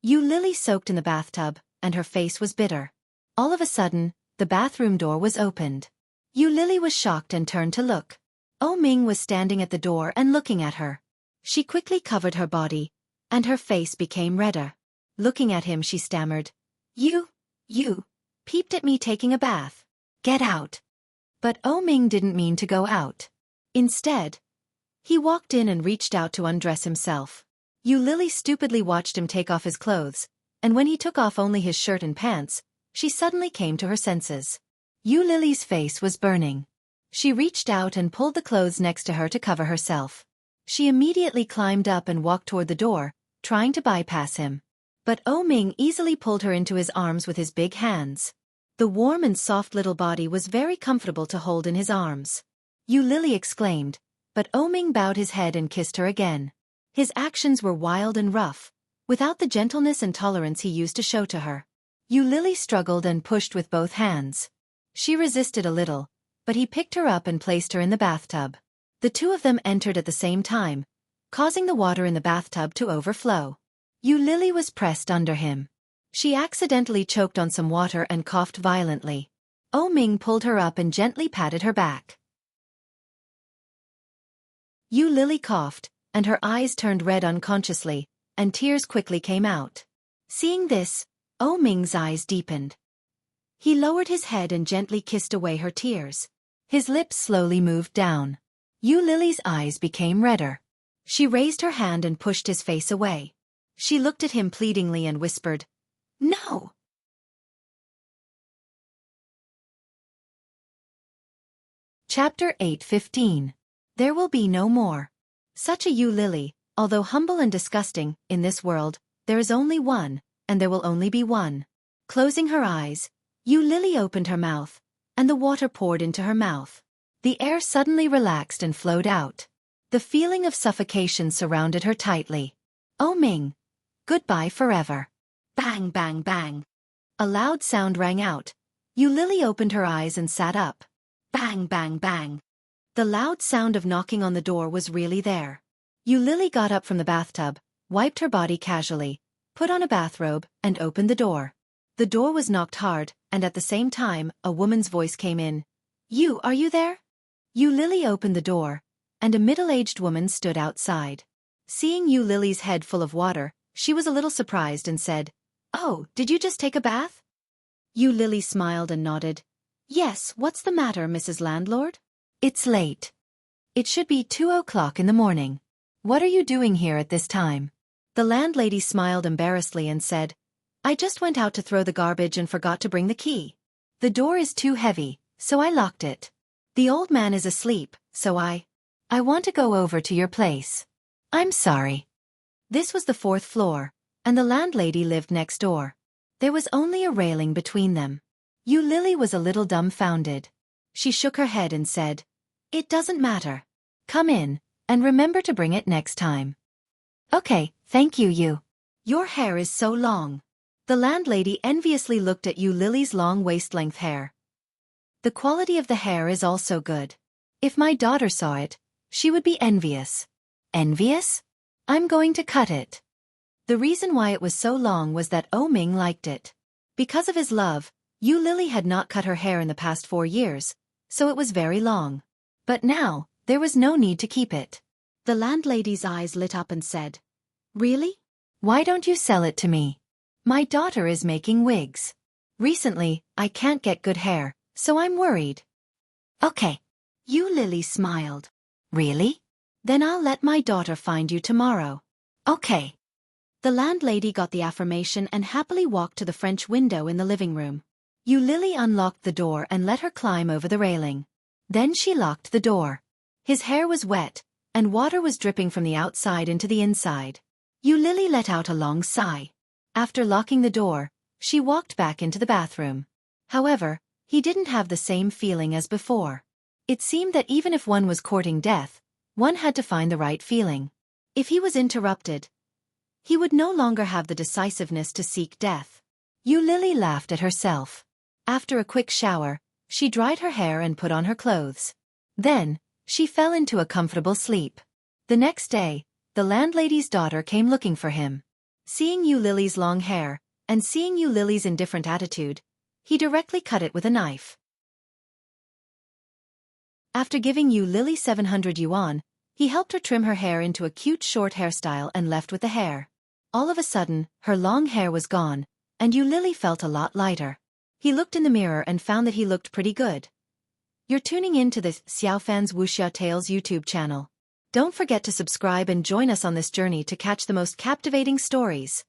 Yu Lily soaked in the bathtub, and her face was bitter. All of a sudden, the bathroom door was opened. Yu Lily was shocked and turned to look. Oh Ming was standing at the door and looking at her. She quickly covered her body, and her face became redder. Looking at him she stammered, You peeped at me taking a bath. Get out. But Oh Ming didn't mean to go out. Instead, he walked in and reached out to undress himself. Yu Lily stupidly watched him take off his clothes, and when he took off only his shirt and pants, she suddenly came to her senses. Yu Lily's face was burning. She reached out and pulled the clothes next to her to cover herself. She immediately climbed up and walked toward the door, trying to bypass him. But Oh Ming easily pulled her into his arms with his big hands. The warm and soft little body was very comfortable to hold in his arms. Yu Lily exclaimed, but Oh Ming bowed his head and kissed her again. His actions were wild and rough, without the gentleness and tolerance he used to show to her. Yu Lily struggled and pushed with both hands. She resisted a little, but he picked her up and placed her in the bathtub. The two of them entered at the same time, causing the water in the bathtub to overflow. Yu Lily was pressed under him. She accidentally choked on some water and coughed violently. Oh Ming pulled her up and gently patted her back. Yu Lily coughed, and her eyes turned red unconsciously, and tears quickly came out. Seeing this, Oh Ming's eyes deepened. He lowered his head and gently kissed away her tears. His lips slowly moved down. Yu Lily's eyes became redder. She raised her hand and pushed his face away. She looked at him pleadingly and whispered, No! Chapter 8:15. There will be no more. Such a Yu Lily, although humble and disgusting, in this world, there is only one, and there will only be one. Closing her eyes, Yu Lily opened her mouth, and the water poured into her mouth. The air suddenly relaxed and flowed out. The feeling of suffocation surrounded her tightly. Oh Ming, goodbye forever. Bang, bang, bang. A loud sound rang out. Yu Lily opened her eyes and sat up. Bang, bang, bang. The loud sound of knocking on the door was really there. Yu Lily got up from the bathtub, wiped her body casually, put on a bathrobe, and opened the door. The door was knocked hard, and at the same time, a woman's voice came in. Are you there? Yu Lily opened the door, and a middle-aged woman stood outside. Seeing Yu Lily's head full of water, she was a little surprised and said, Oh, did you just take a bath? Yu Lily smiled and nodded. Yes, what's the matter, Mrs. Landlord? It's late. It should be 2 o'clock in the morning. What are you doing here at this time? The landlady smiled embarrassedly and said, I just went out to throw the garbage and forgot to bring the key. The door is too heavy, so I locked it. The old man is asleep, so I want to go over to your place. I'm sorry. This was the 4th floor, and the landlady lived next door. There was only a railing between them. Yu Lily was a little dumbfounded. She shook her head and said, It doesn't matter. Come in, and remember to bring it next time. Okay, thank you, Yu. Your hair is so long. The landlady enviously looked at Yu Lily's long waist-length hair. The quality of the hair is also good. If my daughter saw it, she would be envious. Envious? I'm going to cut it. The reason why it was so long was that Oh Ming liked it. Because of his love, Yu Lily had not cut her hair in the past 4 years, so it was very long. But now, there was no need to keep it. The landlady's eyes lit up and said, Really? Why don't you sell it to me? My daughter is making wigs. Recently, I can't get good hair, so I'm worried. Okay. Yu Lily smiled. Really? Then I'll let my daughter find you tomorrow. Okay. The landlady got the affirmation and happily walked to the French window in the living room. Yu Lily unlocked the door and let her climb over the railing. Then she locked the door. His hair was wet, and water was dripping from the outside into the inside. Yu Lily let out a long sigh. After locking the door, she walked back into the bathroom. However, he didn't have the same feeling as before. It seemed that even if one was courting death, one had to find the right feeling. If he was interrupted, he would no longer have the decisiveness to seek death. Yu Lily laughed at herself. After a quick shower, she dried her hair and put on her clothes. Then, she fell into a comfortable sleep. The next day, the landlady's daughter came looking for him. Seeing Yu Lily's long hair, and seeing Yu Lily's indifferent attitude, he directly cut it with a knife. After giving Yu Lily 700 yuan, he helped her trim her hair into a cute short hairstyle and left with the hair. All of a sudden, her long hair was gone, and Yu Lily felt a lot lighter. He looked in the mirror and found that he looked pretty good. You're tuning in to the Xiaofan's Wuxia Tales YouTube channel. Don't forget to subscribe and join us on this journey to catch the most captivating stories.